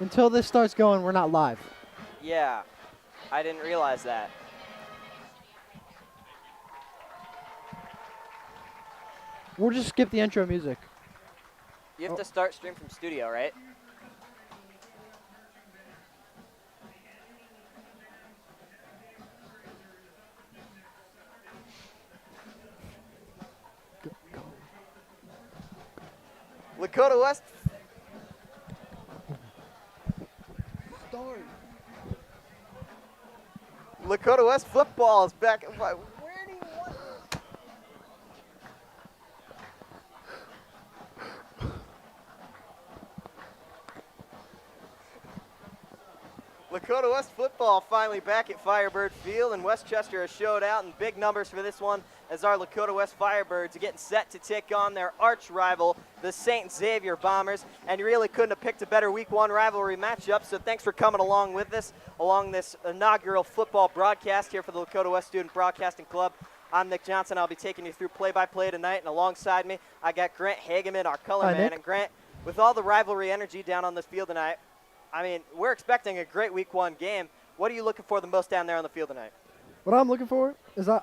Until this starts going, we're not live. Yeah, I didn't realize that. We'll just skip the intro music. You have to start stream from studio, right? Lakota West. Lakota West football is back. Where do you want? Lakota West football finally back at Firebird Field, and Westchester has showed out in big numbers for this one as our Lakota West Firebirds are getting set to take on their arch rival, the St. Xavier Bombers, and you really couldn't have picked a better Week 1 rivalry matchup, so thanks for coming along with us along this inaugural football broadcast here for the Lakota West Student Broadcasting Club. I'm Nick Johnson. I'll be taking you through play-by-play tonight, and alongside me, I got Grant Hageman, our color Hi, man. Nick. And Grant, with all the rivalry energy down on this field tonight, I mean, we're expecting a great Week 1 game. What are you looking for the most down there on the field tonight? What I'm looking for is I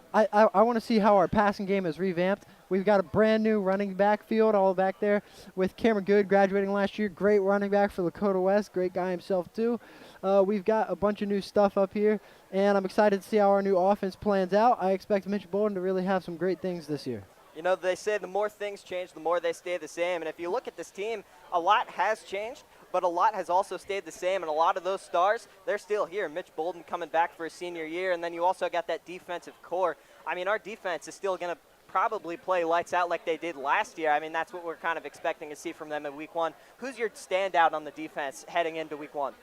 want to see how our passing game is revamped. We've got a brand new running back field all back there with Cameron Good graduating last year. Great running back for Lakota West. Great guy himself, too. We've got a bunch of new stuff up here, and I'm excited to see how our new offense plans out. I expect Mitch Bolden to really have some great things this year. You know, they say the more things change, the more they stay the same. And if you look at this team, a lot has changed, but a lot has also stayed the same. And a lot of those stars, they're still here. Mitch Bolden coming back for his senior year, and then you also got that defensive core. I mean, our defense is still going to probably play lights out like they did last year. I mean, that's what we're kind of expecting to see from them in Week 1. Who's your standout on the defense heading into Week 1?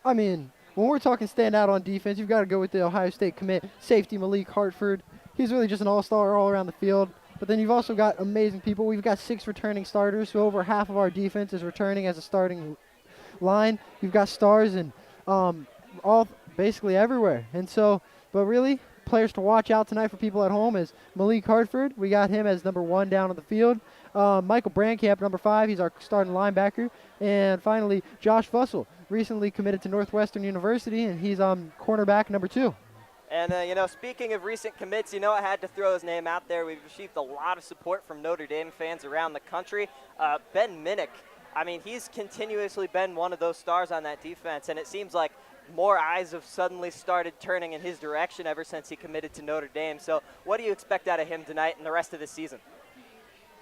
I mean, when we're talking stand out on defense, you've got to go with the Ohio State commit, safety Malik Hartford. He's really just an all-star all around the field. But then you've also got amazing people. We've got 6 returning starters, so over half of our defense is returning as a starting line. You've got stars and all basically everywhere. And so, but really, players to watch out tonight for people at home is Malik Hartford. We got him as number 1 down on the field. Michael Brandcamp, number 5. He's our starting linebacker. And finally, Josh Fussell, recently committed to Northwestern University, and he's cornerback number 2. And, you know, speaking of recent commits, you know I had to throw his name out there. We've received a lot of support from Notre Dame fans around the country. Ben Minnick, I mean, he's continuously been one of those stars on that defense, and it seems like more eyes have suddenly started turning in his direction ever since he committed to Notre Dame. So what do you expect out of him tonight and the rest of the season?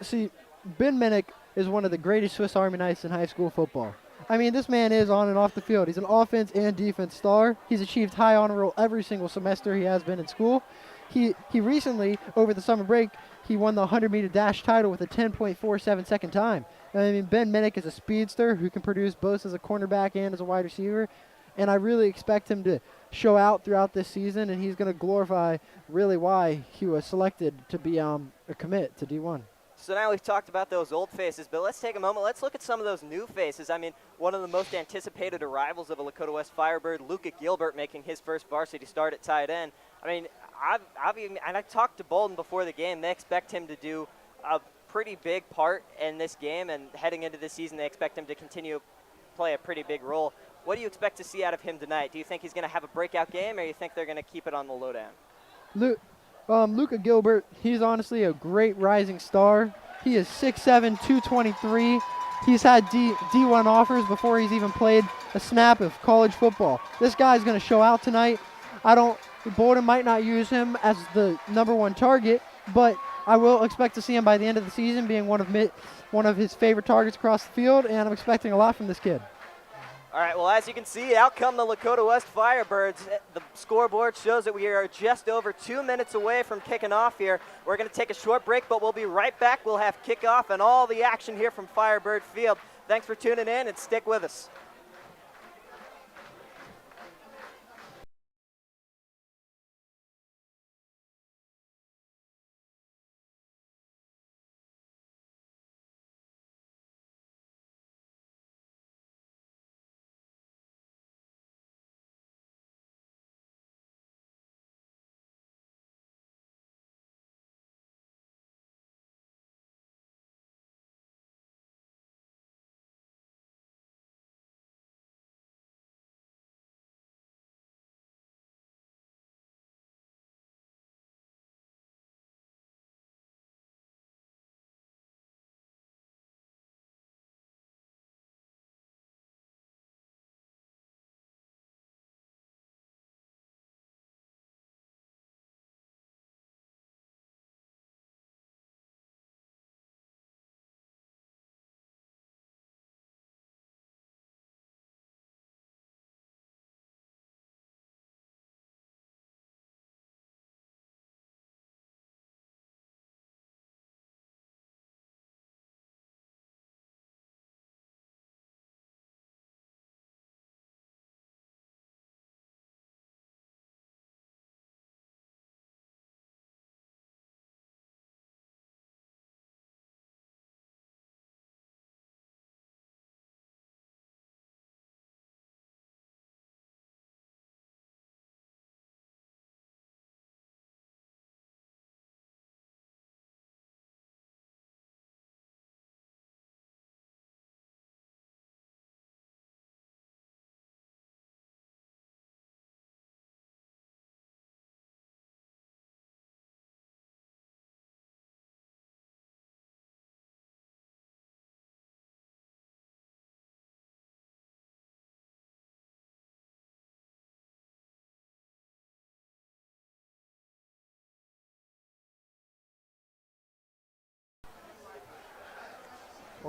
See, Ben Minnick is one of the greatest Swiss Army knives in high school football. I mean, this man is on and off the field. He's an offense and defense star. He's achieved high honor roll every single semester he has been in school. He recently, over the summer break, he won the 100-meter dash title with a 10.47 second time. I mean, Ben Minnick is a speedster who can produce both as a cornerback and as a wide receiver. And I really expect him to show out throughout this season, and he's going to glorify really why he was selected to be a commit to D1. So now we've talked about those old faces, but let's take a moment. Let's look at some of those new faces. I mean, one of the most anticipated arrivals of a Lakota West Firebird, Luca Gilbert, making his first varsity start at tight end. I mean, I talked to Bolden before the game. They expect him to do a pretty big part in this game, and heading into this season, they expect him to continue to play a pretty big role. What do you expect to see out of him tonight? Do you think he's going to have a breakout game, or do you think they're going to keep it on the lowdown? Luca Gilbert, he's honestly a great rising star. He is 6'7", 223. He's had D1 offers before he's even played a snap of college football. This guy's going to show out tonight. Bolden might not use him as the number 1 target, but I will expect to see him by the end of the season being one of his favorite targets across the field, and I'm expecting a lot from this kid. All right, well, as you can see, out come the Lakota West Firebirds. The scoreboard shows that we are just over 2 minutes away from kicking off here. We're going to take a short break, but we'll be right back. We'll have kickoff and all the action here from Firebird Field. Thanks for tuning in, and stick with us.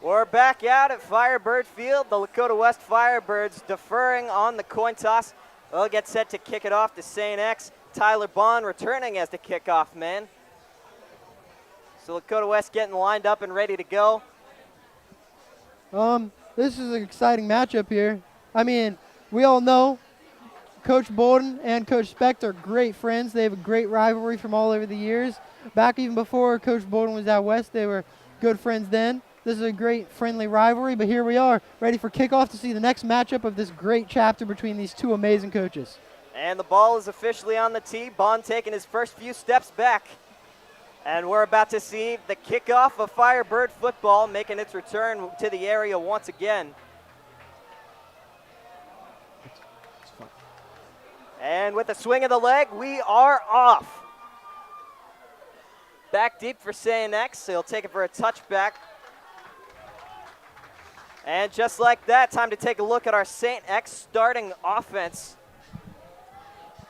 We're back out at Firebird Field. The Lakota West Firebirds deferring on the coin toss. They'll get set to kick it off to St. X. Tyler Bond returning as the kickoff man. So Lakota West getting lined up and ready to go. This is an exciting matchup here. I mean, we all know Coach Bolden and Coach Specht are great friends. They have a great rivalry from all over the years. Back even before Coach Bolden was out west, they were good friends then. This is a great friendly rivalry, but here we are, ready for kickoff to see the next matchup of this great chapter between these two amazing coaches. And the ball is officially on the tee. Bond taking his first few steps back. And we're about to see the kickoff of Firebird football making its return to the area once again. And with the swing of the leg, we are off. Back deep for St. X. He'll take it for a touchback. And just like that, time to take a look at our St. X starting offense.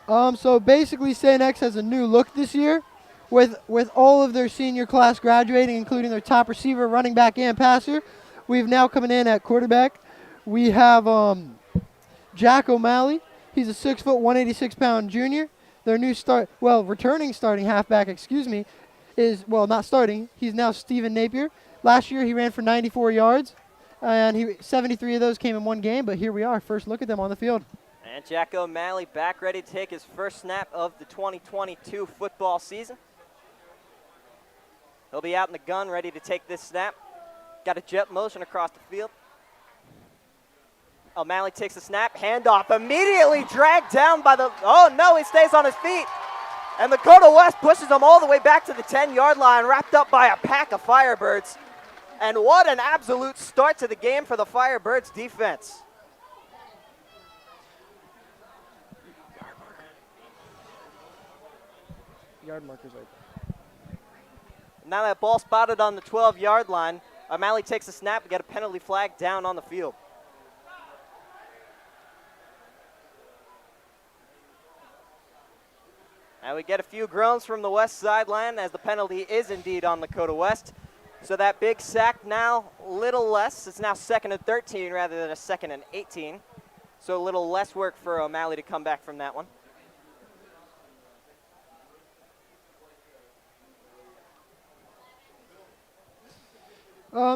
So basically St. X has a new look this year with all of their senior class graduating, including their top receiver, running back, and passer. We've now coming in at quarterback. We have Jack O'Malley. He's a 6 foot, 186-pound junior. Their new returning starting halfback, is, not starting. He's now Stephen Napier. Last year he ran for 94 yards, and 73 of those came in one game, but here we are. First look at them on the field. And Jack O'Malley back ready to take his first snap of the 2022 football season. He'll be out in the gun ready to take this snap. Got a jet motion across the field. O'Malley takes the snap, handoff, immediately dragged down by the, oh no, he stays on his feet. And Lakota West pushes him all the way back to the 10-yard line, wrapped up by a pack of Firebirds. And what an absolute start to the game for the Firebirds defense. Yard markers right there. Now that ball spotted on the 12-yard line, O'Malley takes a snap and get a penalty flag down on the field. And we get a few groans from the west sideline as the penalty is indeed on Lakota West. So that big sack now a little less. It's now 2nd and 13 rather than a 2nd and 18. So a little less work for O'Malley to come back from that one.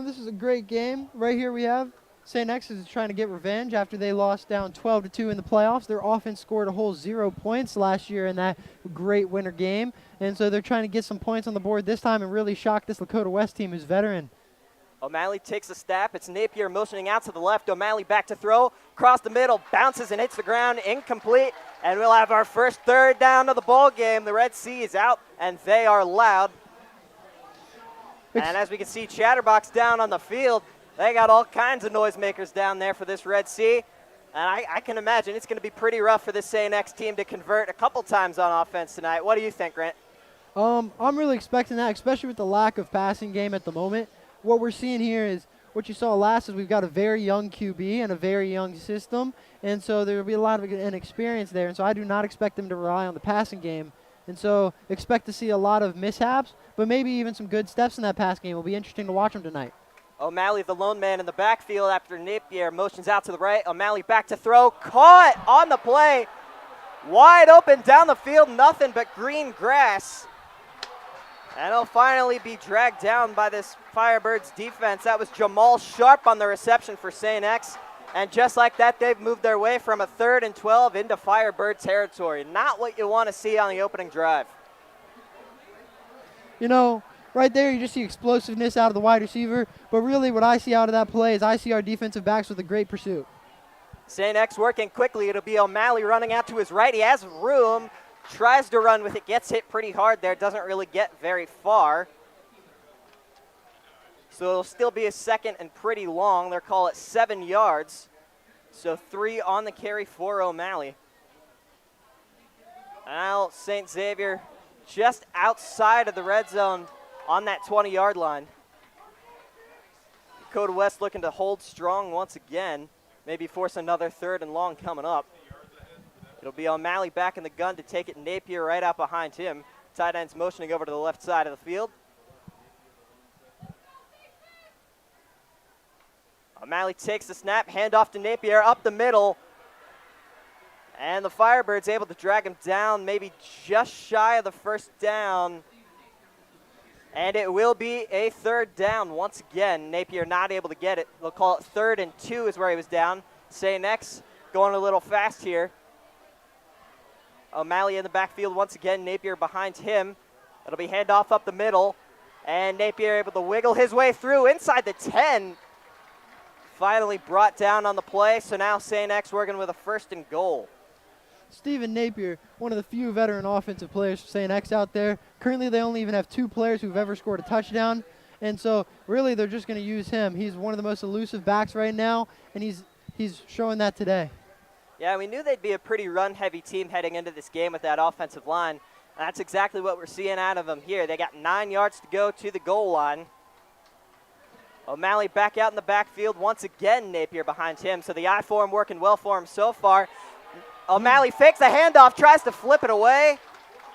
This is a great game. Right here we have St. X is trying to get revenge after they lost down 12-2 in the playoffs. Their offense scored a whole 0 points last year in that great winter game. And so they're trying to get some points on the board this time and really shock this Lakota West team who's veteran. O'Malley takes a snap. It's Napier motioning out to the left. O'Malley back to throw. Across the middle, bounces and hits the ground. Incomplete. And we'll have our first third down of the ball game. The Red Sea is out, and they are loud. And as we can see, Chatterbox down on the field. They got all kinds of noisemakers down there for this Red Sea. And I can imagine it's going to be pretty rough for this St. X team to convert a couple times on offense tonight. What do you think, Grant? I'm really expecting that, especially with the lack of passing game at the moment. What we're seeing here is what you saw last is we've got a very young QB and a very young system. And so there will be a lot of inexperience there. And so I do not expect them to rely on the passing game. And so expect to see a lot of mishaps, but maybe even some good steps in that pass game. It will be interesting to watch them tonight. O'Malley, the lone man in the backfield after Napier motions out to the right. O'Malley back to throw. Caught on the play. Wide open down the field. Nothing but green grass. And he'll finally be dragged down by this Firebirds defense. That was Jamal Sharp on the reception for St. X. And just like that, they've moved their way from a 3rd and 12 into Firebird territory. Not what you want to see on the opening drive. You know, right there you just see explosiveness out of the wide receiver. But really what I see out of that play is I see our defensive backs with a great pursuit. St. X working quickly. It'll be O'Malley running out to his right. He has room. Tries to run with it. Gets hit pretty hard there. Doesn't really get very far. So it'll still be a 2nd and pretty long. They'll call it 7 yards. So 3 on the carry for O'Malley. Now St. Xavier just outside of the red zone on that 20-yard line. Lakota West looking to hold strong once again. Maybe force another 3rd and long coming up. It'll be O'Malley back in the gun to take it. Napier right out behind him. Tight end's motioning over to the left side of the field. O'Malley takes the snap, handoff to Napier up the middle. And the Firebirds able to drag him down, maybe just shy of the first down. And it will be a third down once again. Napier not able to get it. They'll call it 3rd and 2 is where he was down. St. X going a little fast here. O'Malley in the backfield once again. Napier behind him. It'll be handoff up the middle. And Napier able to wiggle his way through inside the 10. Finally brought down on the play. So now St. X working with a 1st and goal. Stephen Napier, one of the few veteran offensive players for St. X out there. Currently, they only even have 2 players who've ever scored a touchdown. And so, really, they're just going to use him. He's one of the most elusive backs right now, and he's showing that today. Yeah, we knew they'd be a pretty run-heavy team heading into this game with that offensive line. And that's exactly what we're seeing out of them here. They got 9 yards to go to the goal line. O'Malley back out in the backfield. Once again, Napier behind him. So the I form working well for him so far. O'Malley fakes the handoff, tries to flip it away.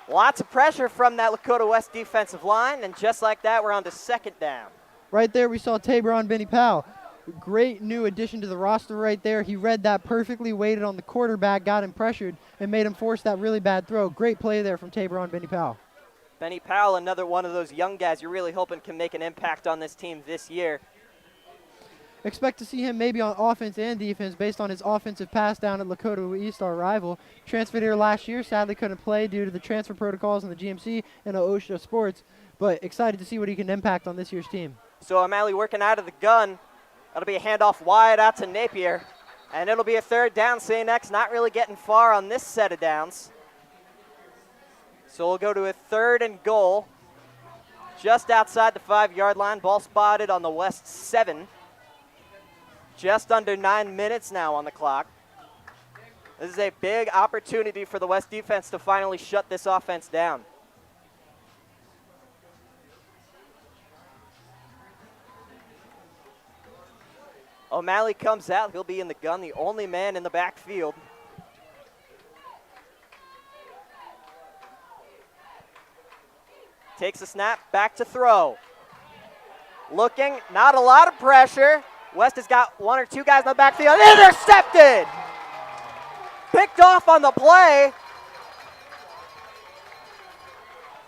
Lots of pressure from that Lakota West defensive line, and just like that, we're on to 2nd down. Right there, we saw Tabron Benny Powell. Great new addition to the roster right there. He read that perfectly, waited on the quarterback, got him pressured, and made him force that really bad throw. Great play there from Tabron Benny Powell. Benny Powell, another one of those young guys you're really hoping can make an impact on this team this year. Expect to see him maybe on offense and defense based on his offensive pass down at Lakota East, our rival. Transferred here last year, sadly couldn't play due to the transfer protocols in the GMC and OHSAA Sports, but excited to see what he can impact on this year's team. So O'Malley working out of the gun. That'll be a handoff wide out to Napier, and it'll be a 3rd down. St. X not really getting far on this set of downs. So we'll go to a 3rd and goal just outside the 5-yard line. Ball spotted on the West 7. Just under 9 minutes now on the clock. This is a big opportunity for the West defense to finally shut this offense down. O'Malley comes out. He'll be in the gun, the only man in the backfield. Takes a snap, back to throw. Looking, not a lot of pressure. West has got 1 or 2 guys in the backfield. Intercepted! Picked off on the play.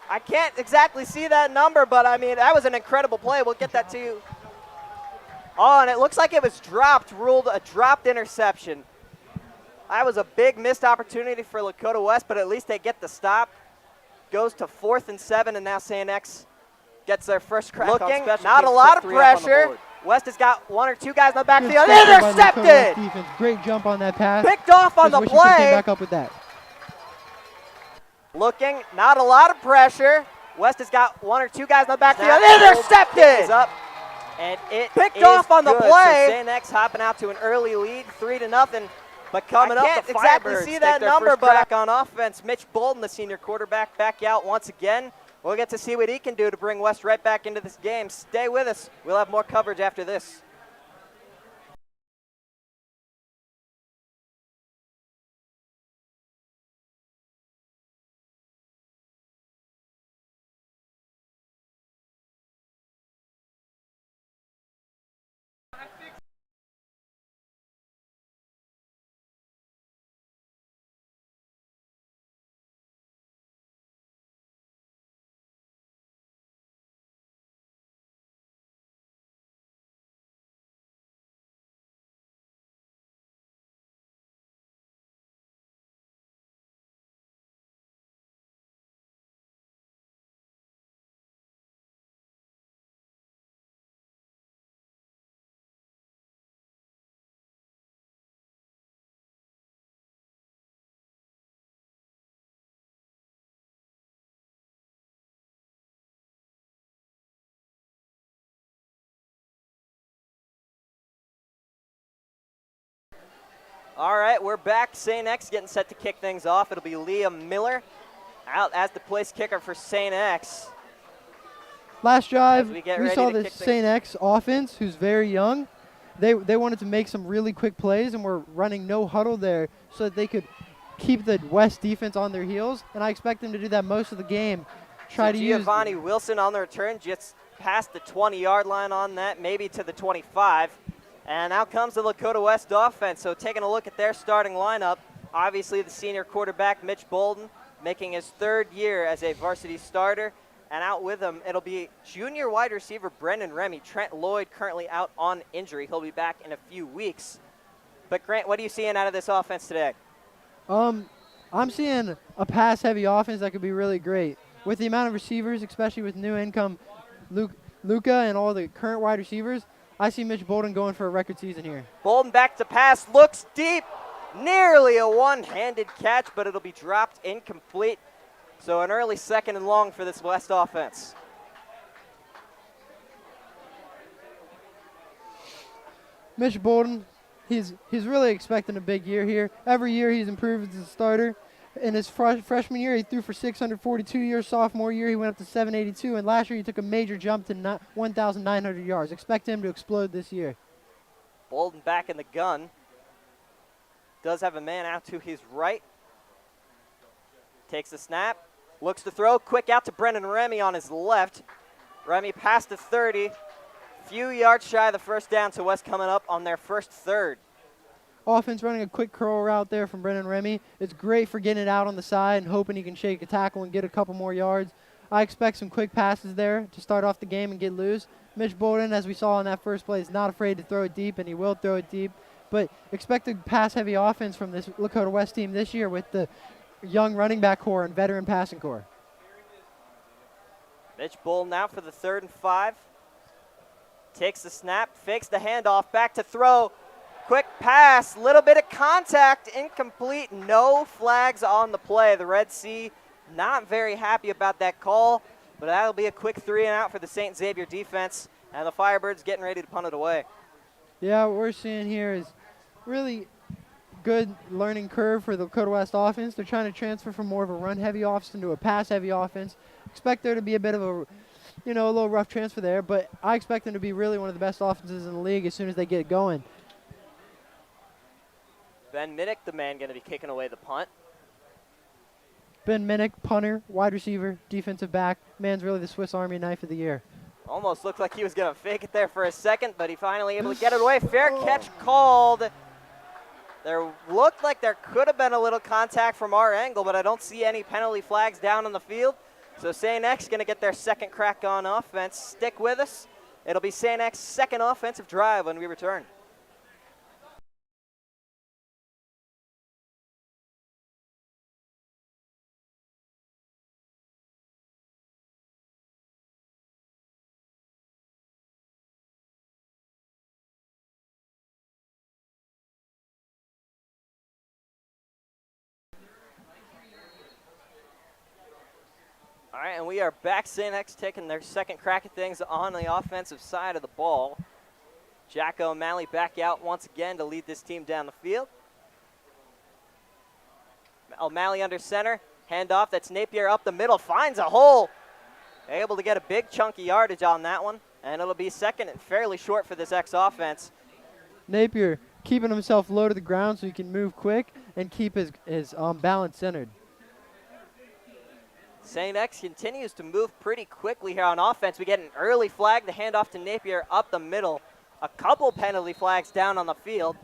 I can't exactly see that number, but I mean, that was an incredible play. We'll get that to you. Oh, and it looks like it was dropped, ruled a dropped interception. That was a big missed opportunity for Lakota West, but at least they get the stop. Goes to 4th and 7, and now St. X gets their first crack on special teams. Not a lot of pressure. West has got 1 or 2 guys in the backfield. Intercepted! Defense. Great jump on that pass. Picked off on the play. play. Back up with that. Looking, not a lot of pressure. West has got 1 or 2 guys in the backfield. Intercepted! Up, and it picked off on the play. So St. X hopping out to an early lead, 3-0. But coming up, the Firebirds exactly see that number, but back on offense, Mitch Bolden, the senior quarterback, back out once again. We'll get to see what he can do to bring West right back into this game. Stay with us. We'll have more coverage after this. All right, we're back. St. X getting set to kick things off. It'll be Liam Miller out as the place kicker for St. X. Last drive, we saw this St. X offense, who's very young. They wanted to make some really quick plays, and were running no huddle there so that they could keep the West defense on their heels, and I expect them to do that most of the game. Giovanni Wilson on the return, just past the 20-yard line on that, maybe to the 25. And out comes the Lakota West offense. So taking a look at their starting lineup, obviously the senior quarterback, Mitch Bolden, making his 3rd year as a varsity starter. And out with him, it'll be junior wide receiver Brendan Remy. Trent Lloyd currently out on injury. He'll be back in a few weeks. But Grant, what are you seeing out of this offense today? I'm seeing a pass-heavy offense that could be really great. With the amount of receivers, especially with new income Luca and all the current wide receivers, I see Mitch Bolden going for a record season here. Bolden back to pass, looks deep. Nearly a one-handed catch, but it'll be dropped incomplete. So an early 2nd and long for this West offense. Mitch Bolden, he's really expecting a big year here. Every year he's improved as a starter. In his freshman year, he threw for 642 yards. Sophomore year, he went up to 782. And last year, he took a major jump to 1,900 yards. Expect him to explode this year. Bolden back in the gun. Does have a man out to his right. Takes the snap. Looks to throw. Quick out to Brendan Remy on his left. Remy past the 30. Few yards shy of the first down, so West coming up on their first 3rd. Offense running a quick curl route there from Brendan Remy. It's great for getting it out on the side and hoping he can shake a tackle and get a couple more yards. I expect some quick passes there to start off the game and get loose. Mitch Bolden, as we saw in that first play, is not afraid to throw it deep, and he will throw it deep. But expect a pass-heavy offense from this Lakota West team this year with the young running back core and veteran passing core. Mitch Bolden out for the 3rd and 5. Takes the snap, fakes the handoff, back to throw. Quick pass, little bit of contact, incomplete, no flags on the play. The Red Sea not very happy about that call, but that'll be a quick 3 and out for the St. Xavier defense, and the Firebirds getting ready to punt it away. Yeah, what we're seeing here is really good learning curve for the Lakota West offense. They're trying to transfer from more of a run-heavy offense into a pass-heavy offense. Expect there to be a bit of a, a little rough transfer there, but I expect them to be really one of the best offenses in the league as soon as they get going. Ben Minnick, the man going to be kicking away the punt. Ben Minnick, punter, wide receiver, defensive back. Man's really the Swiss Army knife of the year. Almost looked like he was going to fake it there for a second, but he finally able to get it away. Fair catch called. There looked like there could have been a little contact from our angle, but I don't see any penalty flags down on the field. So St. X going to get their 2nd crack on offense. Stick with us. It'll be St. X's 2nd offensive drive when we return. All right, and we are back. St. X taking their 2nd crack at things on the offensive side of the ball. Jack O'Malley back out once again to lead this team down the field. O'Malley under center. Handoff, that's Napier up the middle. Finds a hole. Able to get a big chunky yardage on that one. And it'll be 2nd and fairly short for this X offense. Napier keeping himself low to the ground so he can move quick and keep his balance centered. St. X continues to move pretty quickly here on offense. We get an early flag, the handoff to Napier up the middle. A couple penalty flags down on the field.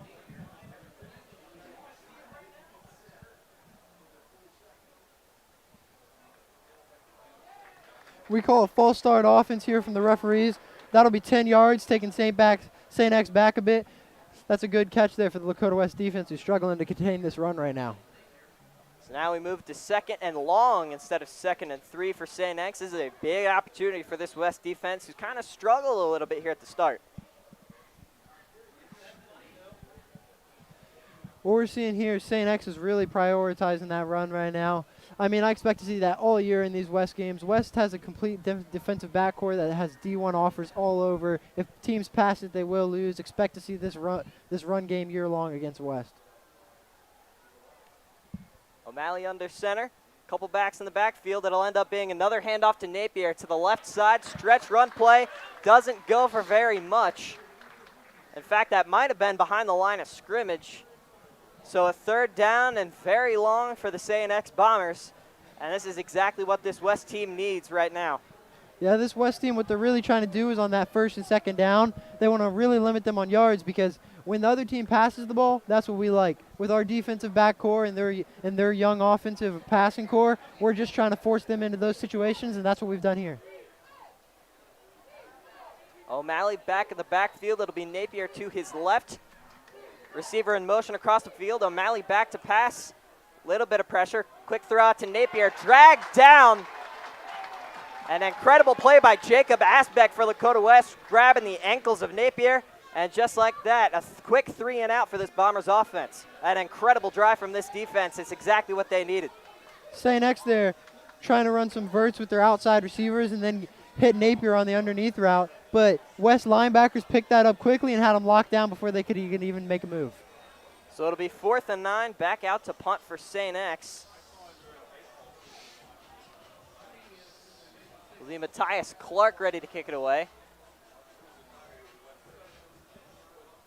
We call a false start offense here from the referees. That'll be 10 yards, taking St. X back a bit. That's a good catch there for the Lakota West defense, who's struggling to contain this run right now. So now we move to 2nd and long instead of 2nd and 3 for St. X. This is a big opportunity for this West defense, who's kind of struggled a little bit here at the start. What we're seeing here is St. X is really prioritizing that run right now. I mean, I expect to see that all year in these West games. West has a complete defensive backcourt that has D1 offers all over. If teams pass it, they will lose. Expect to see this run game year long against West. O'Malley under center. Couple backs in the backfield. It'll end up being another handoff to Napier to the left side. Stretch run play. Doesn't go for very much. In fact, that might have been behind the line of scrimmage. So a 3rd down and very long for the St. X Bombers. And this is exactly what this West team needs right now. Yeah, this West team, what they're really trying to do is on that first and second down, they want to really limit them on yards because when the other team passes the ball, that's what we like. With our defensive back core and their young offensive passing core, we're just trying to force them into those situations, and that's what we've done here. O'Malley back in the backfield. It'll be Napier to his left. Receiver in motion across the field. O'Malley back to pass. Little bit of pressure. Quick throw out to Napier. Dragged down. An incredible play by Jacob Asbeck for Lakota West, grabbing the ankles of Napier. And just like that, a quick 3 and out for this Bombers offense. An incredible drive from this defense. It's exactly what they needed. St. X there trying to run some verts with their outside receivers and then hit Napier on the underneath route. But West linebackers picked that up quickly and had them locked down before they could even make a move. So it'll be 4th and 9, back out to punt for St. X. Will be Matthias Clark ready to kick it away.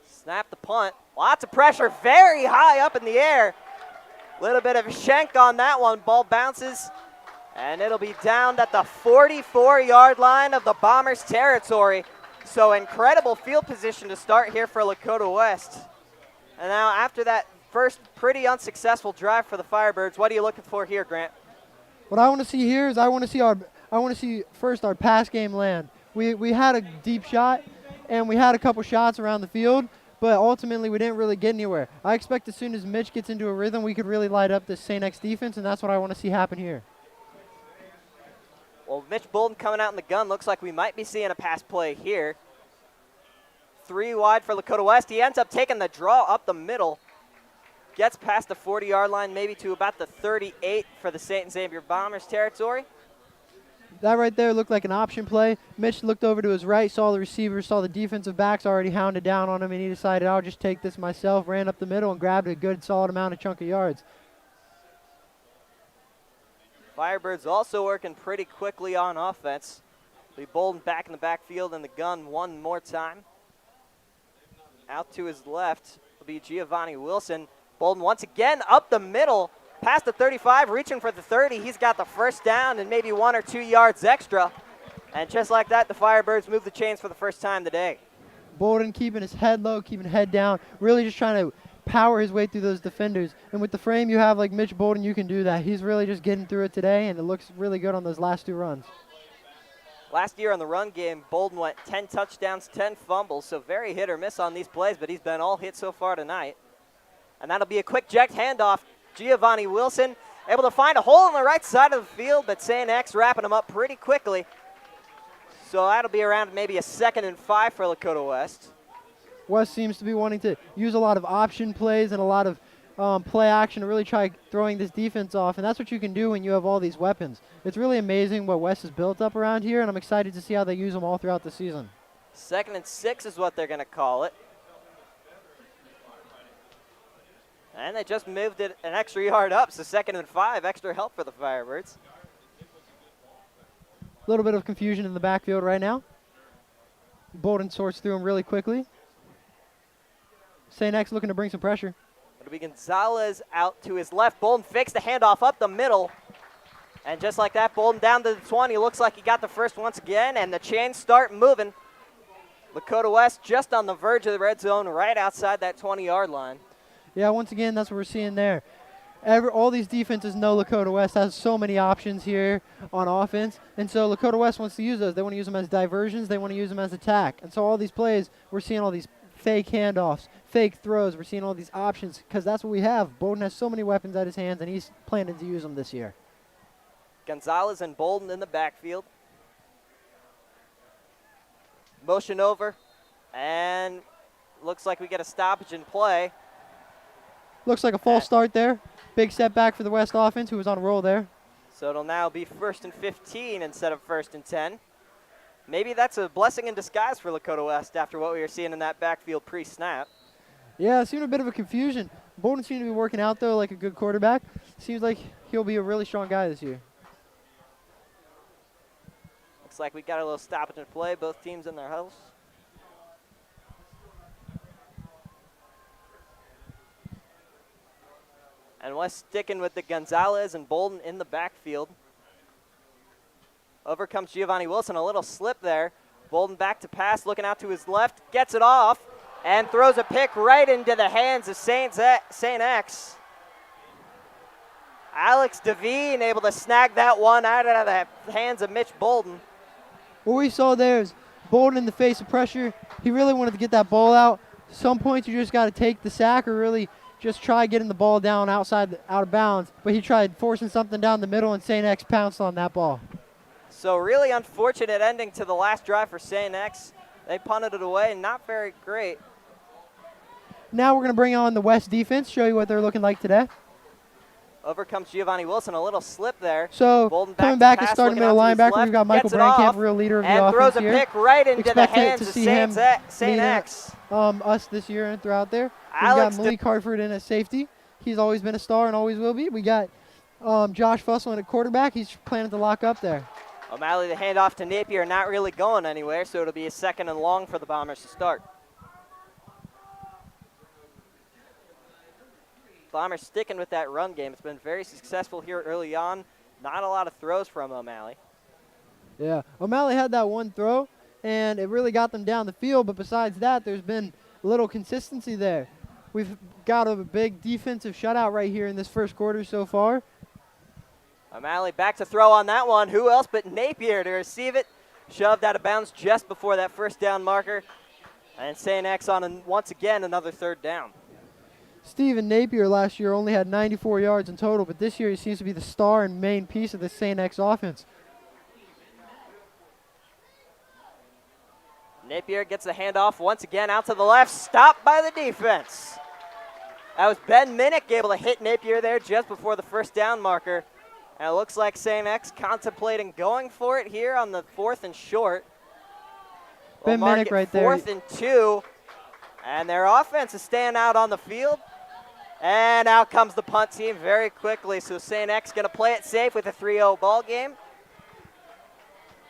Snap the punt. Lots of pressure, very high up in the air. Little bit of a shank on that one. Ball bounces, and it'll be down at the 44-yard line of the Bombers' territory. So incredible field position to start here for Lakota West. And now after that first pretty unsuccessful drive for the Firebirds, what are you looking for here, Grant? What I want to see here is I want to see first our pass game land. We had a deep shot, and we had a couple shots around the field, but ultimately we didn't really get anywhere. I expect as soon as Mitch gets into a rhythm, we could really light up this St. X defense, and that's what I want to see happen here. Well, Mitch Bolden coming out in the gun. Looks like we might be seeing a pass play here. 3 wide for Lakota West. He ends up taking the draw up the middle. Gets past the 40-yard line, maybe to about the 38 for the St. Xavier Bombers territory. That right there looked like an option play. Mitch looked over to his right, saw the receivers, saw the defensive backs already hounded down on him, and he decided, I'll just take this myself, ran up the middle, and grabbed a good, solid amount of chunk of yards. Firebirds also working pretty quickly on offense. Be Bolden back in the backfield in the gun one more time. Out to his left will be Giovanni Wilson. Bolden once again up the middle, past the 35, reaching for the 30. He's got the first down and maybe 1 or 2 yards extra. And just like that, the Firebirds move the chains for the first time today. Bolden keeping his head low, keeping head down, really just trying to power his way through those defenders. And with the frame you have like Mitch Bolden, you can do that. He's really just getting through it today, and it looks really good on those last 2 runs. Last year on the run game, Bolden went 10 touchdowns, 10 fumbles, so very hit or miss on these plays, but he's been all hit so far tonight. And that'll be a quick jet handoff. Giovanni Wilson able to find a hole on the right side of the field, but St. X wrapping him up pretty quickly. So that'll be around maybe a 2nd and 5 for Lakota West. West seems to be wanting to use a lot of option plays and a lot of play action to really try throwing this defense off, and that's what you can do when you have all these weapons. It's really amazing what West has built up around here, and I'm excited to see how they use them all throughout the season. 2nd and 6 is what they're going to call it. And they just moved it an extra yard up, so 2nd and 5, extra help for the Firebirds. A little bit of confusion in the backfield right now. Bolden sorts through them really quickly. St. X looking to bring some pressure. It'll be Gonzalez out to his left. Bolden fakes the handoff up the middle. And just like that, Bolden down to the 20. Looks like he got the first once again, and the chains start moving. Lakota West just on the verge of the red zone, right outside that 20-yard line. Yeah, once again, that's what we're seeing there. All these defenses know Lakota West has so many options here on offense, and so Lakota West wants to use those. They want to use them as diversions. They want to use them as attack. And so all these plays, we're seeing all these fake handoffs, fake throws. We're seeing all these options because that's what we have. Bolden has so many weapons at his hands, and he's planning to use them this year. Gonzalez and Bolden in the backfield. Motion over, and looks like we get a stoppage in play. Looks like a false start there. Big setback for the West offense, who was on a roll there. So it'll now be 1st and 15 instead of 1st and 10. Maybe that's a blessing in disguise for Lakota West after what we were seeing in that backfield pre-snap. Yeah, it seemed a bit of a confusion. Bolden seemed to be working out, though, like a good quarterback. Seems like he'll be a really strong guy this year. Looks like we got a little stoppage in play, both teams in their huddles. And West sticking with the Gonzalez and Bolden in the backfield. Over comes Giovanni Wilson, a little slip there. Bolden back to pass, looking out to his left, gets it off, and throws a pick right into the hands of St. X. Alex Devine able to snag that one out of the hands of Mitch Bolden. What we saw there is Bolden in the face of pressure. He really wanted to get that ball out. Some points you just got to take the sack or really just try getting the ball down out of bounds. But he tried forcing something down the middle, and St. X pounced on that ball. So really unfortunate ending to the last drive for St. X. They punted it away, not very great. Now we're going to bring on the West defense, show you what they're looking like today. Over comes Giovanni Wilson, a little slip there. So Bolden coming back to as pass, starting middle linebacker, we've got Michael Brankamp, real leader of the offense throws a here. pick right into the Expect hands to of see him St. X. Us this year and throughout there. Alex We've got Malik Hartford in at safety. He's always been a star and always will be. We got Josh Fussell in at quarterback. He's planning to lock up there. O'Malley, the handoff to Napier, not really going anywhere, so it'll be a 2nd and long for the Bombers to start. Bombers sticking with that run game. It's been very successful here early on. Not a lot of throws from O'Malley. Yeah, O'Malley had that one throw, and it really got them down the field, but besides that, there's been little consistency there. We've got a big defensive shutout right here in this first quarter so far. O'Malley back to throw on that one. Who else but Napier to receive it? Shoved out of bounds just before that first down marker. And St. X on once again another 3rd down. Steven Napier last year only had 94 yards in total, but this year he seems to be the star and main piece of the St. X offense. Napier gets the handoff once again out to the left, stopped by the defense. That was Ben Minnick able to hit Napier there just before the first down marker. And it looks like St. X contemplating going for it here on the 4th and short. Ben Minnick right there. 4th and 2. And their offense is staying out on the field. And out comes the punt team very quickly. So St. X going to play it safe with a 3-0 ball game.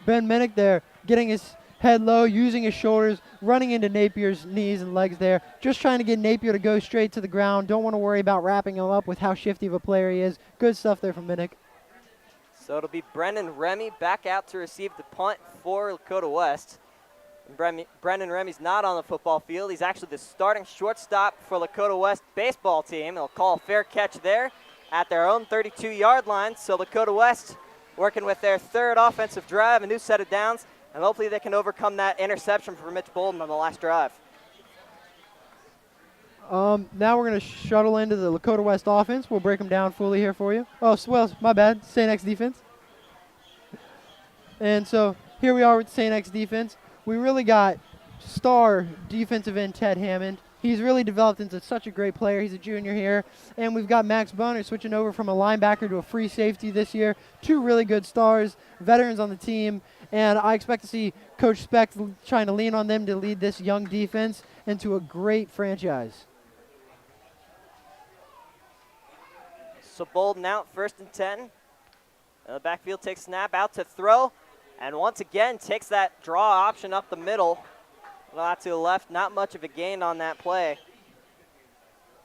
Ben Minnick there getting his head low, using his shoulders, running into Napier's knees and legs there. Just trying to get Napier to go straight to the ground. Don't want to worry about wrapping him up with how shifty of a player he is. Good stuff there from Minnick. So it'll be Brendan Remy back out to receive the punt for Lakota West. And Brendan Remy's not on the football field. He's actually the starting shortstop for Lakota West baseball team. They'll call a fair catch there at their own 32-yard line. So Lakota West working with their 3rd offensive drive, a new set of downs, and hopefully they can overcome that interception from Mitch Bolden on the last drive. Now we're going to shuttle into the Lakota West offense. We'll break them down fully here for you. Oh, well, my bad. St. X defense. And so here we are with St. X defense. We really got star defensive end Ted Hammond. He's really developed into such a great player. He's a junior here. And we've got Max Bonner switching over from a linebacker to a free safety this year. 2 really good stars, veterans on the team. And I expect to see Coach Speck trying to lean on them to lead this young defense into a great franchise. So Bolden out, 1st and 10. The backfield takes snap, out to throw. And once again, takes that draw option up the middle. A lot to the left, not much of a gain on that play.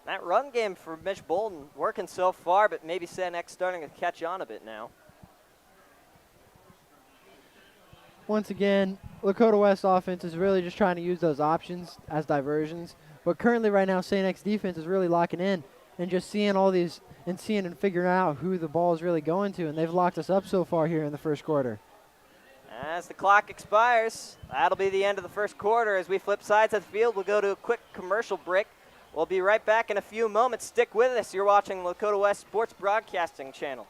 That run game for Mitch Bolden working so far, but maybe St. X starting to catch on a bit now. Once again, Lakota West offense is really just trying to use those options as diversions. But currently right now, St. X defense is really locking in and just seeing all these and seeing and figuring out who the ball is really going to. And they've locked us up so far here in the first quarter. As the clock expires, that'll be the end of the first quarter. As we flip sides of the field, we'll go to a quick commercial break. We'll be right back in a few moments. Stick with us. You're watching Lakota West Sports Broadcasting Channel.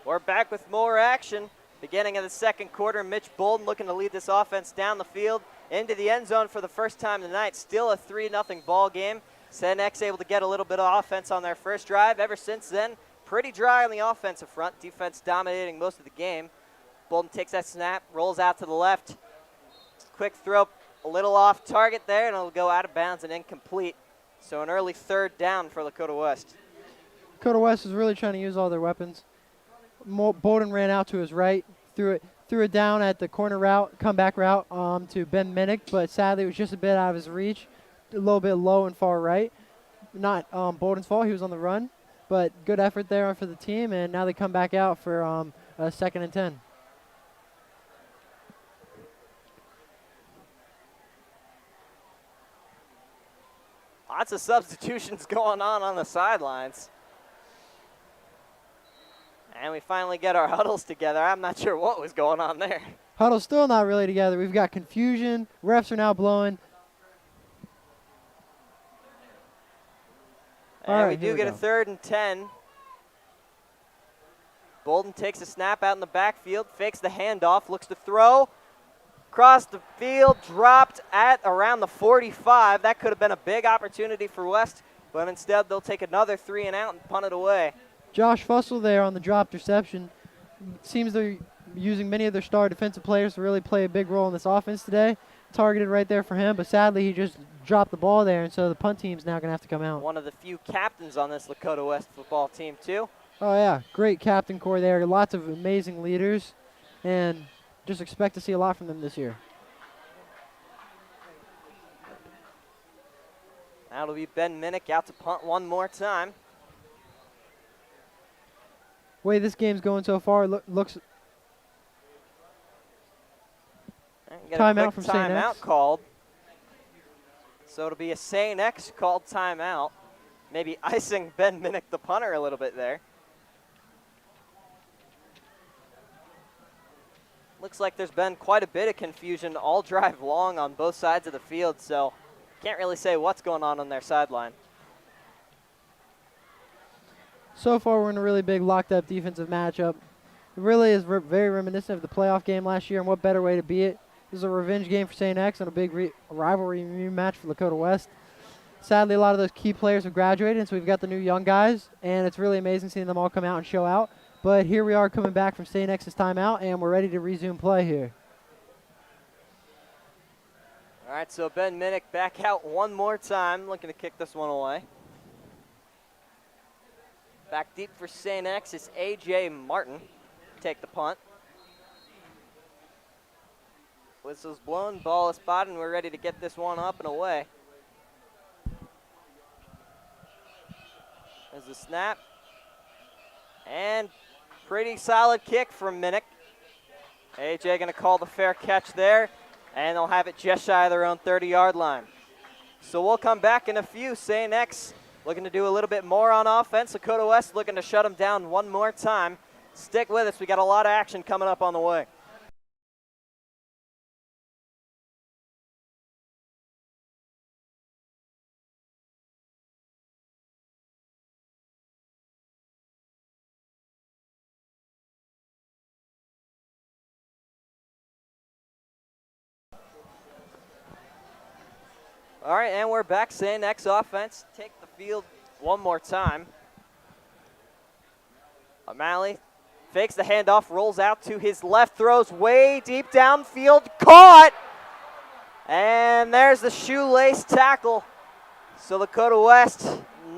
We're back with more action. Beginning of the second quarter, Mitch Bolden looking to lead this offense down the field into the end zone for the first time tonight. Still a 3-0 ball game. St. X able to get a little bit of offense on their first drive. Ever since then, pretty dry on the offensive front. Defense dominating most of the game. Bolden takes that snap, rolls out to the left. Quick throw, a little off target there, and it'll go out of bounds and incomplete. So an early third down for Lakota West. Lakota West is really trying to use all their weapons. Bolden ran out to his right, threw it down at the corner route, comeback route to Ben Minnick, but sadly it was just a bit out of his reach, a little bit low and far right. Not Bolden's fault, he was on the run, but good effort there for the team, and now they come back out for a 2nd and 10. Lots of substitutions going on the sidelines. And we finally get our huddles together. I'm not sure what was going on there. Huddle's still not really together. We've got confusion. Refs are now blowing. And we do get a 3rd and 10. Bolden takes a snap out in the backfield, fakes the handoff, looks to throw. Across the field, dropped at around the 45. That could have been a big opportunity for West, but instead they'll take another 3 and out and punt it away. Josh Fussell there on the dropped reception. Seems they're using many of their star defensive players to really play a big role in this offense today. Targeted right there for him, but sadly he just dropped the ball there, and so the punt team's now going to have to come out. One of the few captains on this Lakota West football team, too. Oh, yeah. Great captain core there. Lots of amazing leaders, and just expect to see a lot from them this year. That'll be Ben Minnick out to punt one more time. Way this game's going so far, looks timeout from St. X. Timeout called. So it'll be a St. X called timeout. Maybe icing Ben Minnick, the punter, a little bit there. Looks like there's been quite a bit of confusion all drive long on both sides of the field, so can't really say what's going on their sideline. So far, we're in a really big locked-up defensive matchup. It really is very reminiscent of the playoff game last year, and what better way to be it? This is a revenge game for St. X and a big rivalry match for Lakota West. Sadly, a lot of those key players have graduated, and so we've got the new young guys, and it's really amazing seeing them all come out and show out. But here we are coming back from St. X's timeout, and we're ready to resume play here. All right, so Ben Minnick back out one more time, looking to kick this one away. Back deep for St. X is A.J. Martin. Take the punt. Whistle's blown, ball is spotted, and we're ready to get this one up and away. There's the snap. And pretty solid kick from Minnick. A.J. going to call the fair catch there, and they'll have it just shy of their own 30-yard line. So we'll come back in a few. St. X looking to do a little bit more on offense. Lakota West looking to shut them down one more time. Stick with us. We got a lot of action coming up on the way. All right, and we're back. St. X offense take the field one more time. O'Malley fakes the handoff, rolls out to his left, throws way deep downfield, caught! And there's the shoelace tackle. So Lakota West,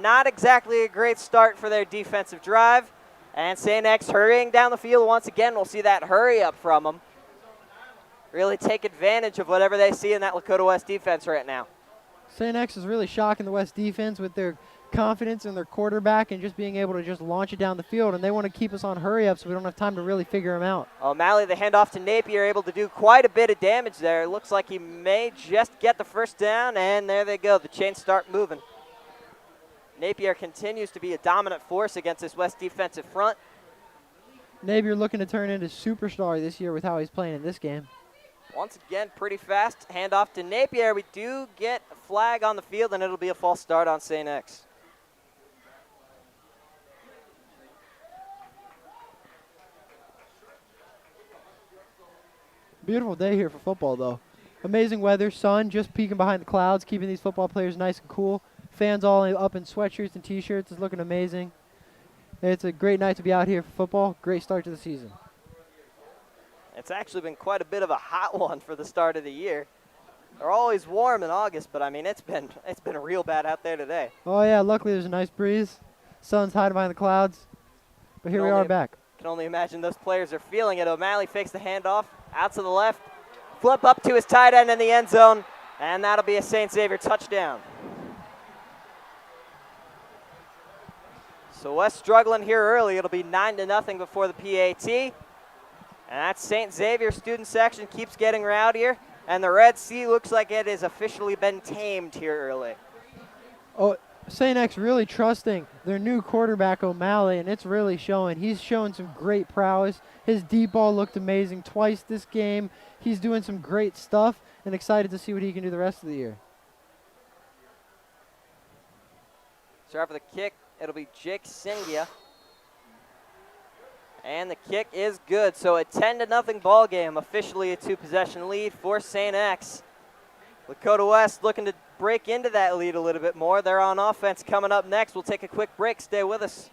not exactly a great start for their defensive drive. And St. X hurrying down the field once again. We'll see that hurry up from them. Really take advantage of whatever they see in that Lakota West defense right now. St. X is really shocking the West defense with their confidence in their quarterback and just being able to just launch it down the field, and they want to keep us on hurry up so we don't have time to really figure them out. O'Malley, the handoff to Napier, able to do quite a bit of damage there. It looks like he may just get the first down, and there they go. The chains start moving. Napier continues to be a dominant force against this West defensive front. Napier looking to turn into superstar this year with how he's playing in this game. Once again, pretty fast. Handoff to Napier. We do get a flag on the field, and it'll be a false start on St. X. Beautiful day here for football, though. Amazing weather, sun just peeking behind the clouds, keeping these football players nice and cool. Fans all up in sweatshirts and T-shirts. It's looking amazing. It's a great night to be out here for football. Great start to the season. It's actually been quite a bit of a hot one for the start of the year. They're always warm in August, but I mean it's been real bad out there today. Oh yeah, luckily there's a nice breeze. Sun's hiding behind the clouds, but here we are back. Can only imagine those players are feeling it. O'Malley fakes the handoff out to the left, flip up to his tight end in the end zone, and that'll be a St. Xavier touchdown. So West struggling here early. It'll be 9-0 before the PAT. And that St. Xavier student section keeps getting rowdier. And the Red Sea looks like it has officially been tamed here early. Oh, St. X really trusting their new quarterback O'Malley, and it's really showing. He's showing some great prowess. His deep ball looked amazing twice this game. He's doing some great stuff, and excited to see what he can do the rest of the year. Start for the kick. It'll be Jake Singia. And the kick is good. So a 10-0 ball game, officially a 2-possession lead for St. X. Lakota West looking to break into that lead a little bit more. They're on offense coming up next. We'll take a quick break. Stay with us.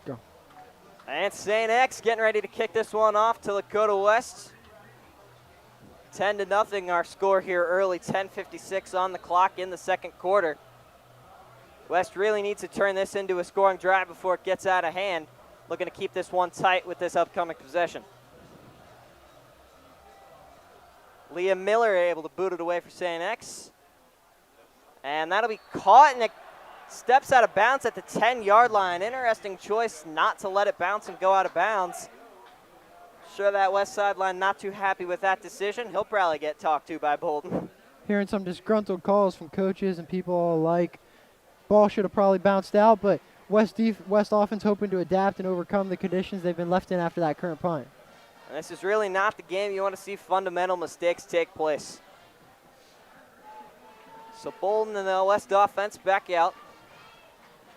Go. And St. X getting ready to kick this one off to Lakota West. 10-0 our score here early, 10:56 on the clock in the second quarter. West really needs to turn this into a scoring drive before it gets out of hand. Looking to keep this one tight with this upcoming possession. Liam Miller able to boot it away for St. X. And that'll be caught, and it steps out of bounds at the 10-yard line. Interesting choice not to let it bounce and go out of bounds. Sure, that west sideline not too happy with that decision. He'll probably get talked to by Bolden. Hearing some disgruntled calls from coaches and people all alike. Ball should have probably bounced out, but West offense hoping to adapt and overcome the conditions they've been left in after that current punt. And this is really not the game you want to see fundamental mistakes take place. So Bolden and the West offense back out.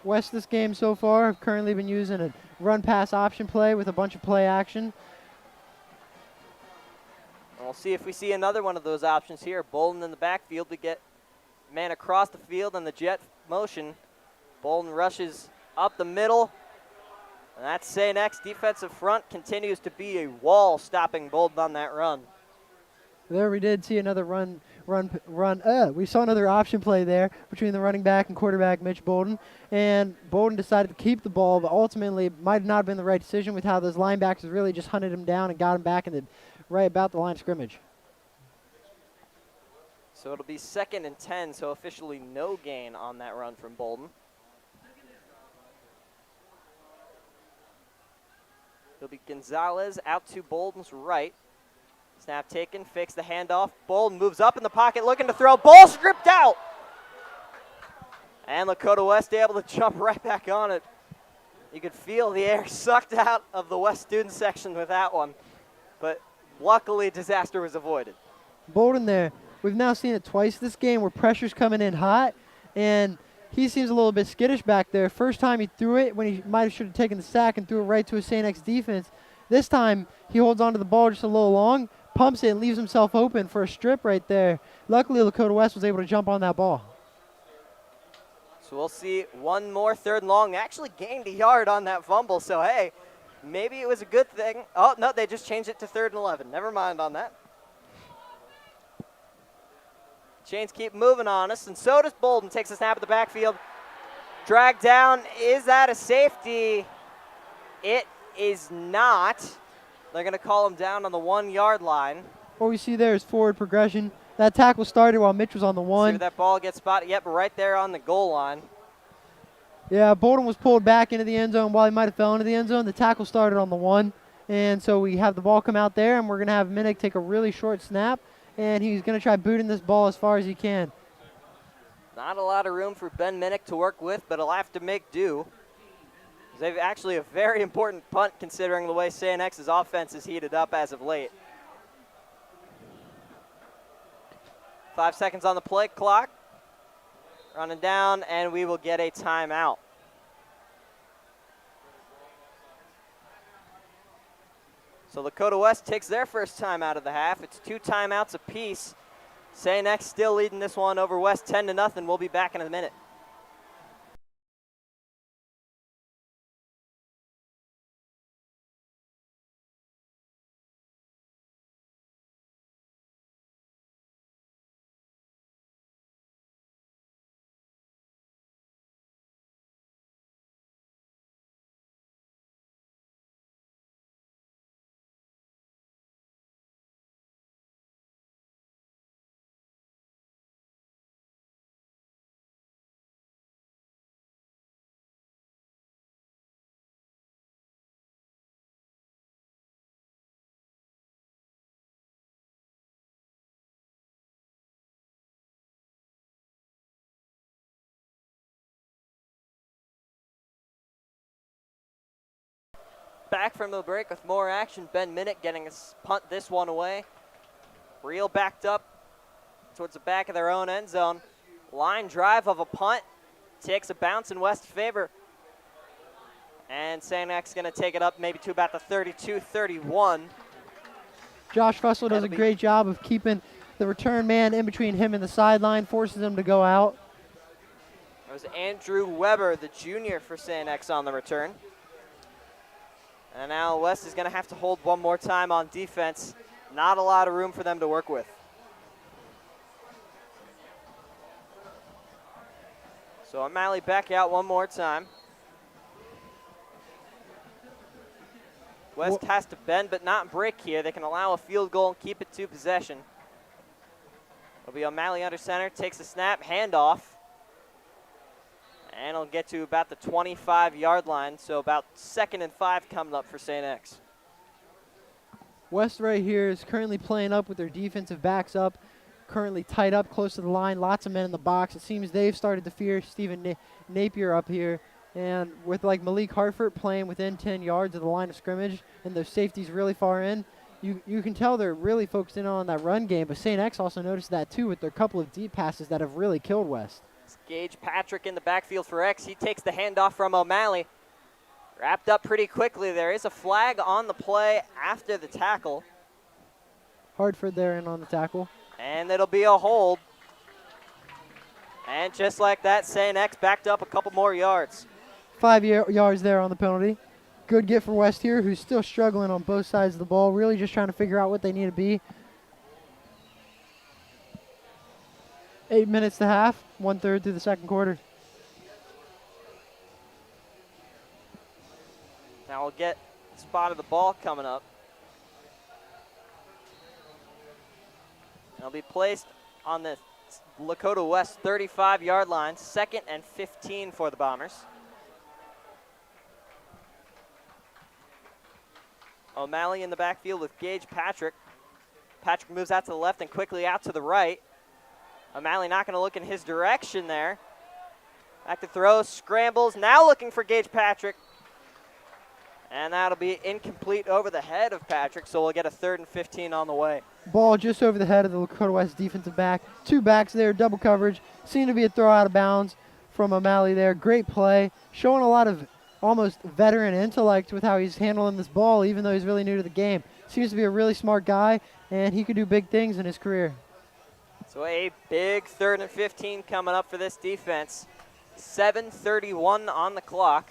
West this game so far have currently been using a run-pass option play with a bunch of play action. And we'll see if we see another one of those options here. Bolden in the backfield to get man across the field on the jet motion. Bolden rushes up the middle. And that St. X defensive front continues to be a wall stopping Bolden on that run. There we did see another run. We saw another option play there between the running back and quarterback Mitch Bolden. And Bolden decided to keep the ball, but ultimately it might not have been the right decision with how those linebackers really just hunted him down and got him back in the right about the line of scrimmage. So it'll be 2nd and 10, so officially no gain on that run from Bolden. It'll be Gonzalez out to Bolden's right. Snap taken, fakes the handoff. Bolden moves up in the pocket, looking to throw. Ball stripped out. And Lakota West able to jump right back on it. You could feel the air sucked out of the West student section with that one. But luckily, disaster was avoided. Bolden there. We've now seen it twice this game where pressure's coming in hot, and he seems a little bit skittish back there. First time he threw it when he might have should have taken the sack and threw it right to a St. X defense. This time he holds onto the ball just a little long, pumps it, and leaves himself open for a strip right there. Luckily, Lakota West was able to jump on that ball. So we'll see one more 3rd and long. They actually gained a yard on that fumble, so hey, maybe it was a good thing. Oh, no, they just changed it to 3rd and 11. Never mind on that. Chains keep moving on us, and so does Bolden. Takes a snap at the backfield. Dragged down. Is that a safety? It is not. They're going to call him down on the 1 yard line. What we see there is forward progression. That tackle started while Mitch was on the 1. See where that ball gets spotted. Yep, right there on the goal line. Yeah, Bolden was pulled back into the end zone. While he might have fell into the end zone, the tackle started on the 1. And so we have the ball come out there, and we're going to have Minnick take a really short snap, and he's going to try booting this ball as far as he can. Not a lot of room for Ben Minnick to work with, but he'll have to make do. They've actually a very important punt considering the way St. X's offense is heated up as of late. 5 seconds on the play clock. Running down, and we will get a timeout. So Lakota West takes their first time out of the half. It's 2 timeouts apiece. St. X still leading this one over West 10-0. We'll be back in a minute. Back from the break with more action. Ben Minnick getting a punt this one away. Reel backed up towards the back of their own end zone. Line drive of a punt. Takes a bounce in West's favor. And St. X going to take it up maybe to about the 32-31. Josh Fussell does a great job of keeping the return man in between him and the sideline, forces him to go out. It was Andrew Weber, the junior for St. X on the return. And now West is going to have to hold one more time on defense. Not a lot of room for them to work with. So O'Malley back out one more time. West has to bend but not break here. They can allow a field goal and keep it to possession. It'll be O'Malley under center, takes a snap, handoff. And it'll get to about the 25-yard line, so about 2nd and 5 coming up for St. X. West right here is currently playing up with their defensive backs up, currently tight up close to the line, lots of men in the box. It seems they've started to fear Stephen Napier up here. And with like Malik Hartford playing within 10 yards of the line of scrimmage and those safeties really far in, you can tell they're really focused in on that run game. But St. X also noticed that too with their couple of deep passes that have really killed West. Gage Patrick in the backfield for X. He takes the handoff from O'Malley. Wrapped up pretty quickly. There is a flag on the play after the tackle. Hartford there in on the tackle. And it'll be a hold. And just like that, St. X backed up a couple more yards. 5 yards there on the penalty. Good get for West here, who's still struggling on both sides of the ball, really just trying to figure out what they need to be. 8 minutes to half, 1/3 through the second quarter. Now we'll get the spot of the ball coming up. It'll be placed on the Lakota West 35-yard line, 2nd and 15 for the Bombers. O'Malley in the backfield with Gage Patrick. Patrick moves out to the left and quickly out to the right. O'Malley not going to look in his direction there. Back to throw, scrambles, now looking for Gage Patrick. And that'll be incomplete over the head of Patrick, so we'll get a 3rd and 15 on the way. Ball just over the head of the Lakota West defensive back. 2 backs there, double coverage. Seemed to be a throw out of bounds from O'Malley there. Great play, showing a lot of almost veteran intellect with how he's handling this ball, even though he's really new to the game. Seems to be a really smart guy, and he could do big things in his career. So a big 3rd and 15 coming up for this defense. 7:31 on the clock.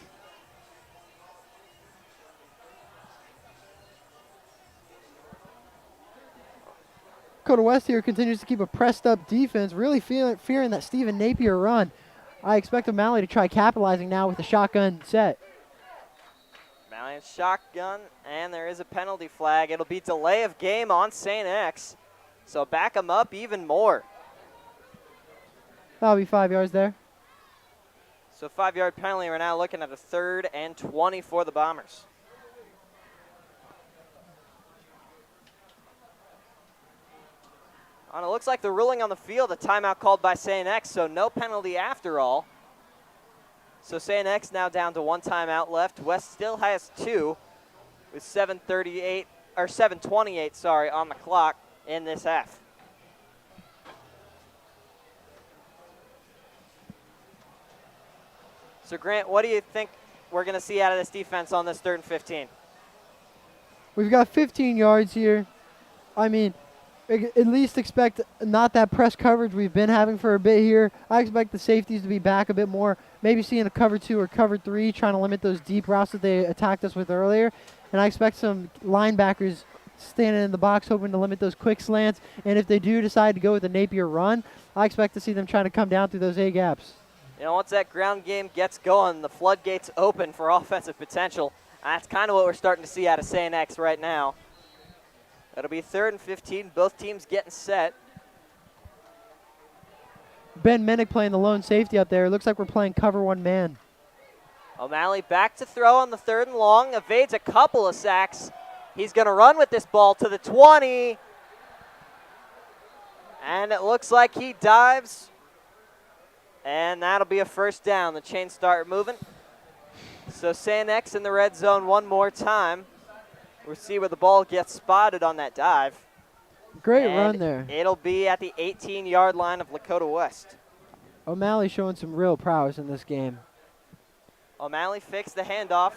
Lakota West here continues to keep a pressed-up defense, really fearing that Stephen Napier run. I expect O'Malley to try capitalizing now with a shotgun set. O'Malley shotgun, and there is a penalty flag. It'll be delay of game on St. X, so back them up even more. That'll be 5 yards there. So 5-yard penalty. We're now looking at a 3rd and 20 for the Bombers. And it looks like the ruling on the field, a timeout called by St. X, so no penalty after all. So St. X now down to 1 timeout left. West still has 2 with 7:28, sorry, on the clock in this half. So Grant, what do you think we're going to see out of this defense on this 3rd and 15? We've got 15 yards here. I mean, at least expect not that press coverage we've been having for a bit here. I expect the safeties to be back a bit more, maybe seeing a cover 2 or cover 3, trying to limit those deep routes that they attacked us with earlier. And I expect some linebackers standing in the box hoping to limit those quick slants. And if they do decide to go with the Napier run, I expect to see them trying to come down through those A-gaps. You know, once that ground game gets going, the floodgates open for offensive potential. That's kind of what we're starting to see out of St. X right now. It'll be 3rd and 15, both teams getting set. Ben Minnick playing the lone safety up there. It looks like we're playing cover 1 man. O'Malley back to throw on the 3rd and long, evades a couple of sacks. He's going to run with this ball to the 20. And it looks like he dives. And that'll be a 1st down. The chains start moving. So St. X in the red zone one more time. We'll see where the ball gets spotted on that dive. Great run there. It'll be at the 18-yard line of Lakota West. O'Malley showing some real prowess in this game. O'Malley fakes the handoff.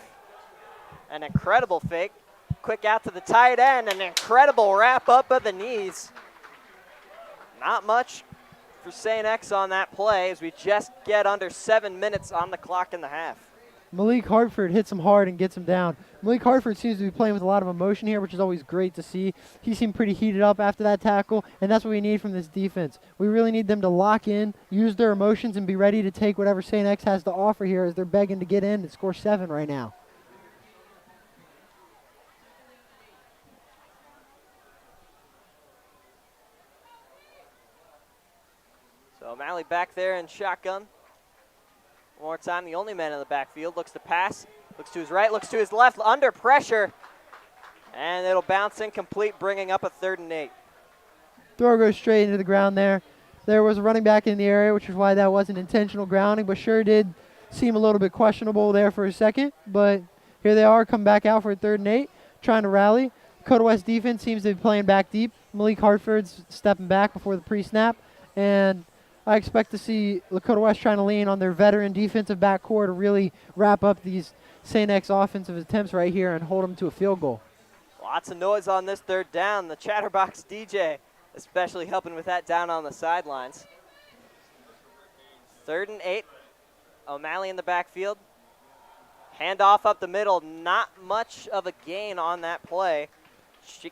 An incredible fake. Quick out to the tight end. An incredible wrap up of the knees. Not much for St. X on that play as we just get under 7 minutes on the clock in the half. Malik Hartford hits him hard and gets him down. Malik Hartford seems to be playing with a lot of emotion here, which is always great to see. He seemed pretty heated up after that tackle, and that's what we need from this defense. We really need them to lock in, use their emotions, and be ready to take whatever St. X has to offer here as they're begging to get in and score 7 right now. So O'Malley back there in shotgun. One more time, the only man in the backfield. Looks to pass, looks to his right, looks to his left, under pressure. And it'll bounce incomplete, bringing up a 3rd and 8. Throw goes straight into the ground there. There was a running back in the area, which is why that wasn't intentional grounding, but sure did seem a little bit questionable there for a second. But here they are, come back out for a 3rd and 8, trying to rally. Lakota West defense seems to be playing back deep. Malik Hartford's stepping back before the pre-snap. And I expect to see Lakota West trying to lean on their veteran defensive backcourt to really wrap up these St. X offensive attempts right here and hold them to a field goal. Lots of noise on this 3rd down. The Chatterbox DJ especially helping with that down on the sidelines. 3rd and 8. O'Malley in the backfield. Handoff up the middle. Not much of a gain on that play.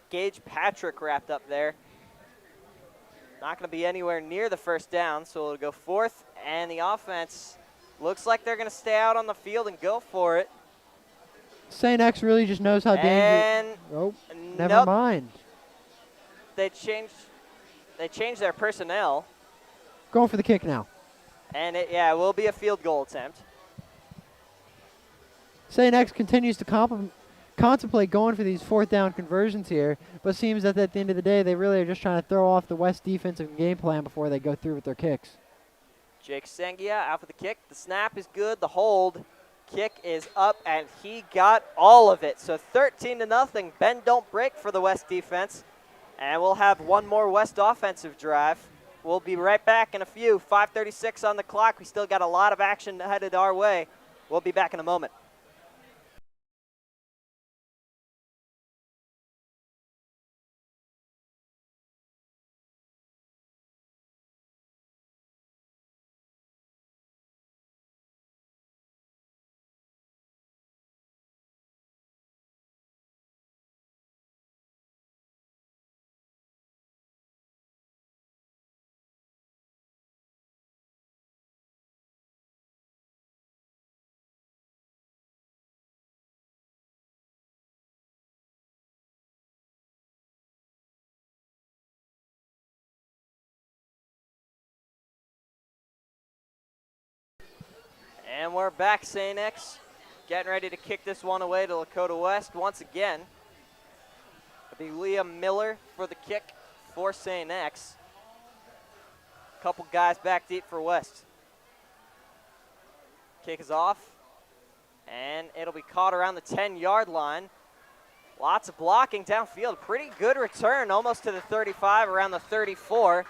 Gage Patrick wrapped up there. Not going to be anywhere near the 1st down, so it'll go 4th, and the offense looks like they're going to stay out on the field and go for it. St. X really just knows how dangerous. Oh, never mind. They changed their personnel. Going for the kick now. And it will be a field goal attempt. St. X continues to contemplate going for these 4th down conversions here, but seems that at the end of the day, they really are just trying to throw off the West defensive game plan before they go through with their kicks. Jake Sengia out for the kick. The snap is good. The hold. Kick is up, and he got all of it. So 13-0. Bend don't break for the West defense. And we'll have one more West offensive drive. We'll be right back in a few. 5:36 on the clock. We still got a lot of action headed our way. We'll be back in a moment. And we're back, St. X. Getting ready to kick this one away to Lakota West once again. It'll be Liam Miller for the kick for St. X. Couple guys back deep for West. Kick is off, and it'll be caught around the 10-yard line. Lots of blocking downfield. Pretty good return, almost to the 35, around the 34.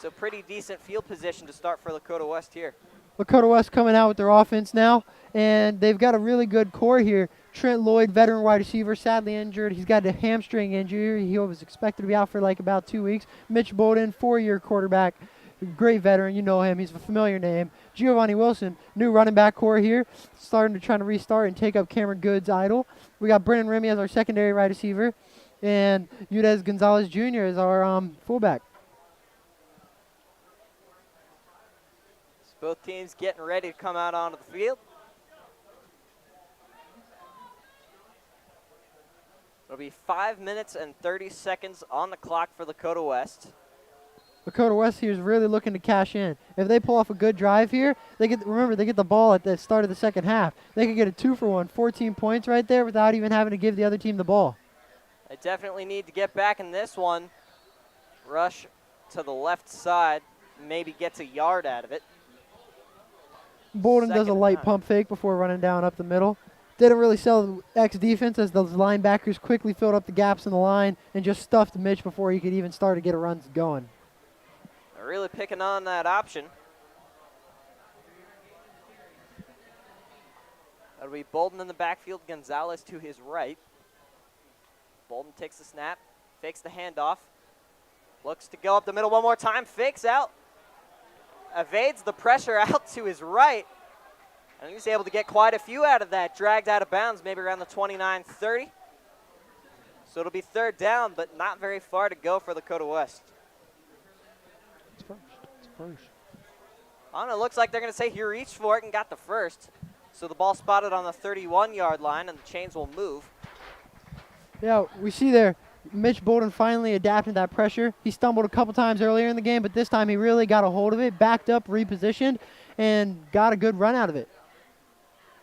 So pretty decent field position to start for Lakota West here. Lakota West coming out with their offense now, and they've got a really good core here. Trent Lloyd, veteran wide receiver, sadly injured. He's got a hamstring injury. He was expected to be out for like about 2 weeks. Mitch Bolden, 4-year quarterback, great veteran. You know him. He's a familiar name. Giovanni Wilson, new running back core here, starting to try to restart and take up Cameron Good's idol. We got Brennan Remy as our secondary wide receiver, and Udez Gonzalez Jr. as our fullback. Both teams getting ready to come out onto the field. It'll be 5 minutes and 30 seconds on the clock for Lakota West. Lakota West here is really looking to cash in. If they pull off a good drive here, they get the ball at the start of the second half. They could get a 2-for-1, 14 points right there without even having to give the other team the ball. They definitely need to get back in this one. Rush to the left side, maybe gets a yard out of it. Bolden does a light pump fake before running down up the middle. Didn't really sell the X defense as those linebackers quickly filled up the gaps in the line and just stuffed Mitch before he could even start to get a run going. They're really picking on that option. That'll be Bolden in the backfield, Gonzalez to his right. Bolden takes the snap, fakes the handoff, looks to go up the middle one more time, fakes out, evades the pressure out to his right, and he's able to get quite a few out of that. Dragged out of bounds, maybe around the 29-30. So it'll be third down, but not very far to go for Lakota West. It's first. I don't know, looks like they're going to say he reached for it and got the first. So the ball spotted on the 31-yard line, and the chains will move. Yeah, we see there Mitch Bolden finally adapted that pressure. He stumbled a couple times earlier in the game, but this time he really got a hold of it, backed up, repositioned, and got a good run out of it.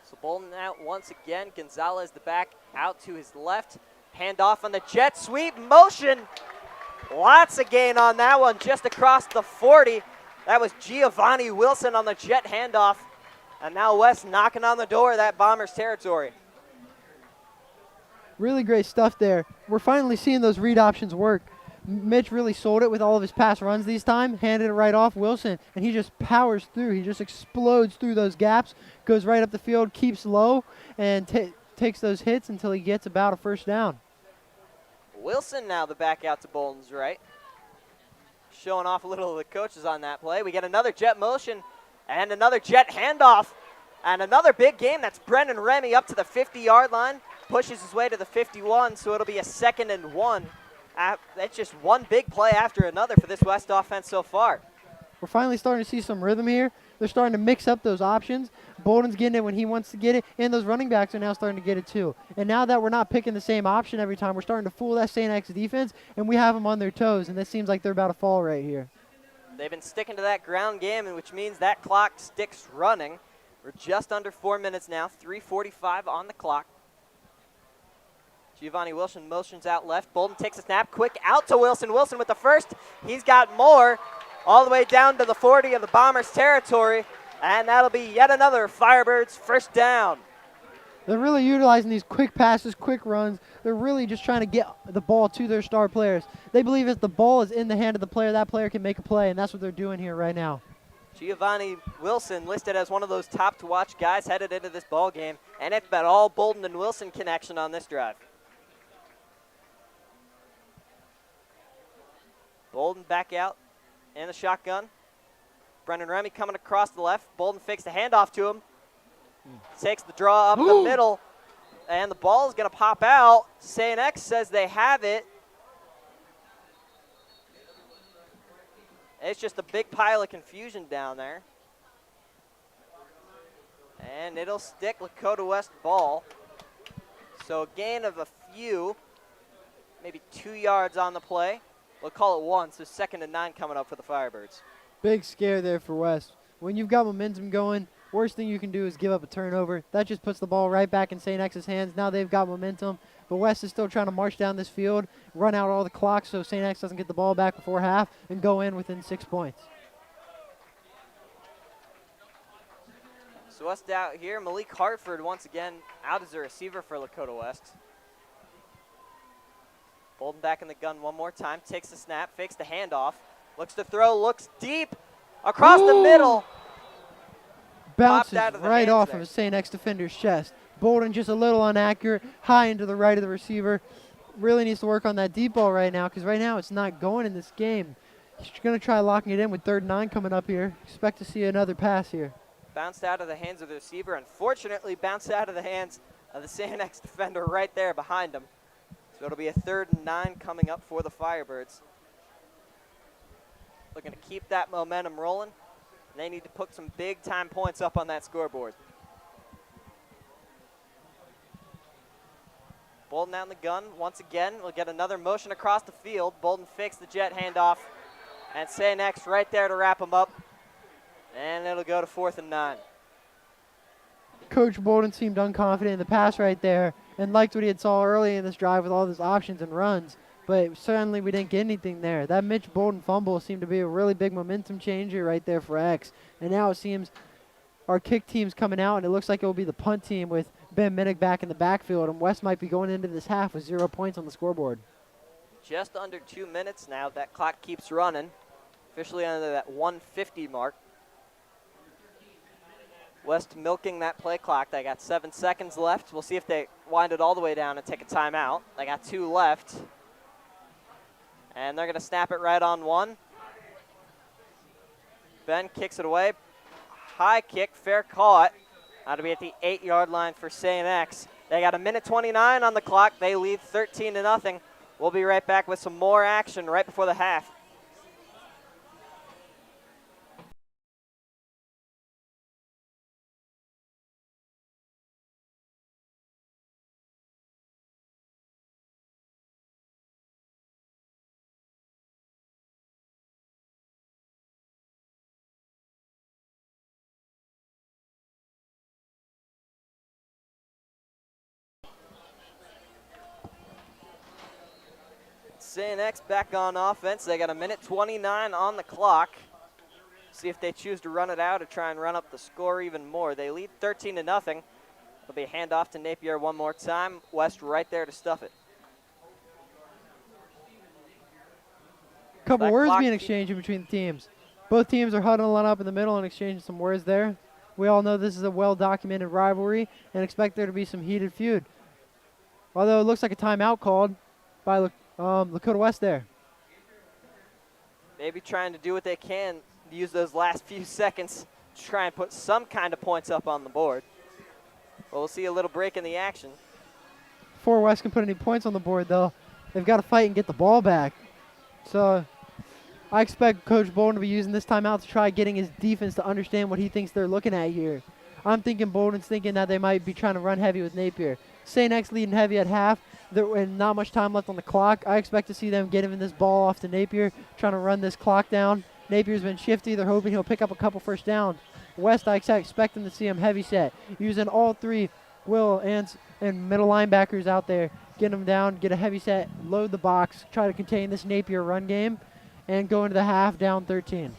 So Bolden out once again. Gonzalez the back out to his left. Handoff on the jet sweep motion. Lots of gain on that one, just across the 40. That was Giovanni Wilson on the jet handoff. And now West knocking on the door of that Bombers territory. Really great stuff there. We're finally seeing those read options work. Mitch really sold it with all of his pass runs these time, handed it right off Wilson, and he just powers through. He just explodes through those gaps, goes right up the field, keeps low, and takes those hits until he gets about a first down. Wilson now the back out to Bolden's right. Showing off a little of the coaches on that play. We get another jet motion and another jet handoff and another big game. That's Brennan Remy up to the 50-yard line. Pushes his way to the 51, so it'll be a 2nd and 1. That's just one big play after another for this West offense so far. We're finally starting to see some rhythm here. They're starting to mix up those options. Bolden's getting it when he wants to get it, and those running backs are now starting to get it too. And now that we're not picking the same option every time, we're starting to fool that St. X defense, and we have them on their toes, and it seems like they're about to fall right here. They've been sticking to that ground game, which means that clock sticks running. We're just under 4 minutes now, 3:45 on the clock. Giovanni Wilson motions out left. Bolden takes a snap, quick out to Wilson. Wilson with the first. He's got more all the way down to the 40 of the Bombers territory. And that'll be yet another Firebirds first down. They're really utilizing these quick passes, quick runs. They're really just trying to get the ball to their star players. They believe if the ball is in the hand of the player, that player can make a play, and that's what they're doing here right now. Giovanni Wilson listed as one of those top-to-watch guys headed into this ball game, and it's been all Bolden and Wilson connection on this drive. Bolden back out in the shotgun. Brennan Remy coming across the left. Bolden fakes the handoff to him. Takes the draw up the middle, and the ball is going to pop out. St. X says they have it. It's just a big pile of confusion down there. And it'll stick Lakota West ball. So a gain of a few, maybe 2 yards on the play. We'll call it 1, so 2nd and 9 coming up for the Firebirds. Big scare there for West. When you've got momentum going, Worst thing you can do is give up a turnover. That just puts the ball right back in St. X's hands. Now they've got momentum, but West is still trying to march down this field, run out all the clock so St. X doesn't get the ball back before half, and go in within 6 points. So West out here, Malik Hartford once again out as a receiver for Lakota West. Bolden back in the gun one more time, takes the snap, fakes the handoff, looks to throw, looks deep, across the middle. Bounces out of the right hands off there. of a St. X defender's chest. Bolden just a little inaccurate, high into the right of the receiver. Really needs to work on that deep ball right now because right now it's not going in this game. He's going to try locking it in with 3rd and 9 coming up here. Expect to see another pass here. Bounced out of the hands of the receiver. Unfortunately, bounced out of the hands of the St. X defender right there behind him. So it'll be a 3rd and 9 coming up for the Firebirds. Looking to keep that momentum rolling. And they need to put some big-time points up on that scoreboard. Bolden out in the gun once again. We'll get another motion across the field. Bolden fakes the jet handoff. And St. X right there to wrap him up. And it'll go to 4th and 9. Coach Bolden seemed unconfident in the pass right there and liked what he had saw early in this drive with all those options and runs. But certainly we didn't get anything there. That Mitch Bolden fumble seemed to be a really big momentum changer right there for X. And now it seems our kick team's coming out, and it looks like it will be the punt team with Ben Minnick back in the backfield. And West might be going into this half with 0 points on the scoreboard. Just under 2 minutes now. That clock keeps running. Officially under that 1:50 mark. West milking that play clock. They got 7 seconds left. We'll see if they wind it all the way down and take a timeout. They got 2 left. And they're going to snap it right on 1. Ben kicks it away. High kick, fair caught. That'll be at the 8-yard line for St. X. They got 1:29 on the clock. They lead 13-0. We'll be right back with some more action right before the half. St. X back on offense. They got 1:29 on the clock. See if they choose to run it out or try and run up the score even more. They lead 13-0. It'll be a handoff to Napier one more time. West right there to stuff it. Couple That words clock being exchanged in between the teams. Both teams are huddling up in the middle and exchanging some words there. We all know this is a well-documented rivalry and expect there to be some heated feud. Although it looks like a timeout called by Lakota West there. Maybe trying to do what they can to use those last few seconds to try and put some kind of points up on the board. But we'll see a little break in the action. Before West can put any points on the board, though, they've got to fight and get the ball back. So I expect Coach Bolden to be using this timeout to try getting his defense to understand what he thinks they're looking at here. I'm thinking Bolden's thinking that they might be trying to run heavy with Napier. St. X leading heavy at half, and not much time left on the clock. I expect to see them getting this ball off to Napier, trying to run this clock down. Napier's been shifty. They're hoping he'll pick up a couple first downs. West, I expect them to see him heavy set, using all 3 Will and middle linebackers out there, get them down, get a heavy set, load the box, try to contain this Napier run game, and go into the half down 13.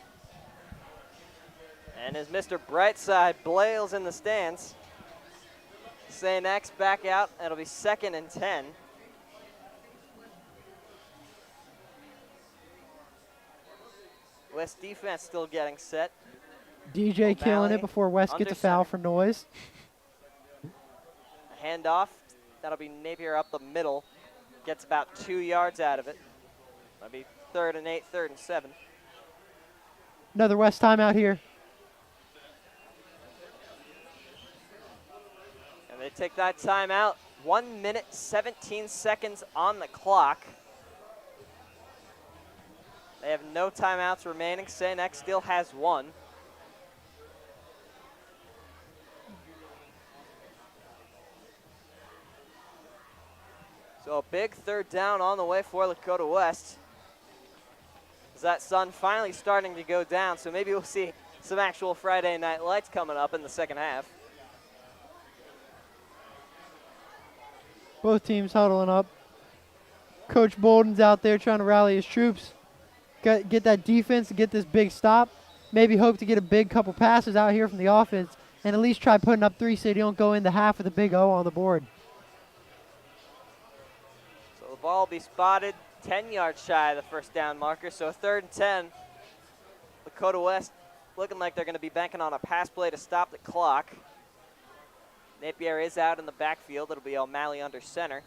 And as Mr. Brightside blails in the stands, St. X back out. It'll be 2nd and 10. West defense still getting set. DJ killing it before West gets a foul for noise. A handoff. That'll be Napier up the middle. Gets about 2 yards out of it. That'll be 3rd and 8, 3rd and 7. Another West timeout here. And they take that timeout. 1 minute, 17 seconds on the clock. They have no timeouts remaining. St. X still has 1. So a big 3rd down on the way for Lakota West. As that sun finally starting to go down, so maybe we'll see some actual Friday night lights coming up in the second half. Both teams huddling up. Coach Bolden's out there trying to rally his troops. Get that defense to get this big stop. Maybe hope to get a big couple passes out here from the offense and at least try putting up 3 so you don't go into half with a big O on the board. So the ball will be spotted 10 yards shy of the first down marker. So 3rd and 10. Lakota West looking like they're going to be banking on a pass play to stop the clock. Napier is out in the backfield. It'll be O'Malley under center.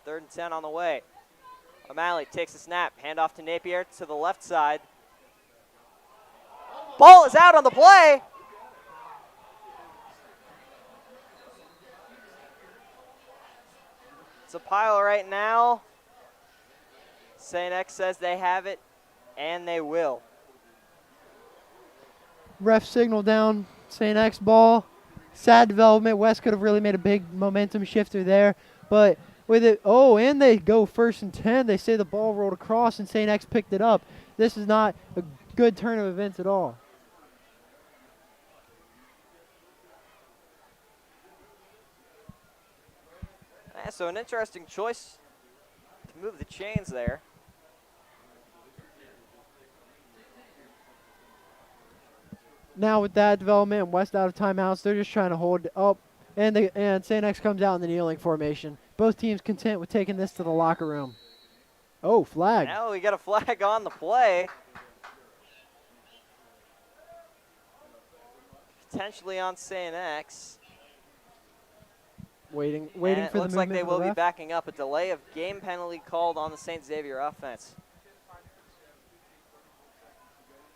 3rd and 10 on the way. O'Malley takes a snap, handoff to Napier to the left side. Ball is out on the play. It's a pile right now. St. X says they have it, and they will. Ref signal down, St. X ball. Sad development. West could have really made a big momentum shifter there, but with it, and they go 1st and 10. They say the ball rolled across and St. X picked it up. This is not a good turn of events at all. Yeah, so an interesting choice to move the chains there. Now with that development, West out of timeouts, they're just trying to hold up, and St. X comes out in the kneeling formation. Both teams content with taking this to the locker room. Oh, flag. Now we got a flag on the play. Potentially on St. X. Waiting And for the it looks like movement they of the will be ref. backing up. A delay of game penalty called on the St. Xavier offense.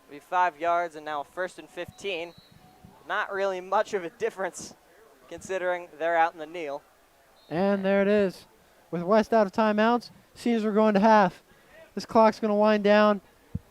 It'll be 5 yards and now 1st and 15. Not really much of a difference considering they're out in the kneel. And there it is. With West out of timeouts, seems we're going to half. This clock's going to wind down.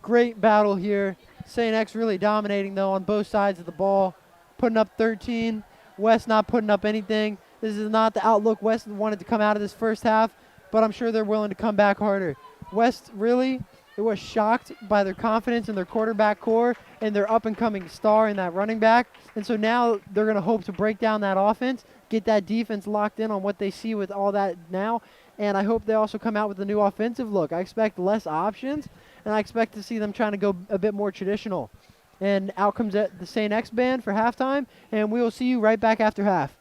Great battle here. St. X really dominating, though, on both sides of the ball. Putting up 13. West not putting up anything. This is not the outlook West wanted to come out of this first half, but I'm sure they're willing to come back harder. West really was shocked by their confidence in their quarterback core and their up-and-coming star in that running back. And so now they're going to hope to break down that offense, get that defense locked in on what they see with all that now. And I hope they also come out with a new offensive look. I expect less options, and I expect to see them trying to go a bit more traditional. And out comes the St. X band for halftime, and we will see you right back after half.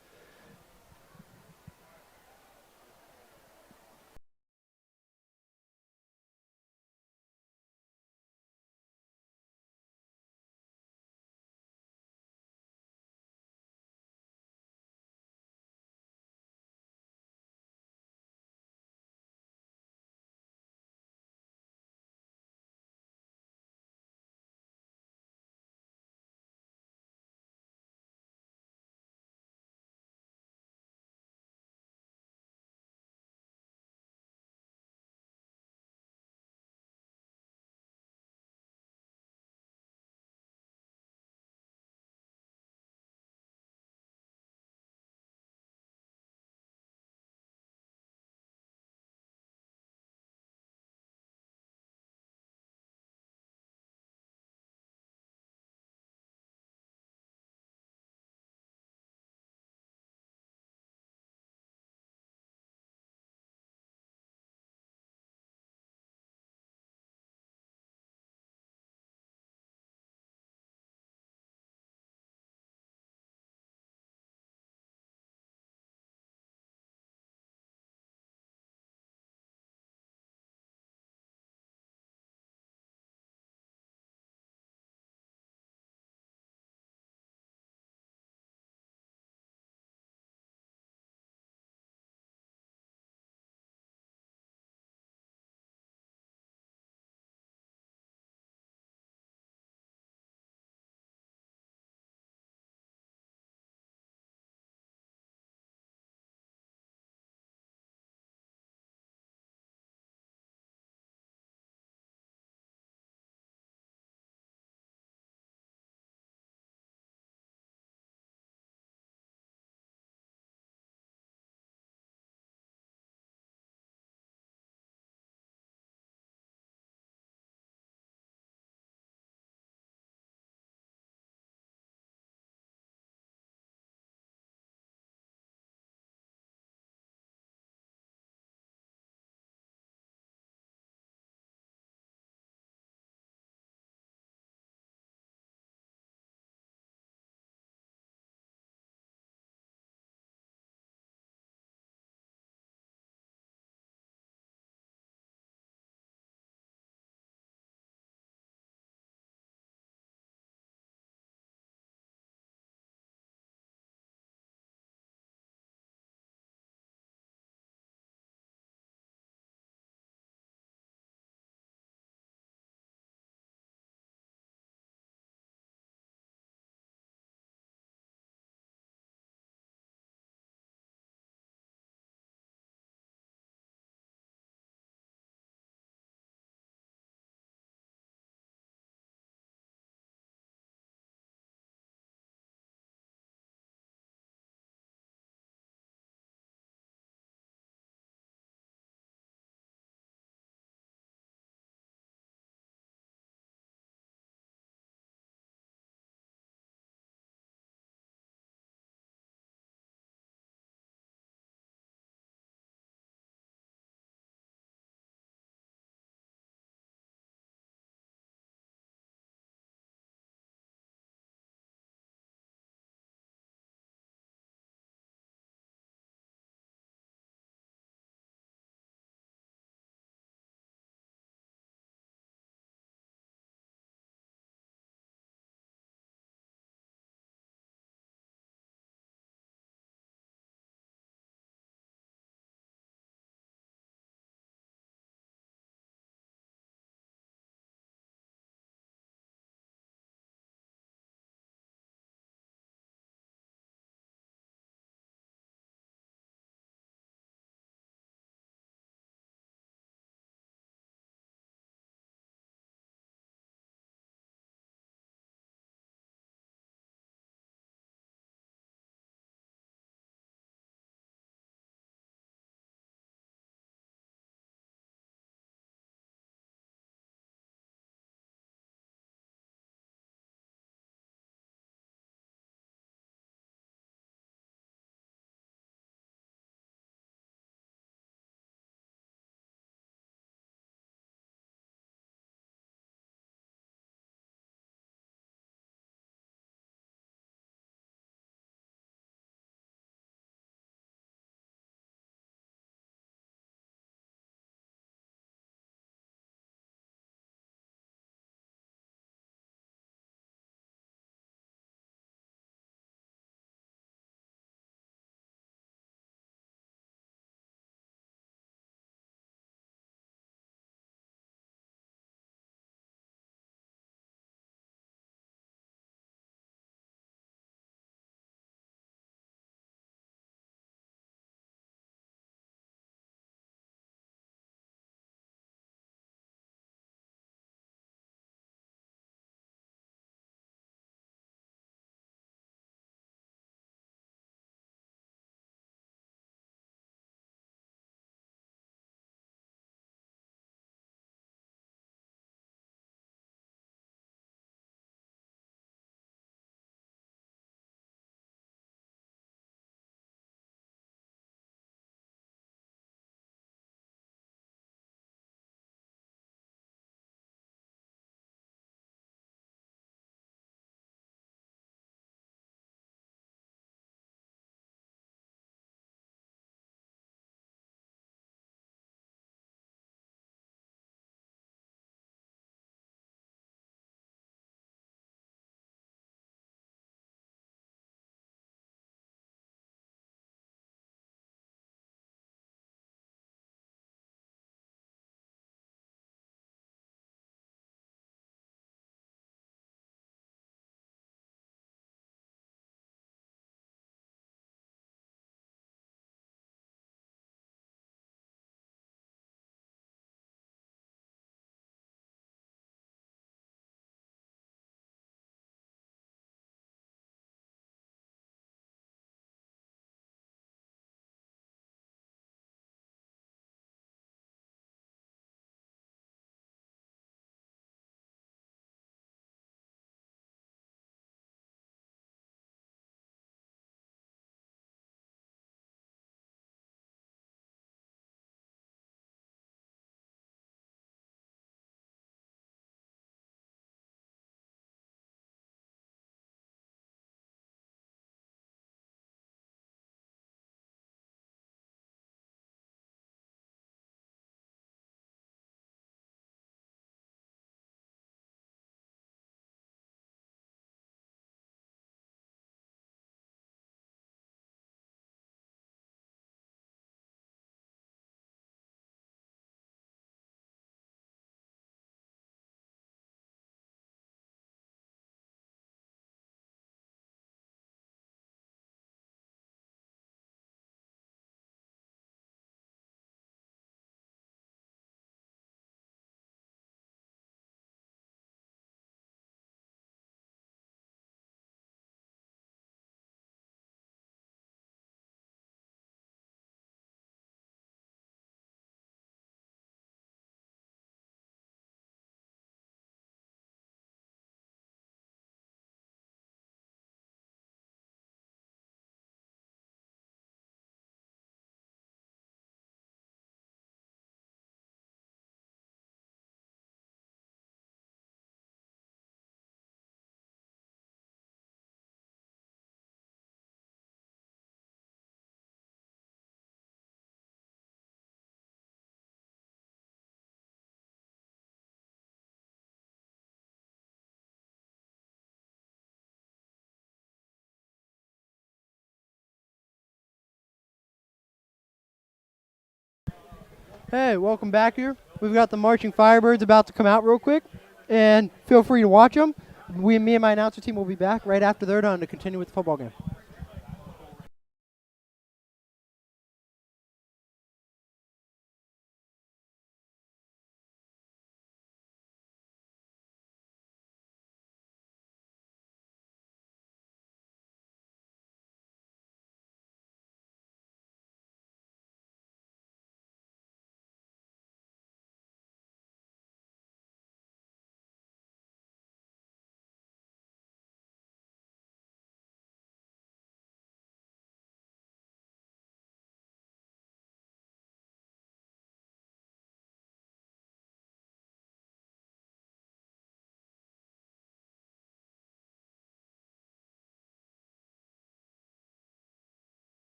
Hey, welcome back here. We've got the marching Firebirds about to come out real quick, and feel free to watch them. Me and my announcer team will be back right after they're done to continue with the football game.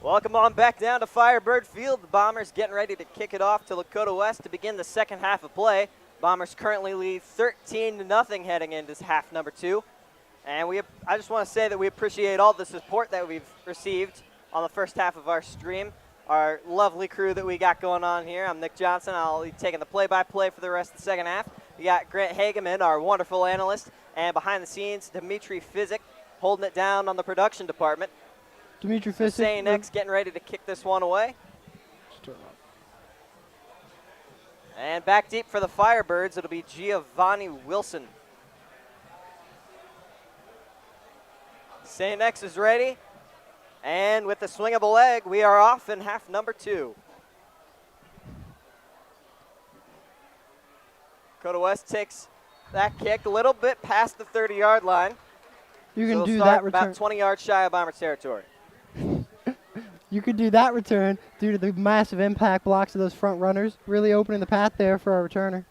Welcome on back down to Firebird Field. The Bombers getting ready to kick it off to Lakota West to begin the second half of play. Bombers currently lead 13-0 heading into half number 2. And I just want to say that we appreciate all the support that we've received on the first half of our stream. Our lovely crew that we got going on here. I'm Nick Johnson. I'll be taking the play-by-play for the rest of the second half. We got Grant Hageman, our wonderful analyst, and behind the scenes, Dimitri Fizik, holding it down on the production department. Dimitri Fizik. Say next, getting ready to kick this one away. And back deep for the Firebirds, it'll be Giovanni Wilson. Say next is ready. And with the swing of a leg, we are off in half number 2. Lakota West takes that kick a little bit past the 30-yard line. You can so do start that return. about 20 yards shy of Bomber territory. You could do that return due to the massive impact blocks of those front runners, really opening the path there for our returner.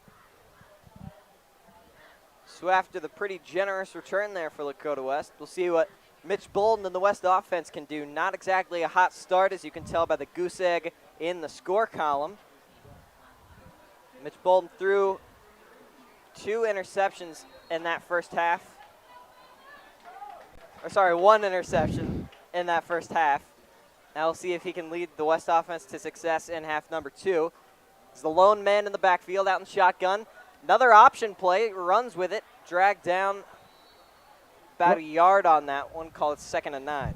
So after the pretty generous return there for Lakota West, we'll see what Mitch Bolden and the West offense can do. Not exactly a hot start, as you can tell by the goose egg in the score column. Mitch Bolden threw 2 interceptions in that first half. Or sorry, 1 interception in that first half. Now we'll see if he can lead the West offense to success in half number 2. He's the lone man in the backfield out in shotgun. Another option play, runs with it, dragged down about a yard on that one, call it 2nd and 9.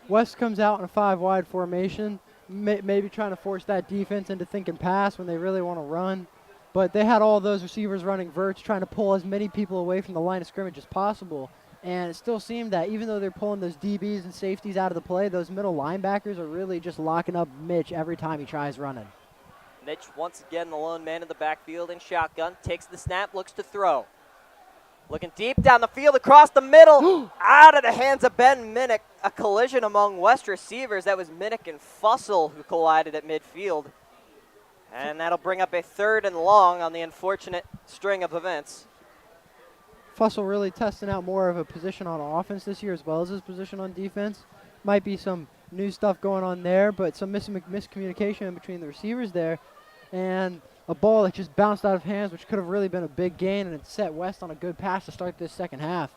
West comes out in a 5-wide formation, maybe trying to force that defense into thinking pass when they really want to run. But they had all those receivers running verts, trying to pull as many people away from the line of scrimmage as possible. And it still seemed that even though they're pulling those DBs and safeties out of the play, those middle linebackers are really just locking up Mitch every time he tries running. Mitch, once again, the lone man in the backfield in shotgun, takes the snap, looks to throw. Looking deep down the field, across the middle, out of the hands of Ben Minnick. A collision among West receivers. That was Minnick and Fussell who collided at midfield. And that'll bring up a 3rd and long on the unfortunate string of events. Fussell really testing out more of a position on offense this year as well as his position on defense. Might be some new stuff going on there, but some miscommunication between the receivers there. And a ball that just bounced out of hands, which could have really been a big gain, and it set West on a good pass to start this second half.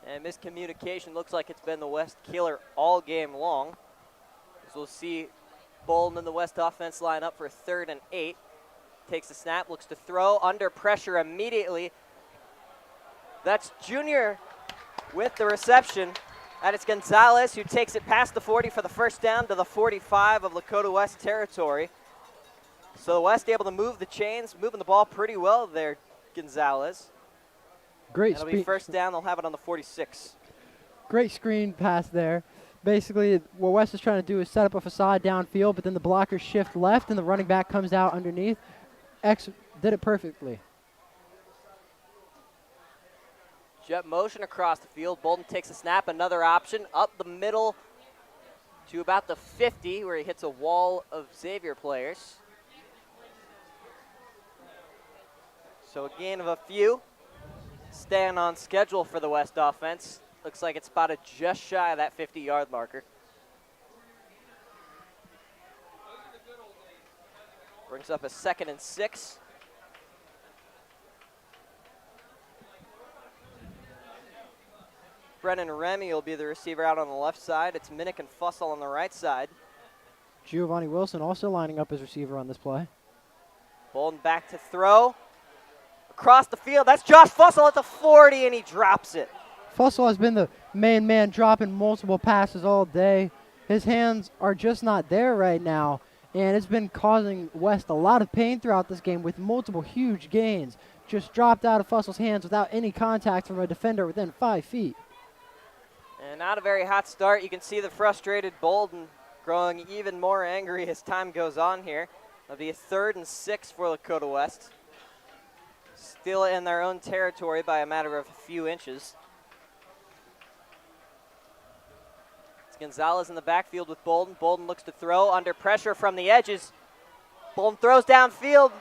And miscommunication looks like it's been the West killer all game long. So we'll see Bolden and the West offense line up for 3rd and 8. Takes the snap, looks to throw, under pressure immediately. That's Junior with the reception. That is Gonzalez, who takes it past the 40 for the first down to the 45 of Lakota West territory. So the West able to move the chains, moving the ball pretty well there, Gonzalez. Great It'll be first down. They'll have it on the 46. Great screen pass there. Basically, what West is trying to do is set up a facade downfield, but then the blockers shift left and the running back comes out underneath. X did it perfectly. Jet motion across the field. Bolden takes a snap, another option up the middle to about the 50, where he hits a wall of Xavier players. So a gain of a few. Staying on schedule for the West offense. Looks like it's spotted just shy of that 50-yard marker. Brings up a 2nd and 6. Brennan Remy will be the receiver out on the left side. It's Minnick and Fussell on the right side. Giovanni Wilson also lining up as receiver on this play. Bolden back to throw. Across the field, that's Josh Fussell at the 40, and he drops it. Fussell has been the main man dropping multiple passes all day. His hands are just not there right now, and it's been causing West a lot of pain throughout this game with multiple huge gains. Just dropped out of Fussell's hands without any contact from a defender within 5 feet. And not a very hot start. You can see the frustrated Bolden growing even more angry as time goes on here. It'll be a 3rd and 6 for Lakota West. Still in their own territory by a matter of a few inches. It's Gonzalez in the backfield with Bolden. Bolden looks to throw under pressure from the edges. Bolden throws downfield,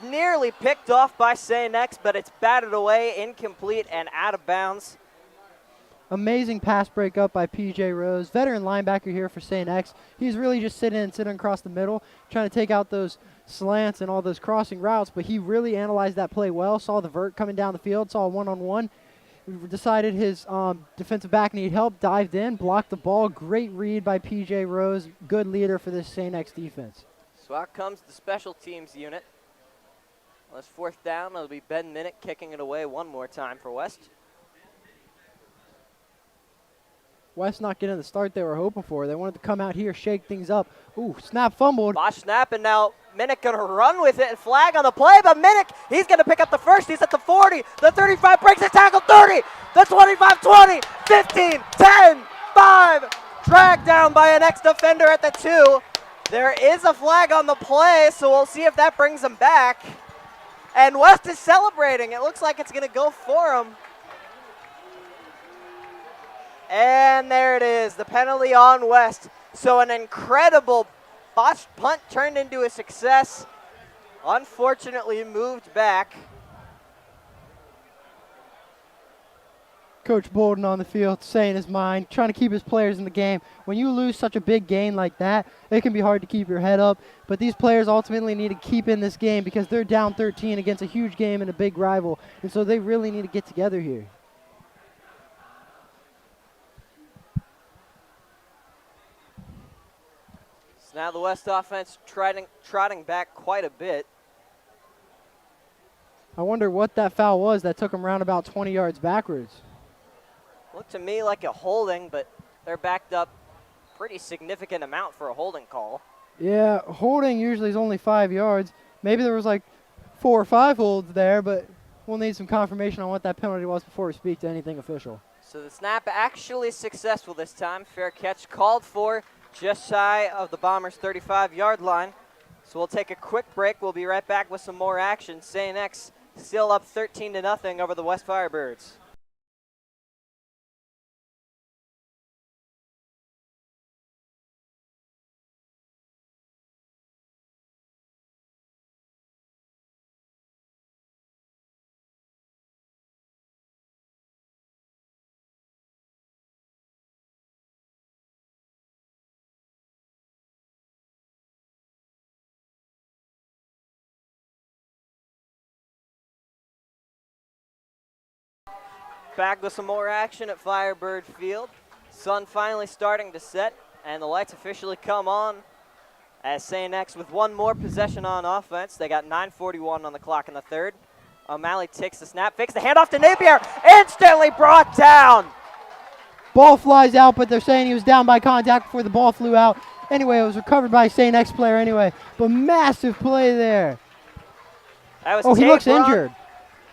nearly picked off by Say Next, but it's batted away, incomplete, and out of bounds. Amazing pass break up by P.J. Rose, veteran linebacker here for St. X. He's really just sitting across the middle, trying to take out those slants and all those crossing routes, but he really analyzed that play well, saw the vert coming down the field, saw a one-on-one, decided his defensive back needed help, dived in, blocked the ball. Great read by P.J. Rose, good leader for this St. X defense. So out comes the special teams unit. Well, it's 4th down. It'll be Ben Minnick kicking it away one more time for West. West not getting the start they were hoping for. They wanted to come out here, shake things up. Ooh, snap fumbled. Botch snap, and now Minnick going to run with it and flag on the play, but Minnick, he's going to pick up the first. He's at the 40, the 35, breaks the tackle, 30, the 25, 20, 15, 10, 5, dragged down by an ex-defender at the 2. There is a flag on the play, so we'll see if that brings him back. And West is celebrating. It looks like it's going to go for him. And there it is, the penalty on West. So an incredible botched punt turned into a success. Unfortunately moved back. Coach Bolden on the field saying his mind, trying to keep his players in the game. When you lose such a big gain like that, it can be hard to keep your head up. But these players ultimately need to keep in this game because they're down 13 against a huge game and a big rival. And so they really need to get together here. So now the West offense trotting back quite a bit. I wonder what that foul was that took them around about 20 yards backwards. Looked to me like a holding, but they're backed up pretty significant amount for a holding call. Yeah, holding usually is only 5 yards. Maybe there was like 4 or 5 holds there, but we'll need some confirmation on what that penalty was before we speak to anything official. So the snap actually successful this time. Fair catch called for just shy of the Bombers' 35-yard line. So we'll take a quick break. We'll be right back with some more action. St. X still up 13-0 over the West Firebirds. Back with some more action at Firebird Field. Sun finally starting to set, and the lights officially come on as St. X with one more possession on offense. They got 9:41 on the clock in the 3rd. O'Malley takes the snap, fakes the handoff to Napier, instantly brought down. Ball flies out, but they're saying he was down by contact before the ball flew out. Anyway, it was recovered by a St. X player anyway, but massive play there. That was he looks Braun. Injured.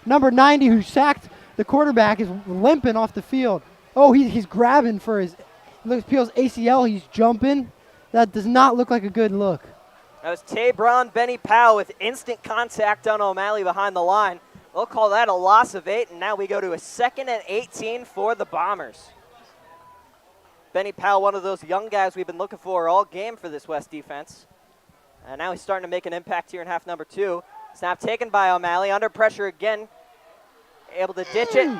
Number 90, who sacked the quarterback, is limping off the field. Oh, he's grabbing for his, feels ACL, he's jumping. That does not look like a good look. That was Tay Braun, Benny Powell with instant contact on O'Malley behind the line. We'll call that a loss of 8, and now we go to a 2nd and 18 for the Bombers. Benny Powell, one of those young guys we've been looking for all game for this West defense. And now he's starting to make an impact here in half number 2. Snap taken by O'Malley, under pressure again. Able to ditch it.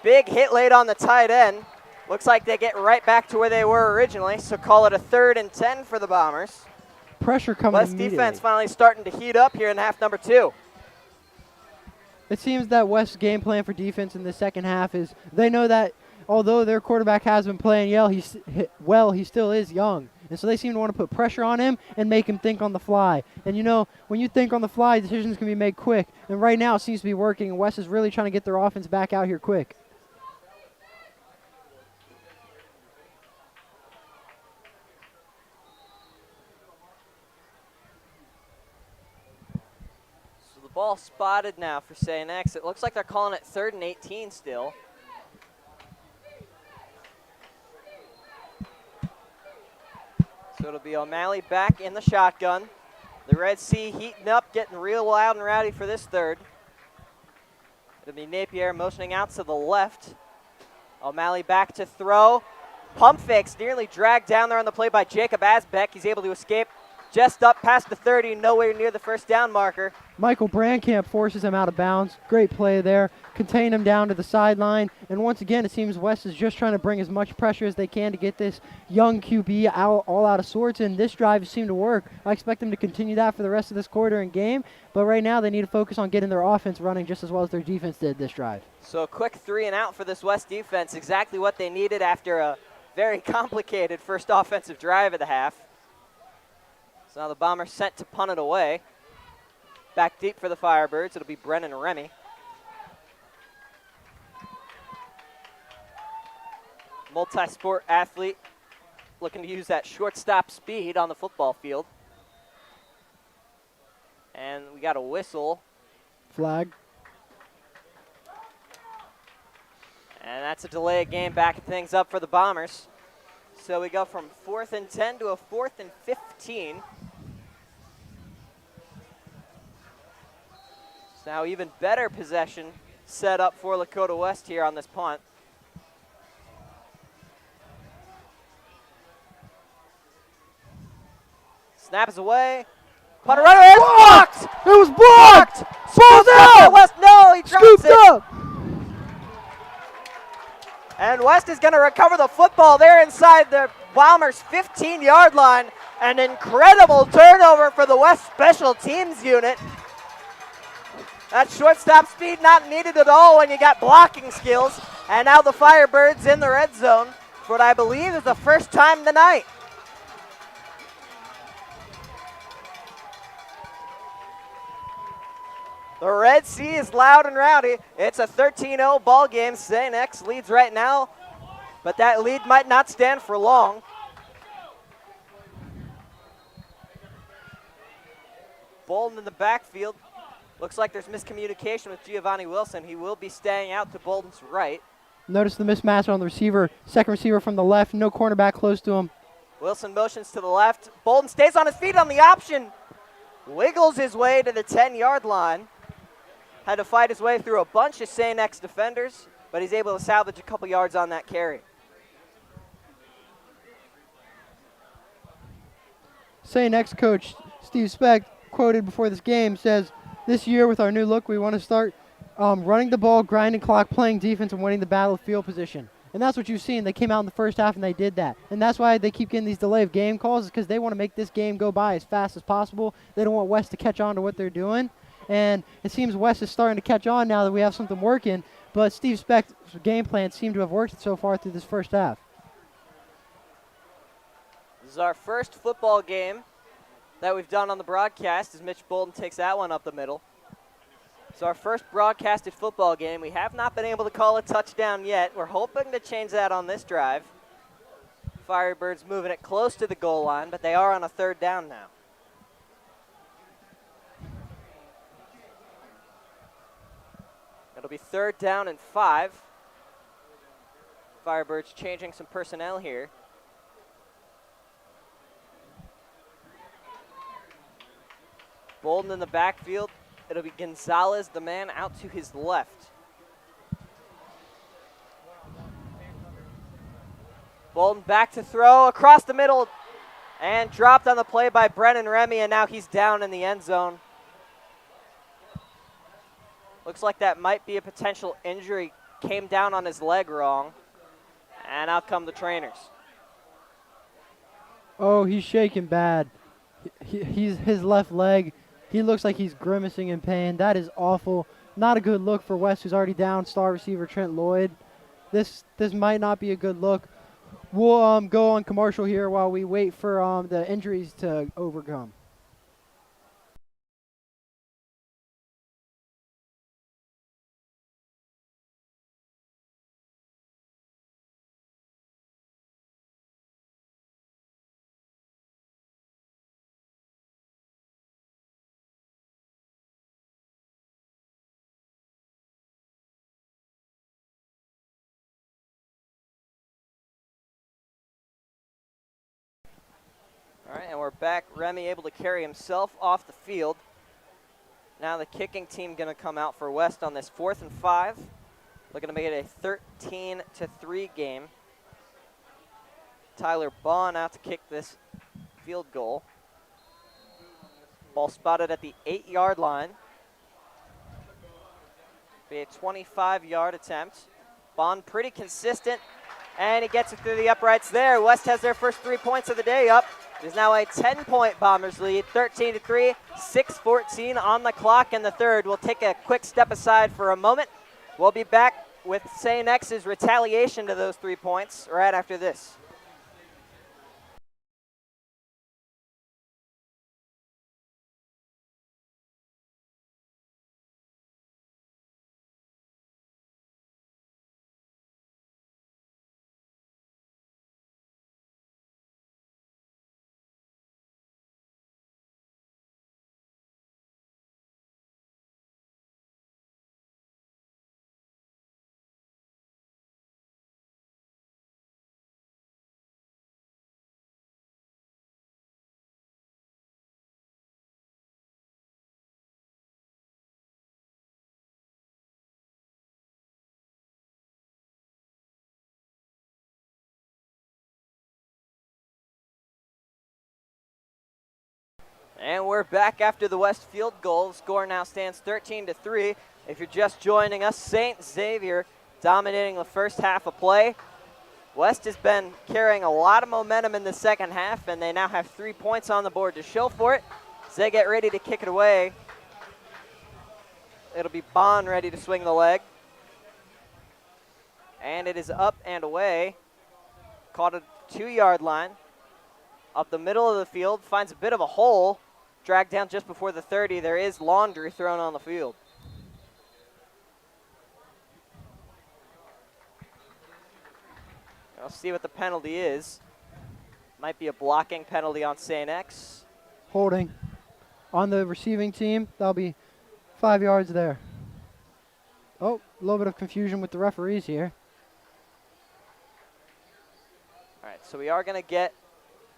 Big hit late on the tight end. Looks like they get right back to where they were originally, so call it a 3rd and 10 for the Bombers. Pressure coming West defense finally starting to heat up here in half number 2. It seems that West's game plan for defense in the second half is they know that although their quarterback has been playing well, he still is young. And so they seem to want to put pressure on him and make him think on the fly. And you know, when you think on the fly, decisions can be made quick. And right now it seems to be working, and West is really trying to get their offense back out here quick. So the ball spotted now for St. X. It looks like they're calling it 3rd and 18 still. So it'll be O'Malley back in the shotgun. The Red Sea heating up, getting real loud and rowdy for this 3rd. It'll be Napier motioning out to the left. O'Malley back to throw. Pump fakes, nearly dragged down there on the play by Jacob Asbeck. He's able to escape just up past the 30, nowhere near the first down marker. Michael Brandkamp forces him out of bounds. Great play there. Contain him down to the sideline. And once again, it seems West is just trying to bring as much pressure as they can to get this young QB all out of sorts. And this drive seemed to work. I expect them to continue that for the rest of this quarter and game. But right now, they need to focus on getting their offense running just as well as their defense did this drive. So a quick 3 and out for this West defense. Exactly what they needed after a very complicated first offensive drive of the half. So now the Bombers sent to punt it away. Back deep for the Firebirds. It'll be Brennan Remy. Multi-sport athlete looking to use that shortstop speed on the football field. And we got a whistle. Flag. And that's a delay of game, backing things up for the Bombers. So we go from 4th and 10 to a 4th and 15. So now even better possession set up for Lakota West here on this punt. Snap is away. Punter runner is blocked! It was blocked! Ball's out! West, no, he drops Scooped it. up! And West is going to recover the football there inside the Bombers' 15-yard line. An incredible turnover for the West special teams unit. That shortstop speed not needed at all when you got blocking skills. And now the Firebirds in the red zone for what I believe is the first time tonight. The Red Sea is loud and rowdy. It's a 13-0 ball game. St. X leads right now, but that lead might not stand for long. Bolden in the backfield. Looks like there's miscommunication with Giovanni Wilson. He will be staying out to Bolden's right. Notice the mismatch on the receiver. Second receiver from the left. No cornerback close to him. Wilson motions to the left. Bolden stays on his feet on the option. Wiggles his way to the 10-yard line. Had to fight his way through a bunch of St. X defenders, but he's able to salvage a couple yards on that carry. St. X coach Steve Speck, quoted before this game, says, "This year with our new look, we want to start running the ball, grinding clock, playing defense, and winning the battle of field position." And that's what you've seen. They came out in the first half and they did that. And that's why they keep getting these delay of game calls, is because they want to make this game go by as fast as possible. They don't want West to catch on to what they're doing. And it seems West is starting to catch on now that we have something working. But Steve Speck's game plan seemed to have worked so far through this first half. This is our first football game that we've done on the broadcast as Mitch Bolden takes that one up the middle. It's our first broadcasted football game. We have not been able to call a touchdown yet. We're hoping to change that on this drive. Firebirds moving it close to the goal line, but they are on a 3rd down now. It'll be 3rd down and 5. Firebirds changing some personnel here. Bolden in the backfield. It'll be Gonzalez, the man out to his left. Bolden back to throw across the middle and dropped on the play by Brennan Remy, and now he's down in the end zone. Looks like that might be a potential injury. Came down on his leg wrong, and out come the trainers. Oh, he's shaking bad. He's his left leg. He looks like he's grimacing in pain. That is awful. Not a good look for West, who's already down star receiver Trent Lloyd. This might not be a good look. We'll go on commercial here while we wait for the injuries to overcome. All right, and we're back. Remy able to carry himself off the field. Now the kicking team going to come out for West on this 4th and 5. Looking to make it a 13-3 game. Tyler Bond out to kick this field goal. Ball spotted at the 8-yard line. Be a 25-yard attempt. Bond pretty consistent, and he gets it through the uprights there. West has their first 3 points of the day up. It is now a 10-point Bombers lead, 13-3, 6:14 on the clock in the third. We'll take a quick step aside for a moment. We'll be back with St. X's retaliation to those 3 points right after this. And we're back after the West field goal. The score now stands 13-3. If you're just joining us, St. Xavier dominating the first half of play. West has been carrying a lot of momentum in the second half, and they now have 3 points on the board to show for it. As they get ready to kick it away, it'll be Bond ready to swing the leg. And it is up and away. Caught at the 2-yard line. Up the middle of the field, finds a bit of a hole. Dragged down just before the 30. There is laundry thrown on the field. I'll see what the penalty is. Might be a blocking penalty on St. X. Holding on the receiving team. That'll be 5 yards there. Oh, a little bit of confusion with the referees here. All right, so we are going to get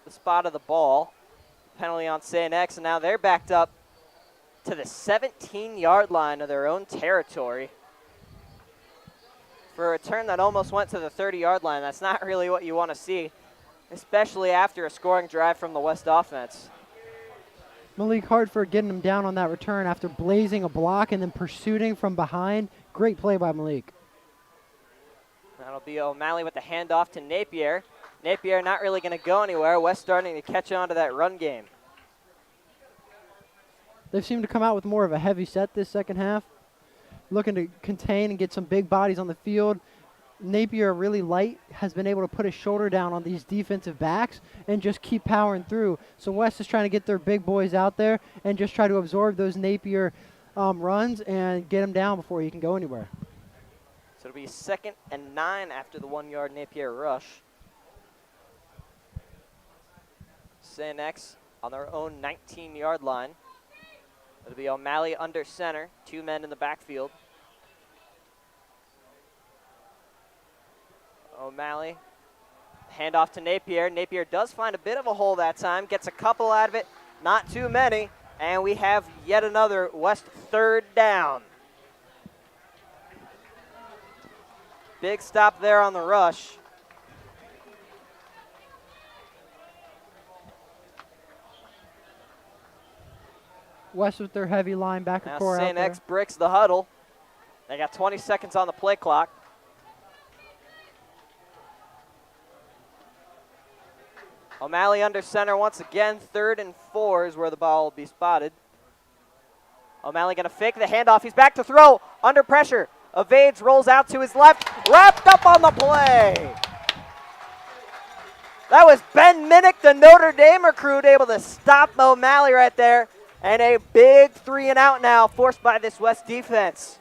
the spot of the ball. Penalty on St. X, and now they're backed up to the 17-yard line of their own territory. For a return that almost went to the 30-yard line, that's not really what you want to see, especially after a scoring drive from the West offense. Malik Hartford getting him down on that return after blazing a block and then pursuing from behind. Great play by Malik. That'll be O'Malley with the handoff to Napier. Napier not really going to go anywhere. West starting to catch on to that run game. They seem to come out with more of a heavy set this second half, looking to contain and get some big bodies on the field. Napier, really light, has been able to put his shoulder down on these defensive backs and just keep powering through. So West is trying to get their big boys out there and just try to absorb those Napier runs and get him down before he can go anywhere. So it'll be 2nd and 9 after the 1-yard Napier rush. St. X on their own 19-yard line. It'll be O'Malley under center, 2 men in the backfield. O'Malley, handoff to Napier. Napier does find a bit of a hole that time, gets a couple out of it, not too many, and we have yet another West 3rd down. Big stop there on the rush. West with their heavy linebacker Now core out St. there. X bricks the huddle. They got 20 seconds on the play clock. O'Malley under center once again. 3rd and 4 is where the ball will be spotted. O'Malley going to fake the handoff. He's back to throw. Under pressure. Evades, rolls out to his left. Wrapped up on the play. That was Ben Minnick, the Notre Dame recruit, able to stop O'Malley right there. And a big 3-and-out now forced by this West defense.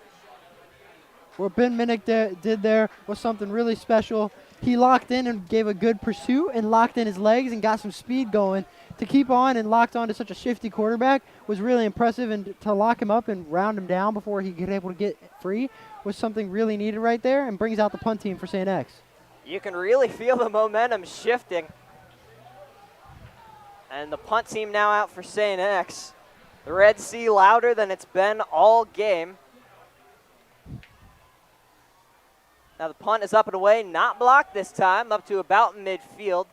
What Ben Minnick did there was something really special. He locked in and gave a good pursuit and locked in his legs and got some speed going. To keep on and locked on to such a shifty quarterback was really impressive, and to lock him up and round him down before he could able to get free was something really needed right there, and brings out the punt team for St. X. You can really feel the momentum shifting. And the punt team now out for St. X. The Red Sea louder than it's been all game. Now the punt is up and away, not blocked this time, up to about midfield.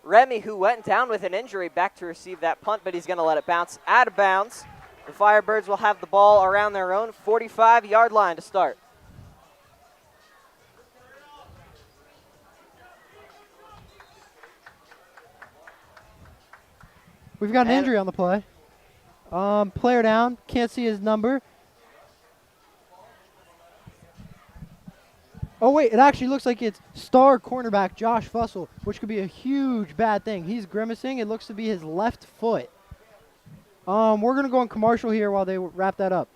Remy, who went down with an injury, back to receive that punt, but he's going to let it bounce out of bounds. The Firebirds will have the ball around their own 45-yard line to start. We've got an injury on the play. Player down, can't see his number. Oh, wait, it actually looks like it's star cornerback Josh Fussell, which could be a huge bad thing. He's grimacing. It looks to be his left foot. We're going to go on commercial here while they wrap that up.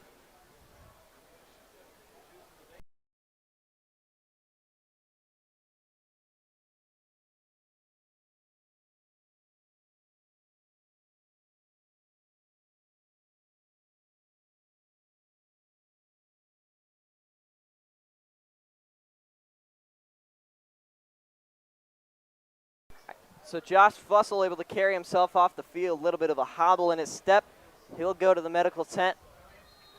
So Josh Fussell able to carry himself off the field, a little bit of a hobble in his step. He'll go to the medical tent.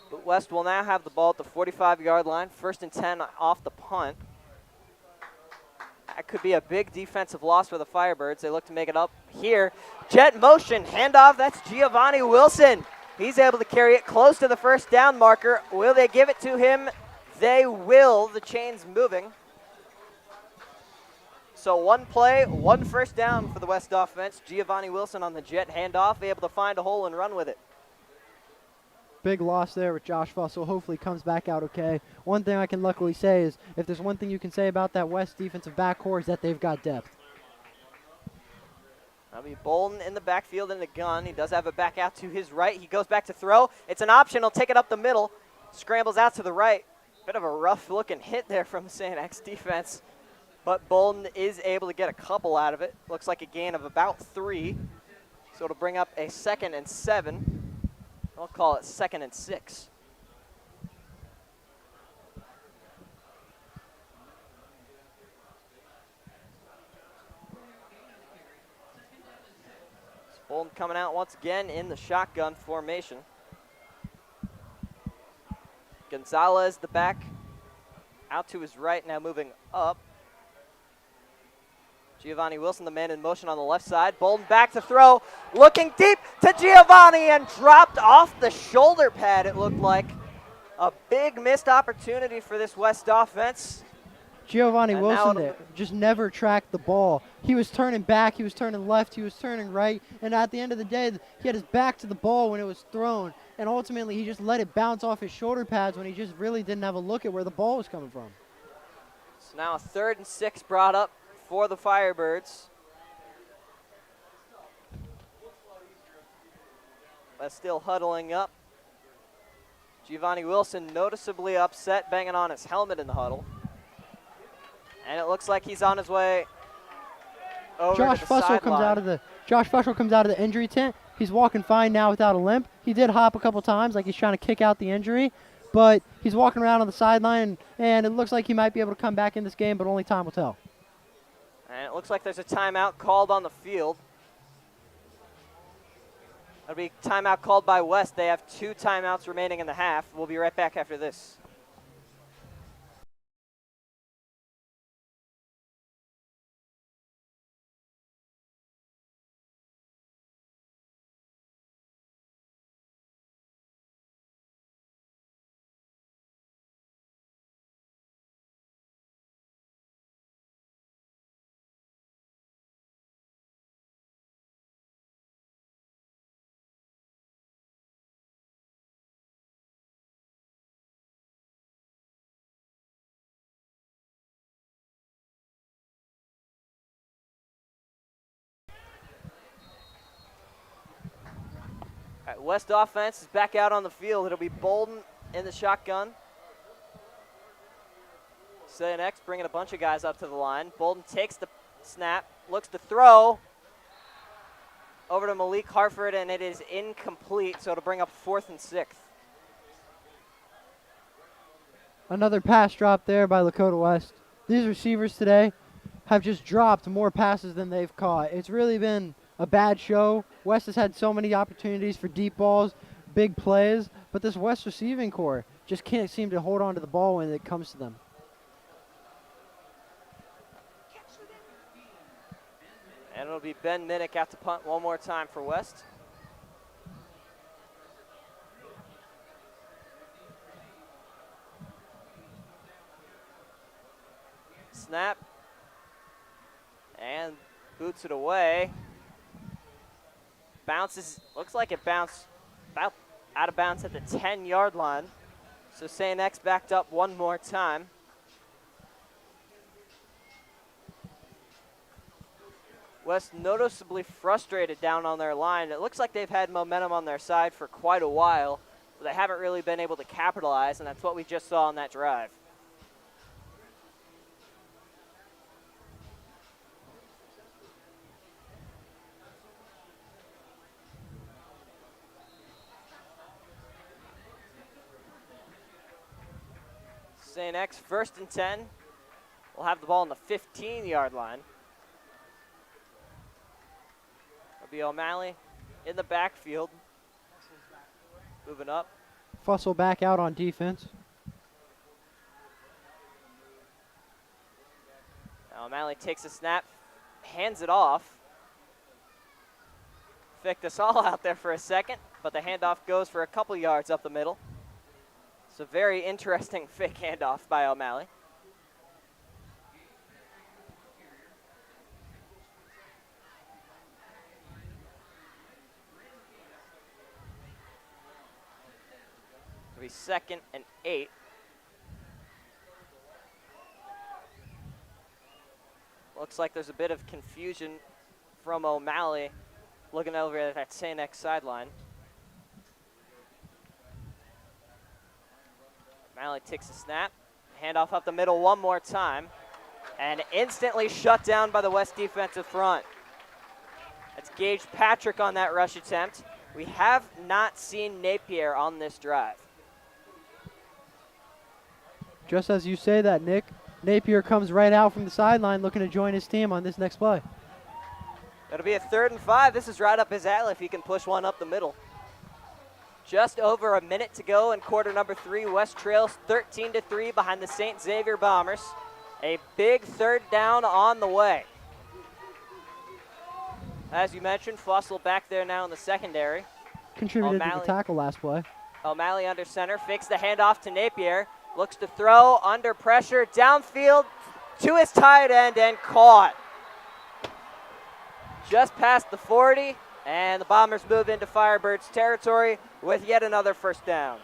But West will now have the ball at the 45-yard line, 1st and 10 off the punt. That could be a big defensive loss for the Firebirds. They look to make it up here. Jet motion, handoff, that's Giovanni Wilson. He's able to carry it close to the 1st down marker. Will they give it to him? They will. The chain's moving. So 1 play, 1 first down for the West offense. Giovanni Wilson on the jet handoff, able to find a hole and run with it. Big loss there with Josh Fussell. Hopefully comes back out okay. One thing I can luckily say is if there's one thing you can say about that West defensive backcourt is that they've got depth. That'll be Bolden in the backfield in the gun. He does have it back out to his right. He goes back to throw. It's an option. He'll take it up the middle. Scrambles out to the right. Bit of a rough-looking hit there from the St. X defense. But Bolden is able to get a couple out of it. Looks like a gain of about 3. So it'll bring up a 2nd and 7. I'll call it 2nd and 6. Bolden coming out once again in the shotgun formation. Gonzalez, the back, out to his right, now moving up. Giovanni Wilson, the man in motion on the left side. Bolden back to throw, looking deep to Giovanni and dropped off the shoulder pad, it looked like. A big missed opportunity for this West offense. Giovanni Wilson there just never tracked the ball. He was turning back, he was turning left, he was turning right, and at the end of the day, he had his back to the ball when it was thrown, and ultimately he just let it bounce off his shoulder pads when he just really didn't have a look at where the ball was coming from. So now a 3rd and 6 brought up for the Firebirds. But still huddling up. Giovanni Wilson noticeably upset, banging on his helmet in the huddle. And it looks like he's on his way over Josh to the Fussell sideline. Josh Fussell comes out of the injury tent. He's walking fine now without a limp. He did hop a couple times like he's trying to kick out the injury, but he's walking around on the sideline, and it looks like he might be able to come back in this game, but only time will tell. And it looks like there's a timeout called on the field. That'll be timeout called by West. They have 2 timeouts remaining in the half. We'll be right back after this. All right, West offense is back out on the field. It'll be Bolden in the shotgun. St. X bringing a bunch of guys up to the line. Bolden takes the snap, looks to throw over to Malik Hartford, and it is incomplete, so it'll bring up 4th and 6. Another pass drop there by Lakota West. These receivers today have just dropped more passes than they've caught. It's really been a bad show. West has had so many opportunities for deep balls, big plays, but this West receiving core just can't seem to hold on to the ball when it comes to them. And it'll be Ben Minnick at the punt one more time for West. Snap. And boots it away. Bounces, looks like it bounced about out of bounds at the 10-yard line. So St. X backed up one more time. West noticeably frustrated down on their line. It looks like they've had momentum on their side for quite a while, but they haven't really been able to capitalize, and that's what we just saw on that drive. St. X 1st and 10. We'll have the ball on the 15-yard line. It'll be O'Malley in the backfield. Moving up. Fussell back out on defense. Now O'Malley takes a snap, hands it off. Ficked us all out there for a second, but the handoff goes for a couple yards up the middle. It's a very interesting fake handoff by O'Malley. It'll be 2nd and 8. Looks like there's a bit of confusion from O'Malley looking over at that St. X sideline. O'Malley takes a snap, handoff up the middle one more time, and instantly shut down by the West defensive front. That's Gage Patrick on that rush attempt. We have not seen Napier on this drive. Just as you say that, Nick, Napier comes right out from the sideline looking to join his team on this next play. It'll be a 3rd and 5. This is right up his alley if he can push one up the middle. Just over a minute to go in quarter number 3. West trails 13-3 behind the St. Xavier Bombers. A big 3rd down on the way. As you mentioned, Fussell back there now in the secondary. Contributed to the tackle last play. O'Malley under center, fakes the handoff to Napier. Looks to throw, under pressure, downfield to his tight end and caught. Just past the 40, and the Bombers move into Firebirds territory with yet another 1st down.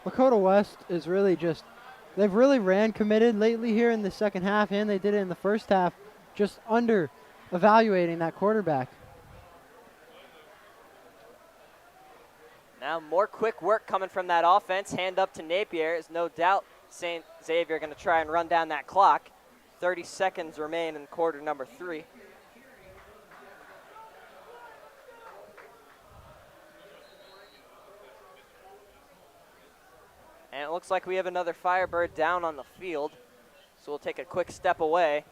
Lakota West is really just, they've really ran committed lately here in the second half, and they did it in the first half, just under evaluating that quarterback. Now more quick work coming from that offense. Hand up to Napier. Is no doubt St. Xavier going to try and run down that clock. 30 seconds remain in quarter number 3. And it looks like we have another Firebird down on the field. So we'll take a quick step away.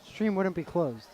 Stream wouldn't be closed.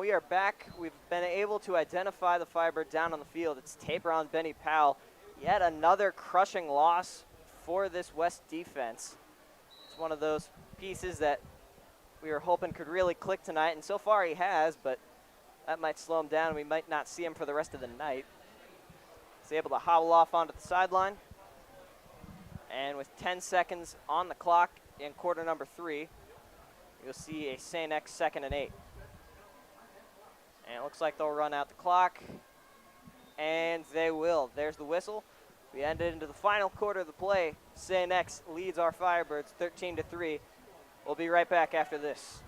we are back. We've been able to identify the Firebird down on the field. It's taper on Benny Powell. Yet another crushing loss for this West defense. It's one of those pieces that we were hoping could really click tonight, and so far he has, but that might slow him down, and we might not see him for the rest of the night. He's able to hobble off onto the sideline. And with 10 seconds on the clock in quarter number 3, you'll see a St. X 2nd and 8. And it looks like they'll run out the clock. And they will. There's the whistle. We ended into the final quarter of the play. St. X leads our Firebirds 13-3. We'll be right back after this.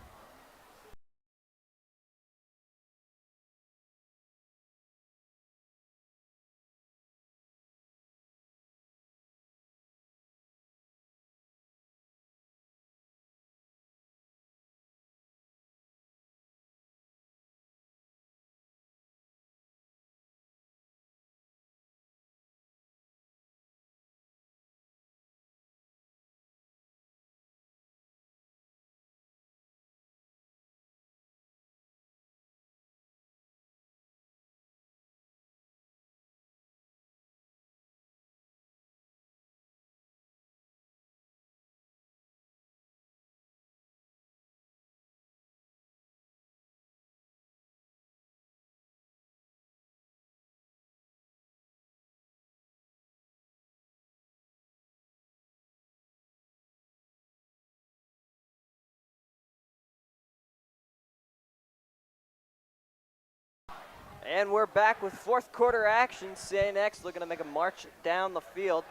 And we're back with fourth quarter action. St. X looking to make a march down the field.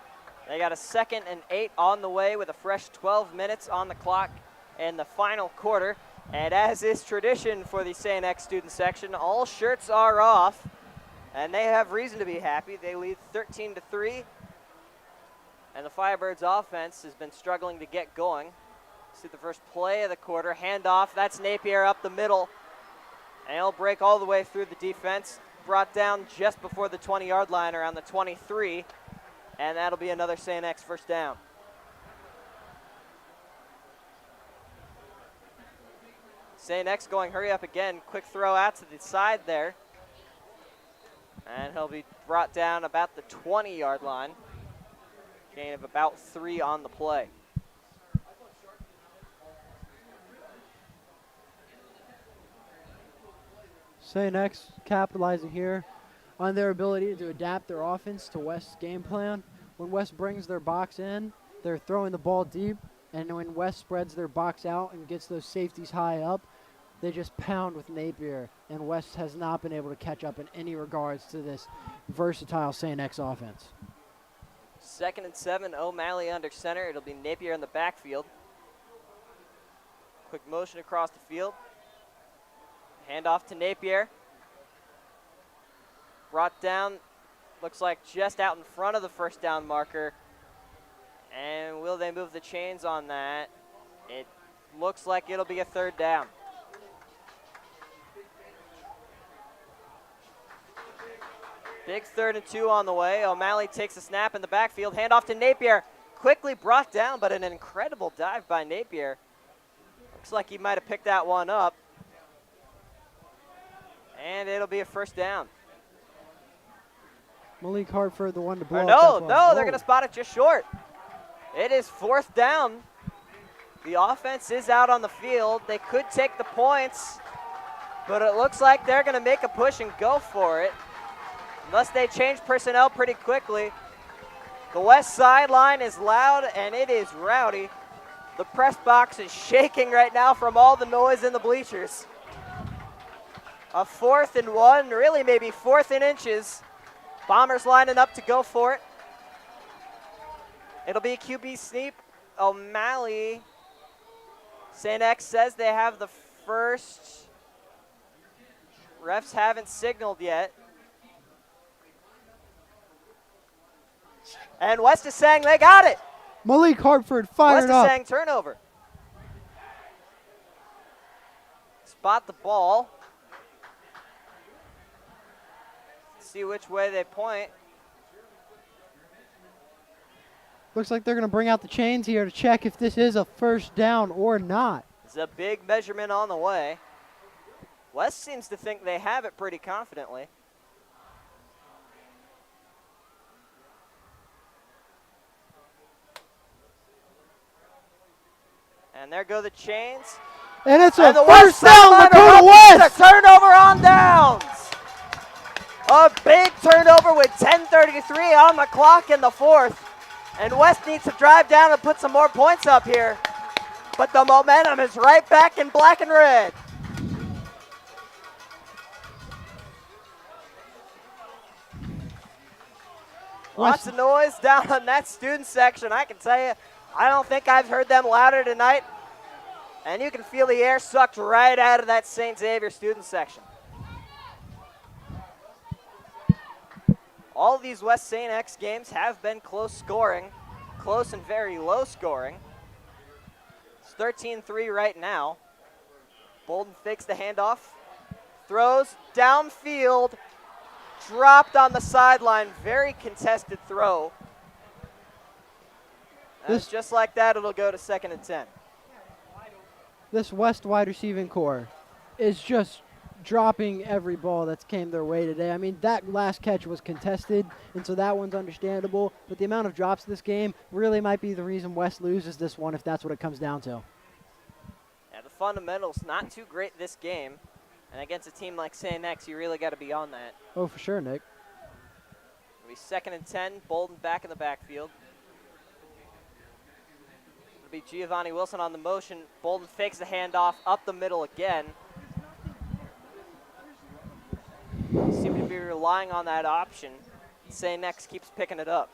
They got a 2nd and 8 on the way with a fresh 12 minutes on the clock in the final quarter. And as is tradition for the St. X student section, all shirts are off. And they have reason to be happy. They lead 13-3. And the Firebirds offense has been struggling to get going. See the first play of the quarter. Handoff. That's Napier up the middle. And he'll break all the way through the defense. Brought down just before the 20-yard line around the 23. And that'll be another St. X first down. St. X going hurry up again. Quick throw out to the side there. And he'll be brought down about the 20-yard line. Gain of about 3 on the play. St. X capitalizing here on their ability to adapt their offense to West's game plan. When West brings their box in, they're throwing the ball deep, and when West spreads their box out and gets those safeties high up, they just pound with Napier, and West has not been able to catch up in any regards to this versatile St. X offense. 2nd and 7, O'Malley under center. It'll be Napier in the backfield. Quick motion across the field. Handoff to Napier. Brought down, looks like just out in front of the first down marker. And will they move the chains on that? It looks like it'll be a 3rd down. Big 3rd and 2 on the way. O'Malley takes a snap in the backfield. Handoff to Napier. Quickly brought down, but an incredible dive by Napier. Looks like he might have picked that one up. And it'll be a first down. Malik Hartford, the one to blow No, up that no, one. they're going to spot it just short. It is 4th down. The offense is out on the field. They could take the points, but it looks like they're going to make a push and go for it, unless they change personnel pretty quickly. The West sideline is loud, and it is rowdy. The press box is shaking right now from all the noise in the bleachers. A 4th and 1, really maybe 4th and inches. Bombers lining up to go for it. It'll be a QB sneak. O'Malley. St. X says they have the first. Refs haven't signaled yet. And West is saying they got it. Malik Hartford fired West up. is saying turnover. Spot the ball. See which way they point. Looks like they're going to bring out the chains here to check if this is a first down or not. It's a big measurement on the way. West seems to think they have it pretty confidently. And there go the chains. And it's a And the first down, Lakota West. A turnover on downs. A big turnover with 10:33 on the clock in the fourth. And West needs to drive down and put some more points up here. But the momentum is right back in black and red. Lots of noise down on that student section. I can tell you, I don't think I've heard them louder tonight. And you can feel the air sucked right out of that St. Xavier student section. All of these West St. X games have been close scoring, close and very low scoring. It's 13-3 right now. Bolden fakes the handoff, throws downfield, dropped on the sideline, very contested throw. And just like that, it'll go to 2nd and 10. This West wide receiving core is just dropping every ball that's came their way today. I mean, that last catch was contested, and so that one's understandable. But the amount of drops this game really might be the reason West loses this one, if that's what it comes down to. Yeah, the fundamentals not too great this game. And against a team like St. X, you really got to be on that. Oh, for sure, Nick. It'll be 2nd and 10, Bolden back in the backfield. It'll be Giovanni Wilson on the motion. Bolden fakes the handoff up the middle again. Seem to be relying on that option. St. X keeps picking it up.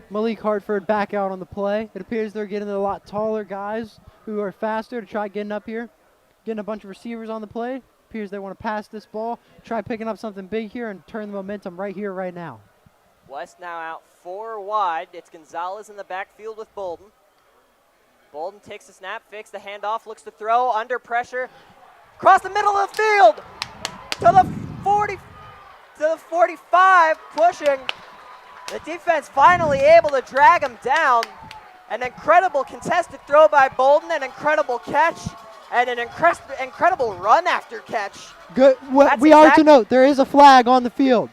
Malik Hartford back out on the play. It appears they're getting a lot taller guys who are faster to try getting up here. Getting a bunch of receivers on the play. Appears they want to pass this ball, try picking up something big here and turn the momentum right here, right now. West now out 4 wide. It's Gonzalez in the backfield with Bolden. Bolden takes the snap, fakes the handoff, looks to throw, under pressure. Across the middle of the field to the 40, to the 45, pushing. The defense finally able to drag him down. An incredible contested throw by Bolden, an incredible catch, and an incredible run after catch. Good. We are to note there is a flag on the field.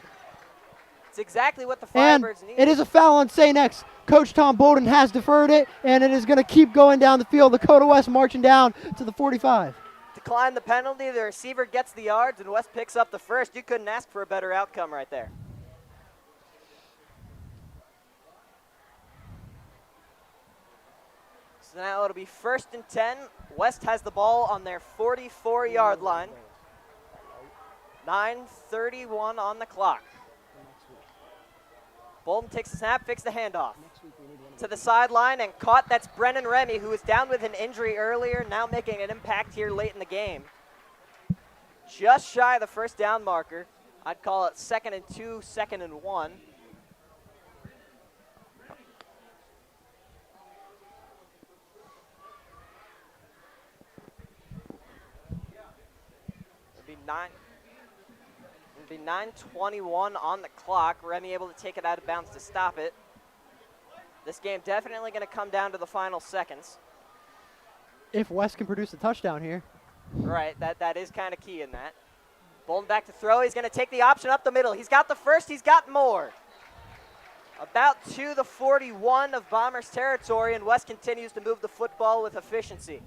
It's exactly what the Firebirds need. It is a foul on St. X. Coach Tom Bolden has deferred it, and it is going to keep going down the field. Lakota West marching down to the 45. Decline the penalty. The receiver gets the yards, and West picks up the first. You couldn't ask for a better outcome right there. So now it'll be 1st and 10. West has the ball on their 44-yard line. 9:31 on the clock. Bolden takes the snap, fakes the handoff. To the sideline and caught. That's Brennan Remy, who was down with an injury earlier, now making an impact here late in the game. Just shy of the first down marker. I'd call it 2nd and 2, 2nd and 1. It'll be 9:21 on the clock. Remy able to take it out of bounds to stop it. This game definitely going to come down to the final seconds. If West can produce a touchdown here. Right, that is kind of key in that. Bolden back to throw. He's going to take the option up the middle. He's got the first. He's got more. About to the 41 of Bombers territory, and West continues to move the football with efficiency.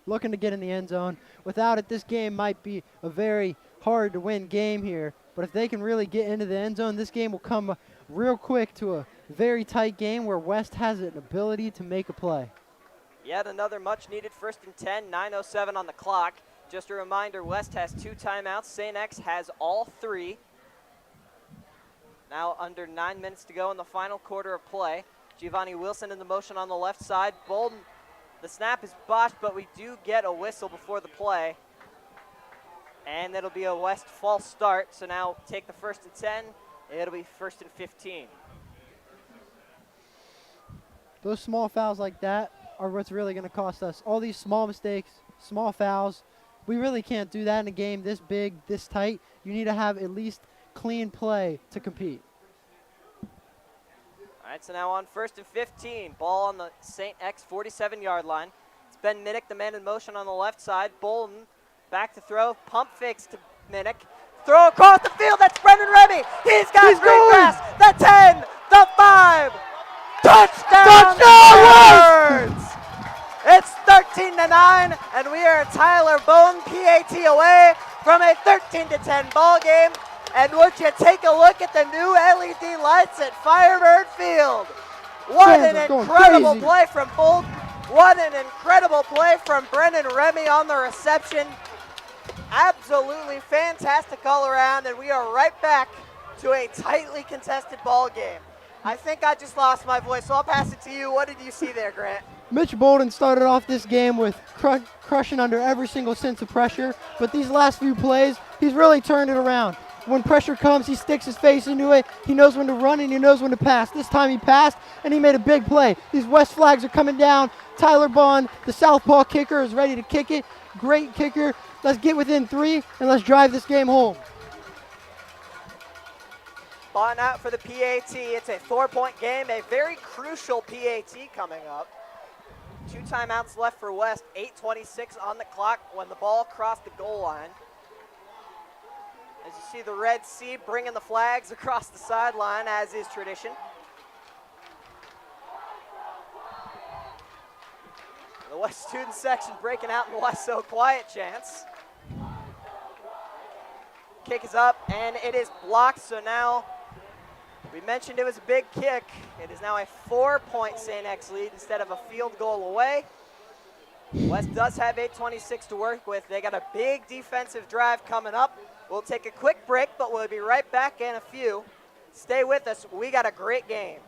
Looking to get in the end zone. Without it, this game might be a very hard to win game here. But if they can really get into the end zone, this game will come real quick to a very tight game where West has an ability to make a play. Yet another much needed 1st and 10, 9:07 on the clock. Just a reminder, West has 2 timeouts. St. X has all 3. Now under 9 minutes to go in the final quarter of play. Giovanni Wilson in the motion on the left side. Bolden, the snap is botched, but we do get a whistle before the play. And it'll be a West false start. So now take the 1st and 10. It'll be 1st and 15. Those small fouls like that are what's really going to cost us. All these small mistakes, small fouls, we really can't do that in a game this big, this tight. You need to have at least clean play to compete. right, so now on 1st and 15. Ball on the St. X 47-yard line. It's Ben Minnick, the man in motion on the left side. Bolden back to throw. Pump fakes to Minnick. Throw across the field. That's Brendan Remy. He's got great pass. The 10, the 5. Touchdown! Firebirds! It's 13-9, and we are Tyler Bone PAT away from a 13-10 ball game. And would you take a look at the new LED lights at Firebird Field? What an incredible play from Bolden. What an incredible play from Brendan Remy on the reception. Absolutely fantastic all around, and we are right back to a tightly contested ball game. I think I just lost my voice, so I'll pass it to you. What did you see there, Grant? Mitch Bolden started off this game with crushing under every single sense of pressure, but these last few plays, he's really turned it around. When pressure comes, he sticks his face into it. He knows when to run and he knows when to pass. This time he passed and he made a big play. These West flags are coming down. Tyler Bond, the southpaw kicker, is ready to kick it. Great kicker. Let's get within 3 and let's drive this game home. Bond out for the PAT. It's a 4-point game, a very crucial PAT coming up. 2 timeouts left for West, 8:26 on the clock when the ball crossed the goal line. As you see the Red Sea bringing the flags across the sideline, as is tradition. The West student section breaking out in the Why So Quiet chants. Kick is up, and it is blocked, so now we mentioned it was a big kick. It is now a 4-point St. X lead instead of a field goal away. West does have 8:26 to work with. They got a big defensive drive coming up. We'll take a quick break, but we'll be right back in a few. Stay with us. We got a great game.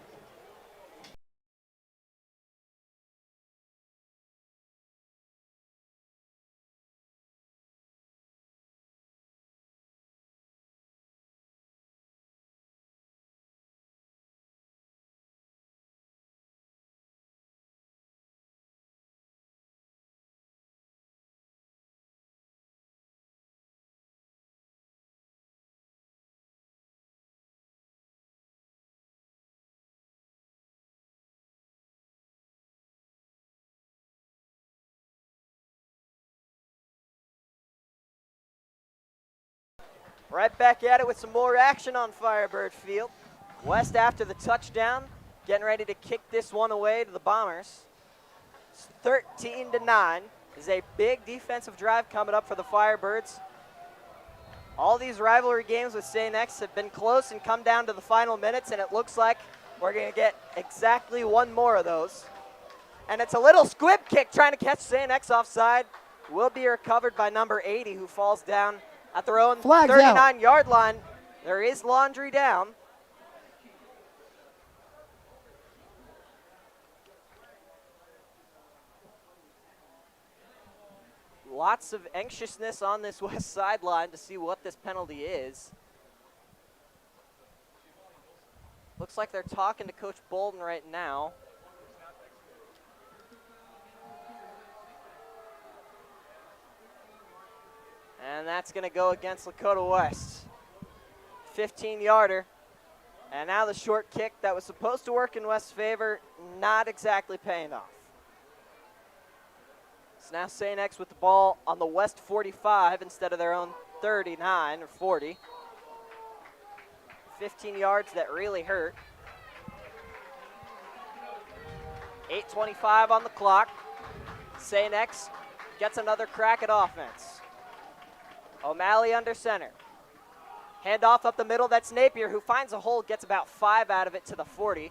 Right back at it with some more action on Firebird Field. West after the touchdown, getting ready to kick this one away to the Bombers. It's 13-9. This is a big defensive drive coming up for the Firebirds. All these rivalry games with St. X have been close and come down to the final minutes, and it looks like we're going to get exactly one more of those. And it's a little squib kick trying to catch St. X offside. Will be recovered by number 80, who falls down at their own 39-yard line. There is laundry down. Lots of anxiousness on this West sideline to see what this penalty is. Looks like they're talking to Coach Bolden right now. And that's going to go against Lakota West. 15-yarder. And now the short kick that was supposed to work in West's favor, not exactly paying off. So now St. X with the ball on the West 45 instead of their own 39 or 40. 15 yards that really hurt. 8:25 on the clock. St. X gets another crack at offense. O'Malley under center. Handoff up the middle, that's Napier, who finds a hole, gets about 5 out of it to the 40.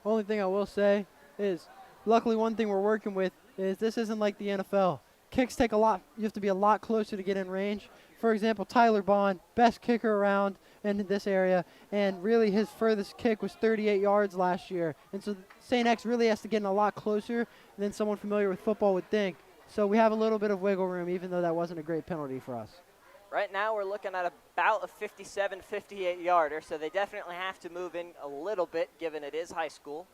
Only thing I will say is, luckily one thing we're working with is this isn't like the NFL. Kicks take a lot, you have to be a lot closer to get in range. For example, Tyler Bond, best kicker around in this area, and really his furthest kick was 38 yards last year. And so St. X really has to get in a lot closer than someone familiar with football would think. So we have a little bit of wiggle room, even though that wasn't a great penalty for us. Right now we're looking at about a 57, 58-yarder, so they definitely have to move in a little bit, given it is high school.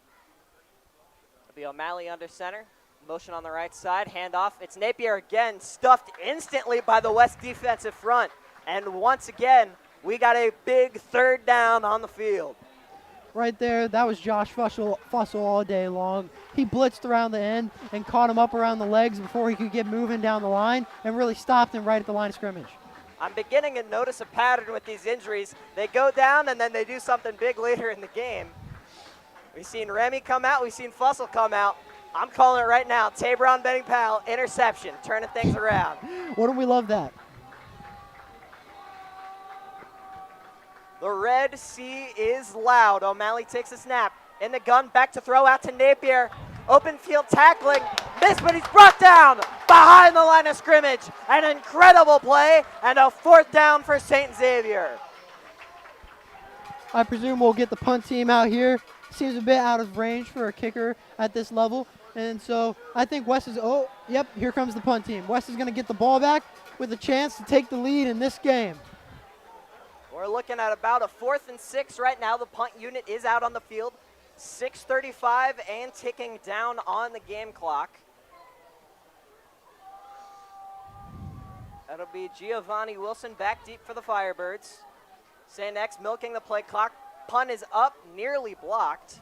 It'll be O'Malley under center. Motion on the right side, handoff. It's Napier again, stuffed instantly by the West defensive front. And once again, we got a big 3rd down on the field. right there, that was Josh Fussell all day long. He blitzed around the end and caught him up around the legs before he could get moving down the line and really stopped him right at the line of scrimmage. I'm beginning to notice a pattern with these injuries. They go down and then they do something big later in the game. We've seen Remy come out. We've seen Fussell come out. I'm calling it right now. Tabron Benning Powell, interception, turning things around. Wouldn't we love that? The Red Sea is loud. O'Malley takes a snap. In the gun, back to throw out to Napier. Open field tackling. Missed, but he's brought down behind the line of scrimmage. An incredible play and a 4th down for St. Xavier. I presume we'll get the punt team out here. Seems a bit out of range for a kicker at this level. And so I think West is, oh, yep, here comes the punt team. West is going to get the ball back with a chance to take the lead in this game. We're looking at about a 4th and 6 right now. The punt unit is out on the field. 6:35 and ticking down on the game clock. That'll be Giovanni Wilson back deep for the Firebirds. St. X milking the play clock. Punt is up, nearly blocked.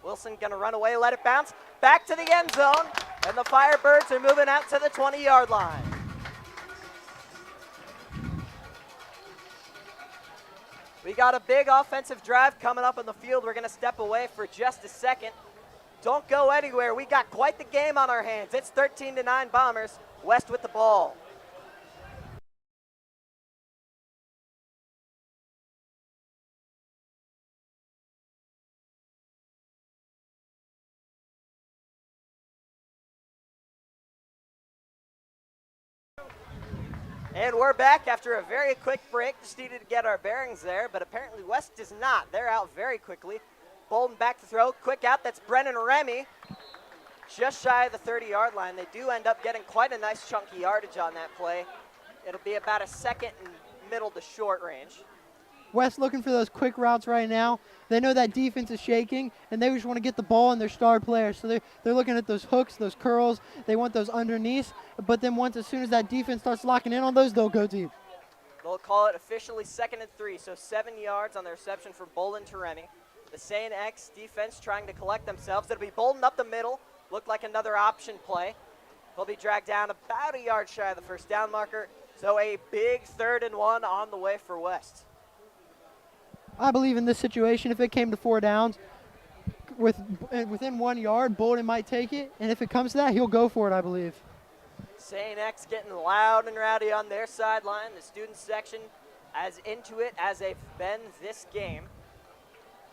Wilson gonna run away, let it bounce. Back to the end zone, and the Firebirds are moving out to the 20-yard line. We got a big offensive drive coming up on the field. We're gonna step away for just a second. Don't go anywhere. We got quite the game on our hands. It's 13-9 Bombers. West with the ball. And we're back after a very quick break. Just needed to get our bearings there, but apparently West does not. They're out very quickly. Bolden back to throw. Quick out, that's Brennan Remy. Just shy of the 30-yard line. They do end up getting quite a nice chunky yardage on that play. It'll be about a 2nd and middle to short range. West looking for those quick routes right now. They know that defense is shaking, and they just want to get the ball in their star players. So they're looking at those hooks, those curls. They want those underneaths. But then as soon as that defense starts locking in on those, they'll go deep. They'll call it officially 2nd and 3, so 7 yards on the reception from Bolden to Remy. The St. X defense trying to collect themselves. It'll be Bolden up the middle. Looked like another option play. They'll be dragged down about a yard shy of the 1st down marker. So a big 3rd and 1 on the way for West. I believe in this situation, if it came to 4 downs, within 1 yard, Bolden might take it. And if it comes to that, he'll go for it, I believe. St. X getting loud and rowdy on their sideline. The student section as into it as they've been this game.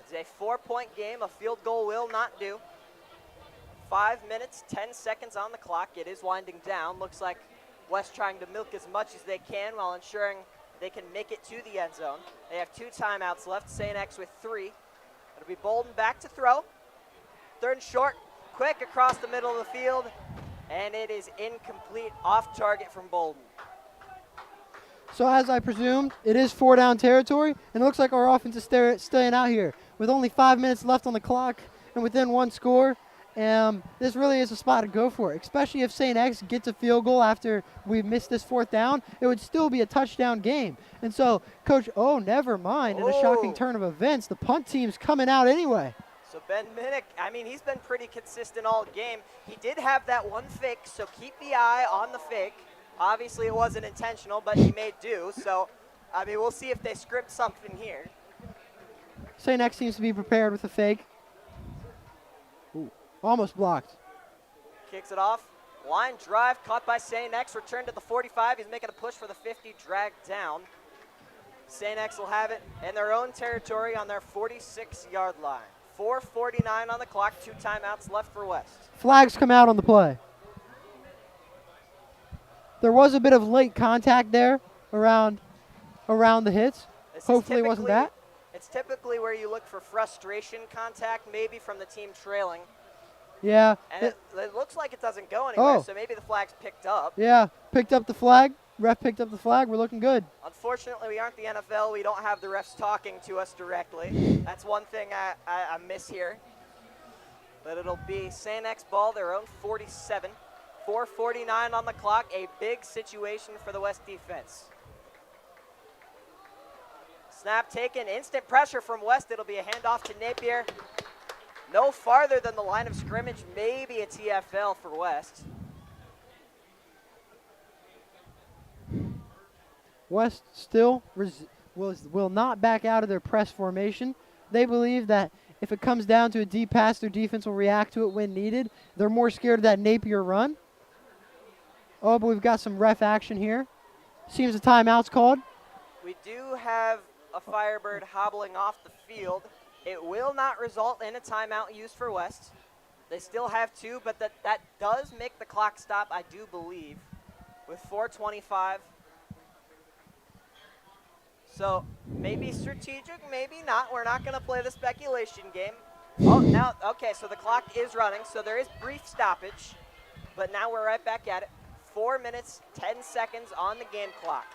It's a 4-point game. A field goal will not do. 5 minutes, 10 seconds on the clock. It is winding down. Looks like West trying to milk as much as they can while ensuring they can make it to the end zone. They have 2 timeouts left. St. X with 3. It'll be Bolden back to throw. 3rd and short. Quick across the middle of the field. And it is incomplete, off target from Bolden. So as I presumed, it is 4 down territory, and it looks like our offense is staying out here. With only 5 minutes left on the clock and within 1 score, this really is a spot to go for, especially if St. X gets a field goal after we missed this 4th down. It would still be a touchdown game. And so, Coach, never mind, in a shocking turn of events, the punt team's coming out anyway. So Ben Minnick, I mean, he's been pretty consistent all game. He did have that one fake, so keep the eye on the fake. Obviously, it wasn't intentional, but he made do. So, I mean, we'll see if they script something here. St. X seems to be prepared with a fake. Ooh, almost blocked. Kicks it off. Line drive caught by St. X. Return to the 45. He's making a push for the 50. Dragged down. St. X will have it in their own territory on their 46-yard line. 4:49 on the clock. 2 timeouts left for West. Flags come out on the play. There was a bit of late contact there around the hits. Hopefully it wasn't that. It's typically where you look for frustration contact, maybe from the team trailing. Yeah. And it looks like it doesn't go anywhere, so maybe the flag's picked up. Yeah, picked up the flag. Ref picked up the flag. We're looking good. Unfortunately, we aren't the NFL. We don't have the refs talking to us directly. That's one thing I miss here. But it'll be St. X ball, their own 47. 4:49 on the clock. A big situation for the West defense. Snap taken, instant pressure from West. It'll be a handoff to Napier. No farther than the line of scrimmage, maybe a TFL for West. West still will not back out of their press formation. They believe that if it comes down to a deep pass, their defense will react to it when needed. They're more scared of that Napier run. Oh, but we've got some ref action here. Seems a timeout's called. We do have a Firebird hobbling off the field. It will not result in a timeout used for West. They still have 2, but that does make the clock stop, I do believe, with 4:25. So maybe strategic, maybe not. We're not going to play the speculation game. Oh, now, okay, so the clock is running, so there is brief stoppage, but now we're right back at it. 4 minutes, 10 seconds on the game clock.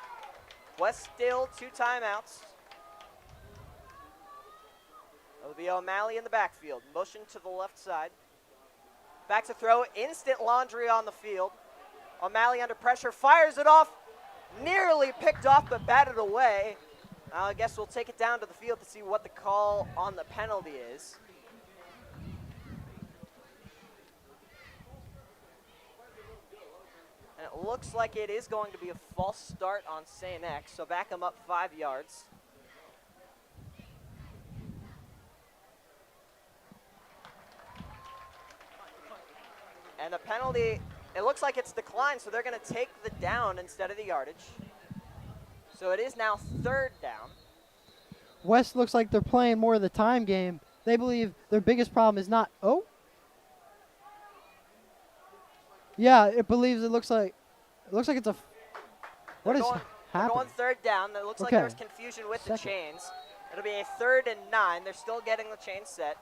West still 2 timeouts. It'll be O'Malley in the backfield. Motion to the left side. Back to throw. Instant laundry on the field. O'Malley under pressure. Fires it off. Nearly picked off, but batted away. I guess we'll take it down to the field to see what the call on the penalty is. And it looks like it is going to be a false start on St. X, so back him up 5 yards. And the penalty, it looks like it's declined, so they're going to take the down instead of the yardage. So it is now 3rd down. West looks like they're playing more of the time game. They believe their biggest problem is not, oh. Yeah, it looks like it's a, what is happening? They're going 3rd down. It looks like there was confusion with the chains. It'll be a 3rd and 9. They're still getting the chain set.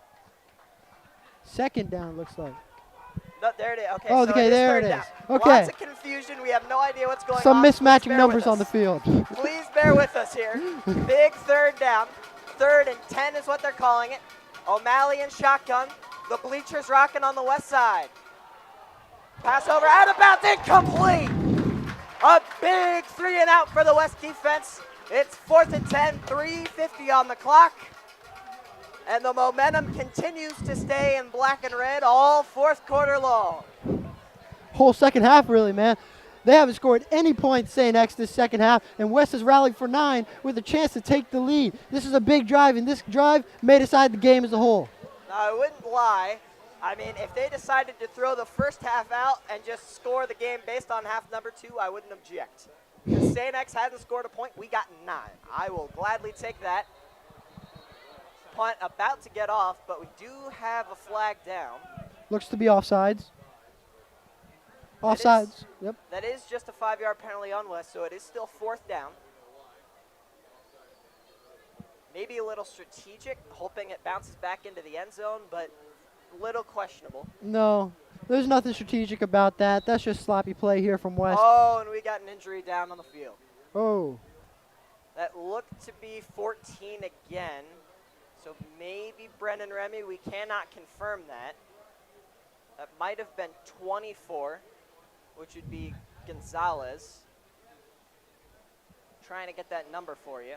2nd down looks like. No, there it is. Okay, oh, so okay, there it is. Down. Okay. Lots of confusion. We have no idea what's going on. Some mismatching numbers on the field. Please bear with us here. Big 3rd down. 3rd and 10 is what they're calling it. O'Malley in shotgun. The bleachers rocking on the West side. Pass over, out of bounds, incomplete. A big 3 and out for the West defense. It's 4th and 10, 3:50 on the clock. And the momentum continues to stay in black and red all 4th quarter long. Whole second half, really, man. They haven't scored any points, St. X, this second half, and West has rallied for 9 with a chance to take the lead. This is a big drive, and this drive may decide the game as a whole. Now, I wouldn't lie. I mean, if they decided to throw the first half out and just score the game based on half number 2, I wouldn't object. Because St. X hasn't scored a point, we got 9. I will gladly take that. Punt about to get off, but we do have a flag down. Looks to be offsides. Offsides, yep. That is just a 5-yard penalty on West, so it is still 4th down. Maybe a little strategic, hoping it bounces back into the end zone, but a little questionable. No, there's nothing strategic about that. That's just sloppy play here from West. Oh, and we got an injury down on the field. Oh. That looked to be 14 again. So maybe Brendan Remy, we cannot confirm that. That might have been 24, which would be Gonzalez. Trying to get that number for you.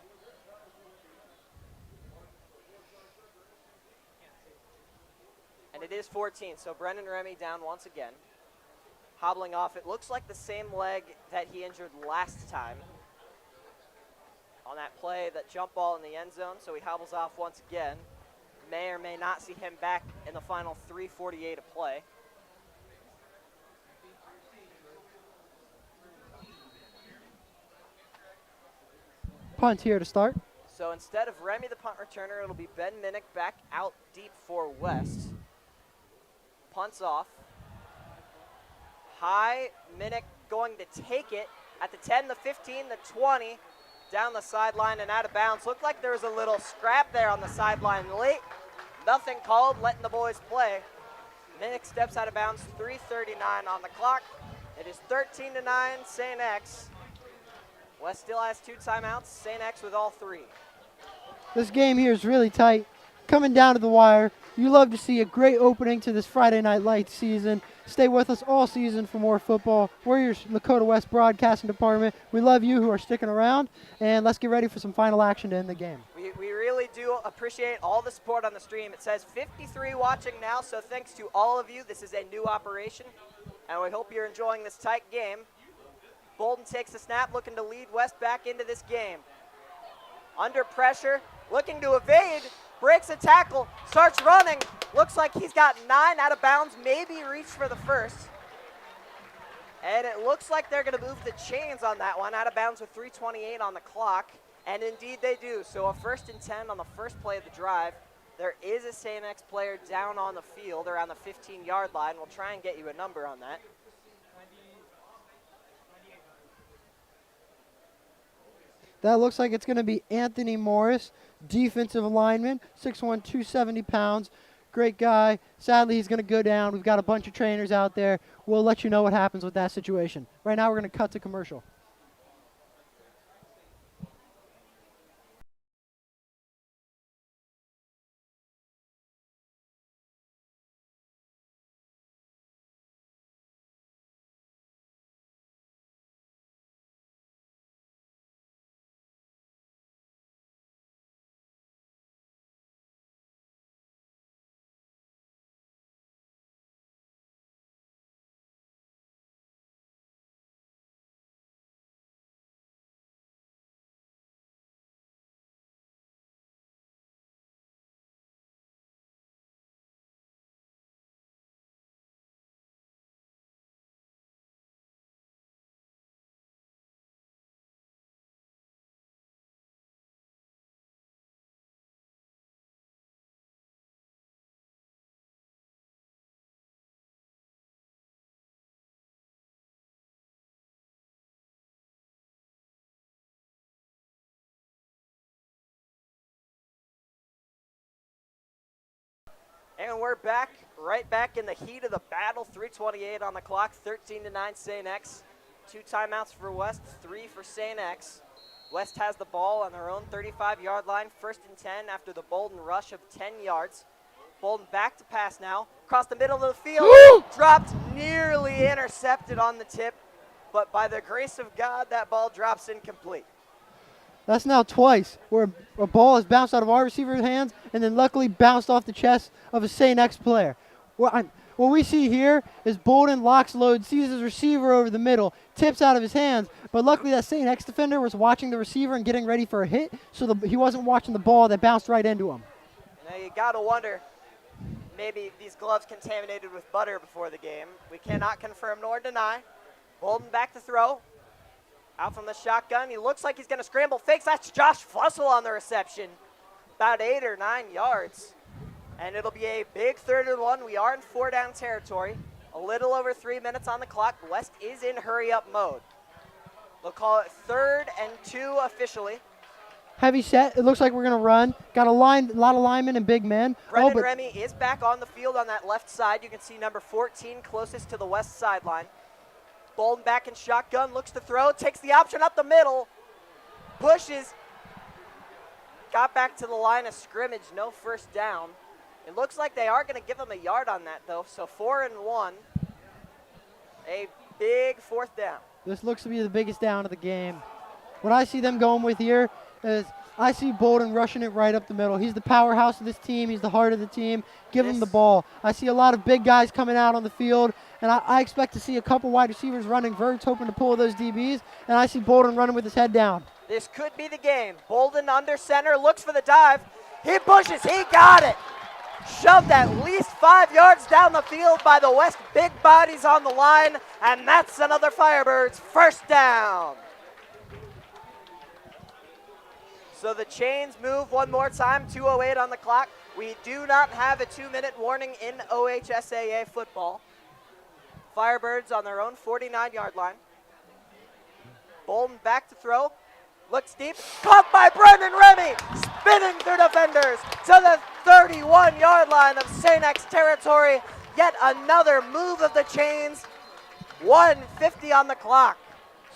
And it is 14, so Brendan Remy down once again. Hobbling off, it looks like the same leg that he injured last time. On that play, that jump ball in the end zone, so he hobbles off once again. May or may not see him back in the final 3:48 of play. Punt here to start. So instead of Remy, the punt returner, it'll be Ben Minnick back out deep for West. Punts off. High, Minnick going to take it at the 10, the 15, the 20. Down the sideline and out of bounds. Looked like there was a little scrap there on the sideline late. Nothing called, letting the boys play. Minnick steps out of bounds, 3:39 on the clock. It is 13-9, St. X. West still has 2 timeouts, St. X with all 3. This game here is really tight. Coming down to the wire. You love to see a great opening to this Friday Night Lights season. Stay with us all season for more football. We're your Lakota West Broadcasting Department. We love you who are sticking around, and let's get ready for some final action to end the game. We really do appreciate all the support on the stream. It says 53 watching now, so thanks to all of you. This is a new operation, and we hope you're enjoying this tight game. Bolden takes the snap, looking to lead West back into this game. Under pressure, looking to evade, breaks a tackle, starts running. Looks like he's got 9 out of bounds, maybe reach for the first. And it looks like they're going to move the chains on that one, out of bounds with 3:28 on the clock. And indeed they do. So a 1st and 10 on the first play of the drive. There is a St. X player down on the field around the 15-yard line. We'll try and get you a number on that. That looks like it's going to be Anthony Morris, defensive lineman, 6'1", 270 pounds. Great guy. Sadly, he's going to go down. We've got a bunch of trainers out there. We'll let you know what happens with that situation. Right now, we're going to cut to commercial. And we're back, right back in the heat of the battle. 3:28 on the clock, 13-9 St. X. 2 timeouts for West, 3 for St. X. West has the ball on their own 35-yard line, 1st and 10 after the Bolden rush of 10 yards. Bolden back to pass now, across the middle of the field. Woo! Dropped, nearly intercepted on the tip, but by the grace of God, that ball drops incomplete. That's now twice where a ball has bounced out of our receiver's hands and then luckily bounced off the chest of a St. X player. What we see here is Bolden locks load, sees his receiver over the middle, tips out of his hands, but luckily that St. X defender was watching the receiver and getting ready for a hit, so he wasn't watching the ball that bounced right into him. Now you gotta wonder, maybe these gloves contaminated with butter before the game. We cannot confirm nor deny. Bolden back to throw. Out from the shotgun, he looks like he's going to scramble fakes. That's Josh Fussell on the reception. About 8 or 9 yards. And it'll be a big 3rd and 1. We are in 4-down territory. A little over 3 minutes on the clock. West is in hurry-up mode. They'll call it 3rd and 2 officially. Heavy set. It looks like we're going to run. Got a lot of linemen and big men. Brendan Remy is back on the field on that left side. You can see number 14 closest to the West sideline. Bolden back in shotgun, looks to throw, takes the option up the middle, pushes, got back to the line of scrimmage, no 1st down. It looks like they are going to give him a yard on that though, so 4 and 1, a big 4th down. This looks to be the biggest down of the game. What I see them going with here is I see Bolden rushing it right up the middle. He's the powerhouse of this team. He's the heart of the team. Give him the ball. I see a lot of big guys coming out on the field, and I expect to see a couple wide receivers running verts, hoping to pull those DBs, and I see Bolden running with his head down. This could be the game. Bolden under center, looks for the dive. He pushes, he got it. Shoved at least 5 yards down the field by the West big bodies on the line, and that's another Firebirds 1st down. So the chains move one more time, 2:08 on the clock. We do not have a 2-minute warning in OHSAA football. Firebirds on their own 49-yard line. Bolden back to throw, looks deep, caught by Brendan Remy, spinning through defenders to the 31-yard line of St. X territory. Yet another move of the chains, 1:50 on the clock.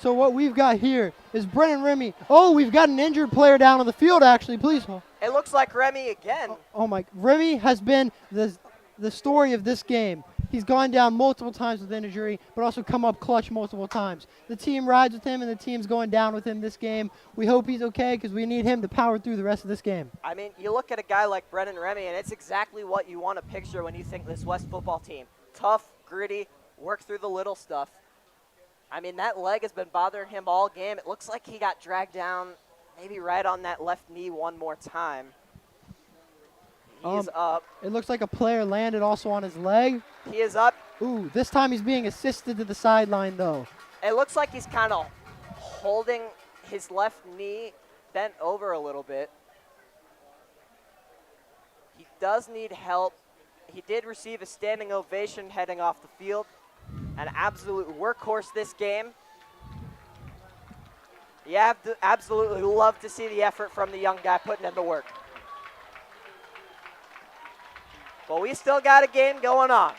So what we've got here is Brennan Remy. Oh, we've got an injured player down on the field, actually. Please. It looks like Remy again. Oh my. Remy has been the story of this game. He's gone down multiple times with injury, but also come up clutch multiple times. The team rides with him, and the team's going down with him this game. We hope he's okay because we need him to power through the rest of this game. I mean, you look at a guy like Brennan Remy, and it's exactly what you want to picture when you think this West football team. Tough, gritty, work through the little stuff. I mean, that leg has been bothering him all game. It looks like he got dragged down maybe right on that left knee one more time. He's up. It looks like a player landed also on his leg. He is up. Ooh, this time he's being assisted to the sideline, though. It looks like he's kind of holding his left knee bent over a little bit. He does need help. He did receive a standing ovation heading off the field. An absolute workhorse this game. You have to absolutely love to see the effort from the young guy putting in the work. But we still got a game going on.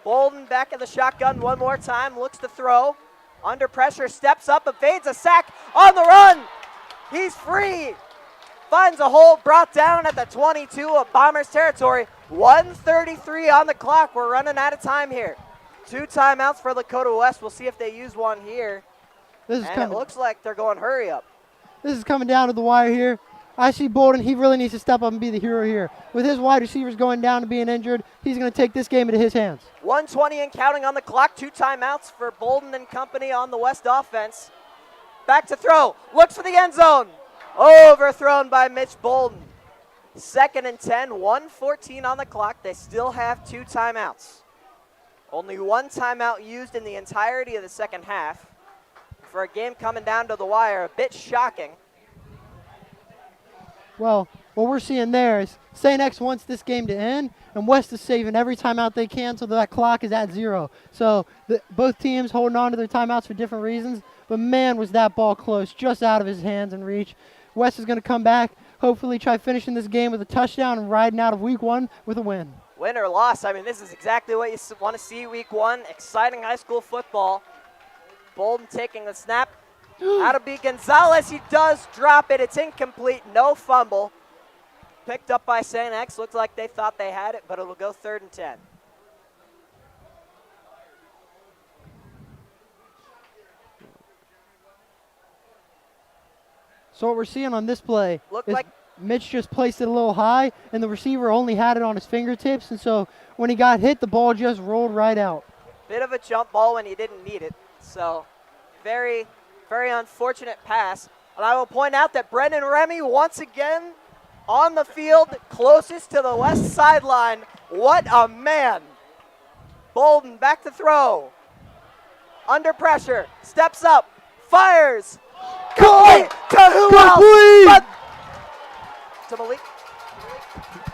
Bolden back in the shotgun one more time, looks to throw. Under pressure, steps up, evades a sack on the run. He's free. Finds a hole, brought down at the 22 of Bombers territory. 1:33 on the clock. We're running out of time here. 2 timeouts for Lakota West. We'll see if they use one here. It looks like they're going hurry up. This is coming down to the wire here. I see Bolden. He really needs to step up and be the hero here. With his wide receivers going down and being injured, he's going to take this game into his hands. 1:20 and counting on the clock. 2 timeouts for Bolden and company on the West offense. Back to throw. Looks for the end zone. Overthrown by Mitch Bolden. 2nd and 10. 1:14 on the clock. They still have 2 timeouts. Only 1 timeout used in the entirety of the second half. For a game coming down to the wire, a bit shocking. Well, what we're seeing there is St. X wants this game to end, and West is saving every timeout they can so that clock is at 0. So both teams holding on to their timeouts for different reasons, but man, was that ball close, just out of his hands and reach. West is going to come back, hopefully try finishing this game with a touchdown and riding out of week 1 with a win. Win or loss, I mean, this is exactly what you want to see week 1. Exciting high school football. Bolden taking the snap. That'll be Gonzalez. He does drop it. It's incomplete. No fumble. Picked up by St. X. Looks like they thought they had it, but it'll go 3rd and 10. So what we're seeing on this play Looked is like Mitch just placed it a little high, and the receiver only had it on his fingertips, and so when he got hit, the ball just rolled right out. bit of a jump ball when he didn't need it. So very, very unfortunate pass. And I will point out that Brendan Remy once again on the field closest to the west sideline. What a man. Bolden back to throw. Under pressure, steps up, fires. Complete to who else? But to Malik.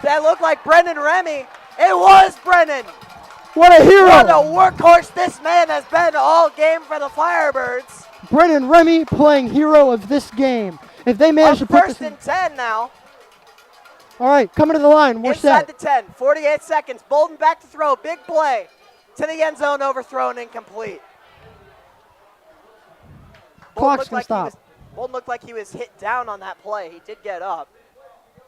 That looked like Brendan Remy. It was Brendan. What a hero. What a workhorse this man has been all game for the Firebirds. Brendan Remy playing hero of this game. If they manage to put this in 10 now. All right, coming to the line. We're Inside set. the 10, 48 seconds. Bolden back to throw. Big play. To the end zone, overthrown, incomplete. Clock's going to stop. Bolden looked like he was hit down on that play. He did get up.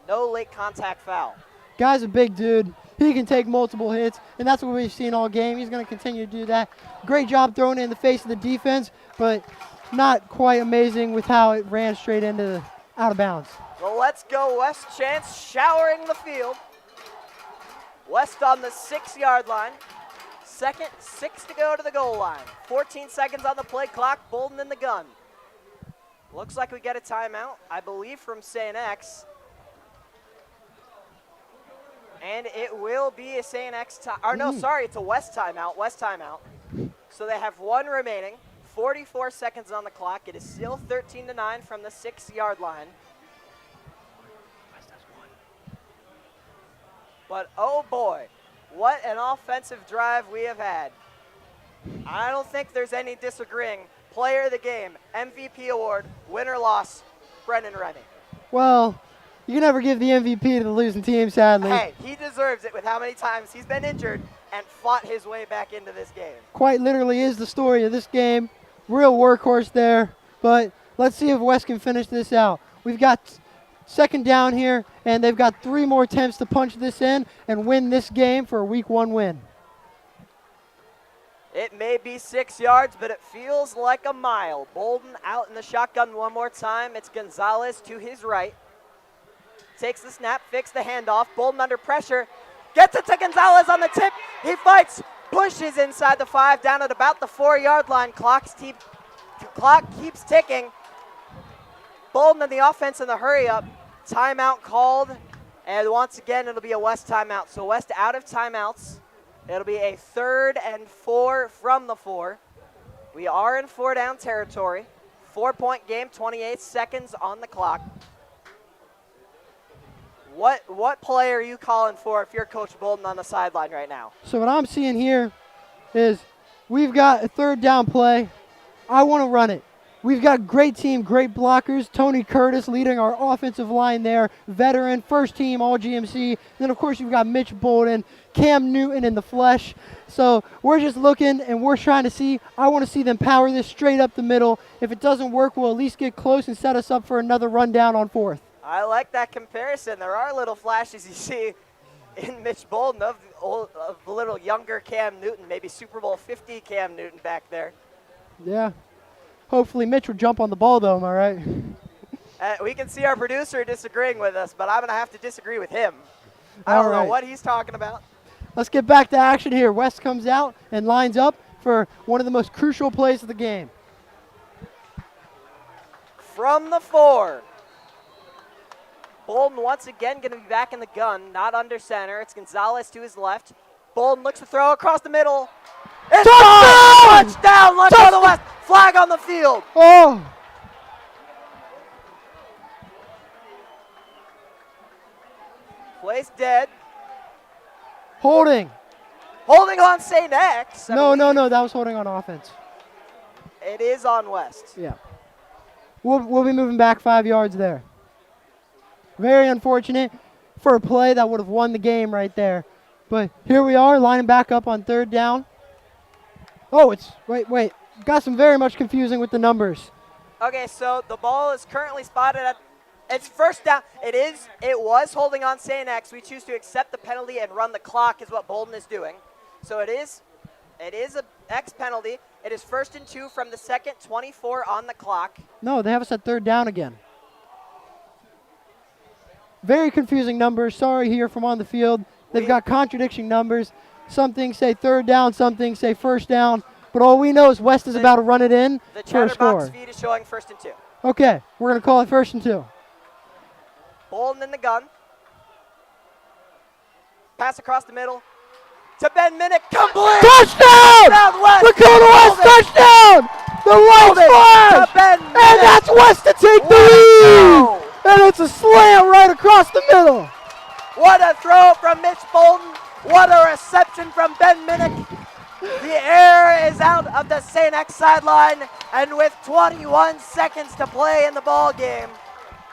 No late contact foul. Guy's a big dude. He can take multiple hits, and that's what we've seen all game. He's going to continue to do that. Great job throwing it in the face of the defense, but not quite amazing with how it ran straight into the out of bounds. Well, let's go West chance showering the field. West on the 6-yard line. Second, 6 to go to the goal line. 14 seconds on the play clock. Bolden in the gun. Looks like we get a timeout, I believe, from St. X. And it will be a St. X time. Or no, sorry, it's a West timeout. West timeout. So they have one remaining. 44 seconds on the clock. It is still 13-9 from the 6-yard line. But oh boy, what an offensive drive we have had. I don't think there's any disagreeing. Player of the game, MVP award, win or loss, Brendan Remy. Well, you can never give the MVP to the losing team, sadly. Hey, he deserves it with how many times he's been injured and fought his way back into this game. Quite literally is the story of this game. Real workhorse there, but let's see if West can finish this out. We've got second down here, and they've got 3 more attempts to punch this in and win this game for a week 1 win. It may be 6 yards, but it feels like a mile. Bolden out in the shotgun one more time. It's Gonzalez to his right. Takes the snap, fakes the handoff. Bolden under pressure. Gets it to Gonzalez on the tip. He fights, pushes inside the 5, down at about the 4-yard line. Clock keeps ticking. Bolden and the offense in the hurry up. Timeout called, and once again, it'll be a West timeout. So West out of timeouts. It'll be a 3rd and 4 from the 4. We are in 4-down territory. 4-point game, 28 seconds on the clock. What play are you calling for if you're Coach Bolden on the sideline right now? So what I'm seeing here is we've got a 3rd down play. I want to run it. We've got great team, great blockers. Tony Curtis leading our offensive line there. Veteran, first team, all GMC. Then, of course, you've got Mitch Bolden, Cam Newton in the flesh. So we're just looking and we're trying to see. I want to see them power this straight up the middle. If it doesn't work, we'll at least get close and set us up for another rundown on 4th. I like that comparison. There are little flashes you see in Mitch Bolden of the little younger Cam Newton, maybe Super Bowl 50 Cam Newton back there. Yeah. Hopefully Mitch will jump on the ball, though, am I right? We can see our producer disagreeing with us, but I'm going to have to disagree with him. I don't know what he's talking about. Let's get back to action here. West comes out and lines up for one of the most crucial plays of the game. From the 4. Bolden once again going to be back in the gun, not under center. It's Gonzalez to his left. Bolden looks to throw across the middle. It's Touchdown! Touchdown! Lakota West. Flag on the field. Oh! Play's dead. Holding. Holding on St. X. No. That was holding on offense. It is on West. Yeah. We'll be moving back 5 yards there. Very unfortunate for a play that would have won the game right there. But here we are, lining back up on 3rd down. Oh, wait. Got some very much confusing with the numbers. Okay, so the ball is currently spotted at, it's 1st down. It was holding on St. X. We choose to accept the penalty and run the clock is what Bolden is doing. So it is a X penalty. It is 1st and 2 from the 2nd, 24 on the clock. No, they have us at 3rd down again. Very confusing numbers. Sorry here from on the field. They've got contradiction numbers. Some things say 3rd down, some things say 1st down. But all we know is West is about to run it in the for a score. Chatterbox feed is showing 1st and 2. Okay, we're going to call it 1st and 2. Bolden in the gun. Pass across the middle. To Ben Minnick. Complete! Touchdown! Southwest! Lakota West touchdown! The lights flash! To Ben Minnick. And that's West to take the lead! And it's a slam right across the middle. What a throw from Mitch Bolden. What a reception from Ben Minnick. The air is out of the St. X sideline, and with 21 seconds to play in the ball game,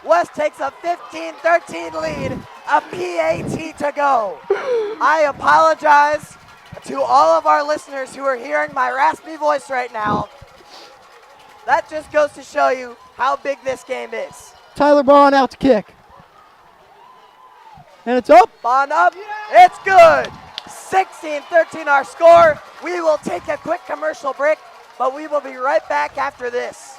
West takes a 15-13 lead, a PAT to go. I apologize to all of our listeners who are hearing my raspy voice right now. That just goes to show you how big this game is. Tyler Bond out to kick. And it's up. Bond up. It's good. 16-13 our score. We will take a quick commercial break, but we will be right back after this.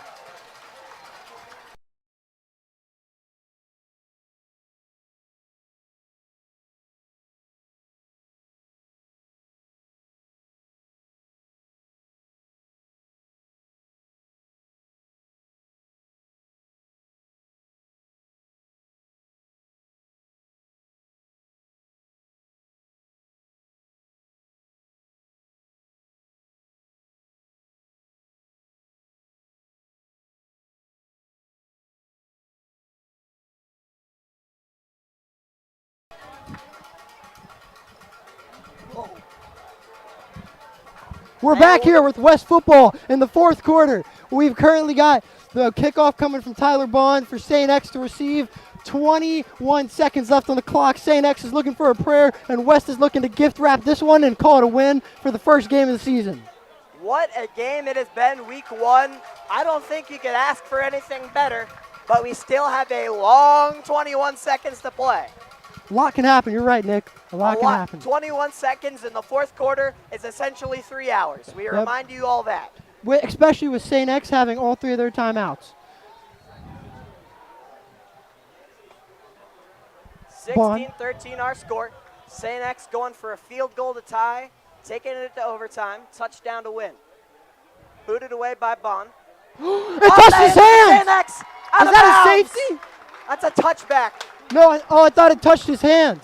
We're back here with West football in the 4th quarter. We've currently got the kickoff coming from Tyler Bond for St. X to receive. 21 seconds left on the clock. St. X is looking for a prayer, and West is looking to gift wrap this one and call it a win for the first game of the season. What a game it has been, week 1. I don't think you could ask for anything better, but we still have a long 21 seconds to play. A lot can happen. You're right, Nick. A lot can happen. 21 seconds in the fourth quarter is essentially 3 hours. We remind you all that. Especially with St. X having all 3 of their timeouts. 16-13 our score. St. X going for a field goal to tie, taking it to overtime, touchdown to win. Booted away by Bond. It touched his hands! St. X Is out of that bounds. a safety? That's a touchback. No, I thought it touched his hands.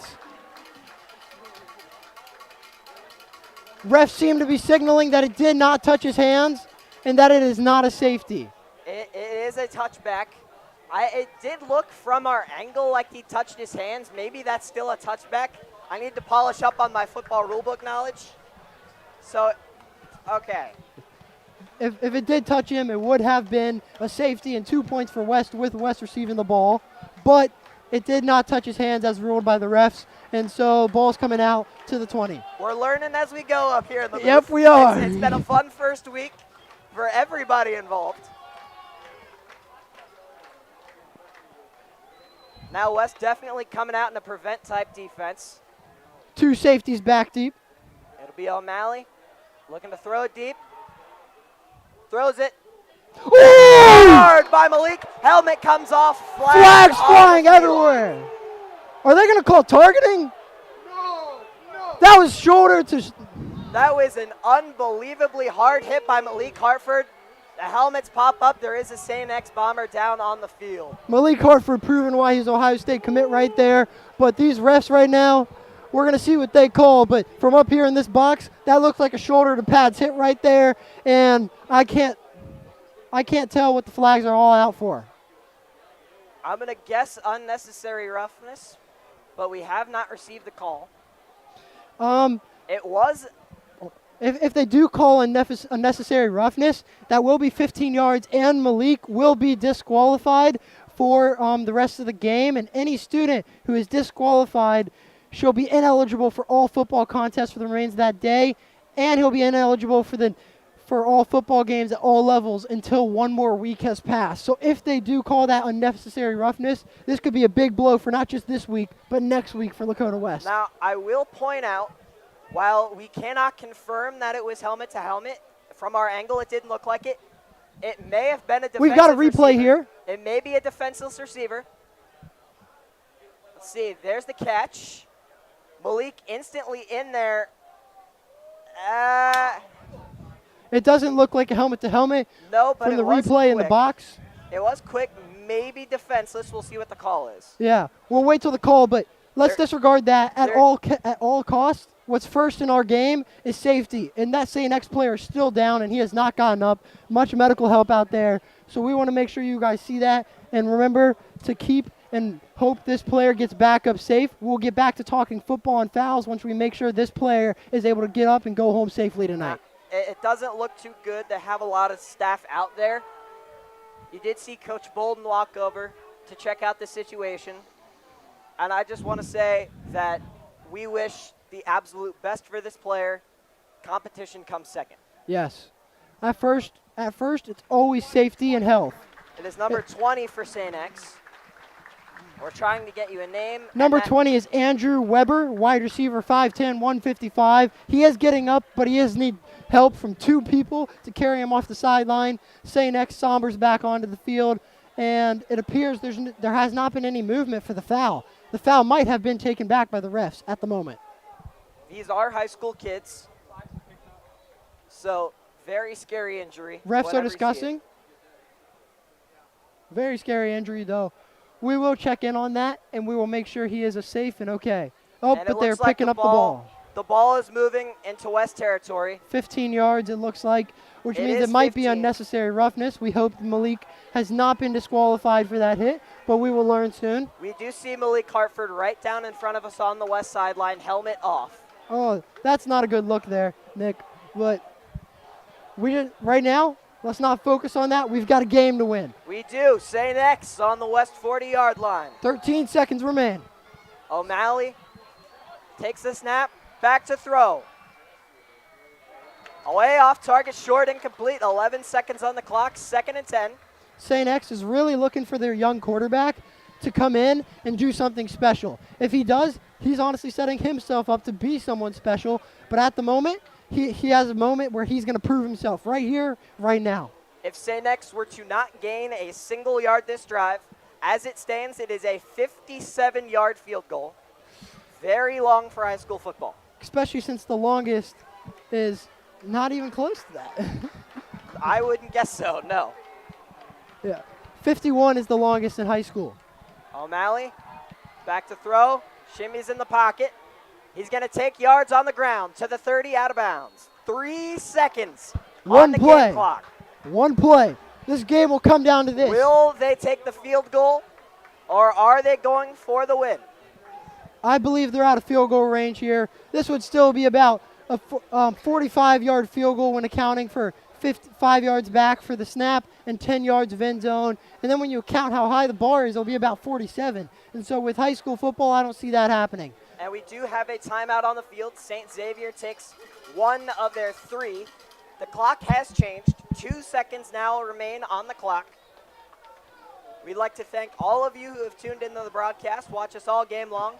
Refs seem to be signaling that it did not touch his hands and that it is not a safety. It is a touchback. It did look from our angle like he touched his hands. Maybe that's still a touchback. I need to polish up on my football rulebook knowledge. So, okay. If it did touch him, it would have been a safety and 2 points for West with West receiving the ball. But it did not touch his hands as ruled by the refs. And so ball's coming out to the 20. We're learning as we go up here in the booth. Yep, we are. It's been a fun first week for everybody involved. Now West definitely coming out in a prevent type defense. 2 safeties back deep. It'll be O'Malley looking to throw it deep. Throws it. Ooh! Hard by Malik. Helmet comes off. Flags off flying the field. everywhere. Are they going to call targeting? No. That was shoulder to. That was an unbelievably hard hit by Malik Hartford. The helmets pop up. There is a St. X bomber down on the field. Malik Hartford proving why he's Ohio State commit right there. But these refs right now, we're going to see what they call. But from up here in this box, that looks like a shoulder to pads hit right there. And I can't tell what the flags are all out for. I'm going to guess unnecessary roughness, but we have not received the call. It was. If they do call unnecessary roughness, that will be 15 yards, and Malik will be disqualified for the rest of the game. And any student who is disqualified shall be ineligible for all football contests for the remainder of that day, and he'll be ineligible for all football games at all levels until one more week has passed. So if they do call that unnecessary roughness, this could be a big blow for not just this week, but next week for Lakota West. Now, I will point out, while we cannot confirm that it was helmet to helmet, from our angle it didn't look like it. It may have been a defensive We've got a replay receiver. here. It may be a defenseless receiver. Let's see. There's the catch. Malik instantly in there. It doesn't look like a helmet to helmet No, but from it the was replay in the quick. box. It was quick, maybe defenseless. We'll see what the call is. Yeah, we'll wait till the call, but let's disregard that at there- all costs. What's first in our game is safety, and that St. X player is still down, and he has not gotten up. Much medical help out there, so we want to make sure you guys see that, and remember to keep and hope this player gets back up safe. We'll get back to talking football and fouls once we make sure this player is able to get up and go home safely tonight. It doesn't look too good to have a lot of staff out there. You did see Coach Bolden walk over to check out the situation. And I just want to say that we wish the absolute best for this player. Competition comes second. Yes. At first, it's always safety and health. It is number 20 for St. X. We're trying to get you a name. Number 20 is Andrew Weber, wide receiver, 5'10", 155. He is getting up, but he is need help from 2 people to carry him off the sideline. St. X sombers back onto the field, and it appears there has not been any movement for the foul. The foul might have been taken back by the refs at the moment. These are high school kids. So, very scary injury. Refs whenever are you see it. discussing. Very scary injury, though. We will check in on that, and we will make sure he is safe and okay. Oh, And it but they're looks like picking up the ball. The ball is moving into West territory. 15 yards, it looks like, which It means is it might be 15. unnecessary roughness. We hope Malik has not been disqualified for that hit, but we will learn soon. We do see Malik Hartford right down in front of us on the west sideline, helmet off. Oh, that's not a good look there, Nick. But right now, let's not focus on that. We've got a game to win. We do. St. X on the west 40-yard line. 13 seconds remain. O'Malley takes the snap, back to throw. Away off target, short, incomplete. 11 seconds on the clock, 2nd and 10. St. X is really looking for their young quarterback to come in and do something special. If he does, he's honestly setting himself up to be someone special. But at the moment, he has a moment where he's going to prove himself right here, right now. If St. X were to not gain a single yard this drive, as it stands, it is a 57-yard field goal. Very long for high school football. Especially since the longest is not even close to that. I wouldn't guess so, no. Yeah, 51 is the longest in high school. O'Malley, back to throw, shimmies in the pocket. He's going to take yards on the ground to the 30 out of bounds. 3 seconds on the game clock. One play. This game will come down to this. Will they take the field goal, or are they going for the win? I believe they're out of field goal range here. This would still be about a 45-yard field goal when accounting for 5 yards back for the snap and 10 yards of end zone. And then when you count how high the bar is, it'll be about 47. And so with high school football, I don't see that happening. And we do have a timeout on the field. St. Xavier takes one of their 3. The clock has changed. 2 seconds now remain on the clock. We'd like to thank all of you who have tuned into the broadcast. Watch us all game long.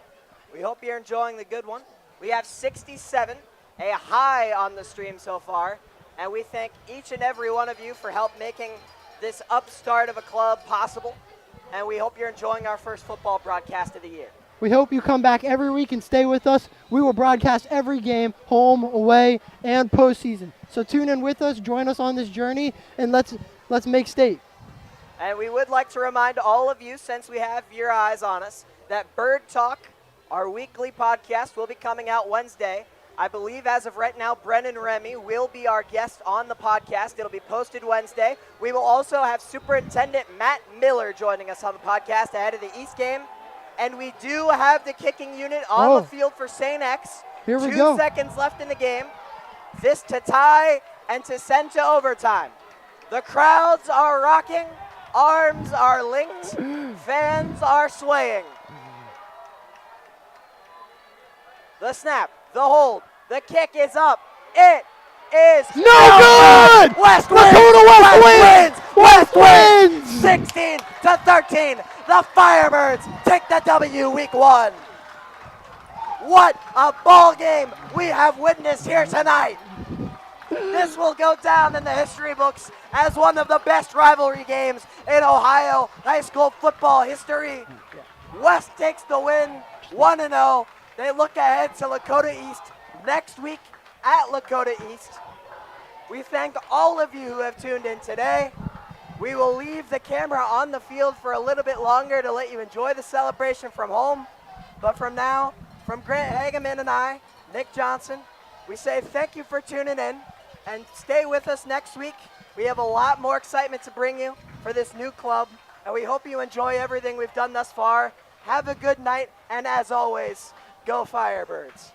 We hope you're enjoying the good one. We have 67, a high on the stream so far. And we thank each and every one of you for help making this upstart of a club possible. And we hope you're enjoying our first football broadcast of the year. We hope you come back every week and stay with us. We will broadcast every game, home, away, and postseason. So tune in with us, join us on this journey, and let's make state. And we would like to remind all of you, since we have your eyes on us, that Bird Talk, our weekly podcast, will be coming out Wednesday. I believe as of right now, Brennan Remy will be our guest on the podcast. It'll be posted Wednesday. We will also have Superintendent Matt Miller joining us on the podcast ahead of the East game. And we do have the kicking unit on the field for St. X. Here we go. 2 seconds left in the game. This to tie and to send to overtime. The crowds are rocking. Arms are linked. Fans are swaying. The snap, the hold, the kick is up. It is no good! West wins! Lakota West wins! wins! 16-13. The Firebirds take the W week 1. What a ball game we have witnessed here tonight. This will go down in the history books as one of the best rivalry games in Ohio high school football history. West takes the win, 1-0. They look ahead to Lakota East next week at Lakota East. We thank all of you who have tuned in today. We will leave the camera on the field for a little bit longer to let you enjoy the celebration from home. But from now, from Grant Hageman and I, Nick Johnson, we say thank you for tuning in and stay with us next week. We have a lot more excitement to bring you for this new club, and we hope you enjoy everything we've done thus far. Have a good night, and as always, go Firebirds.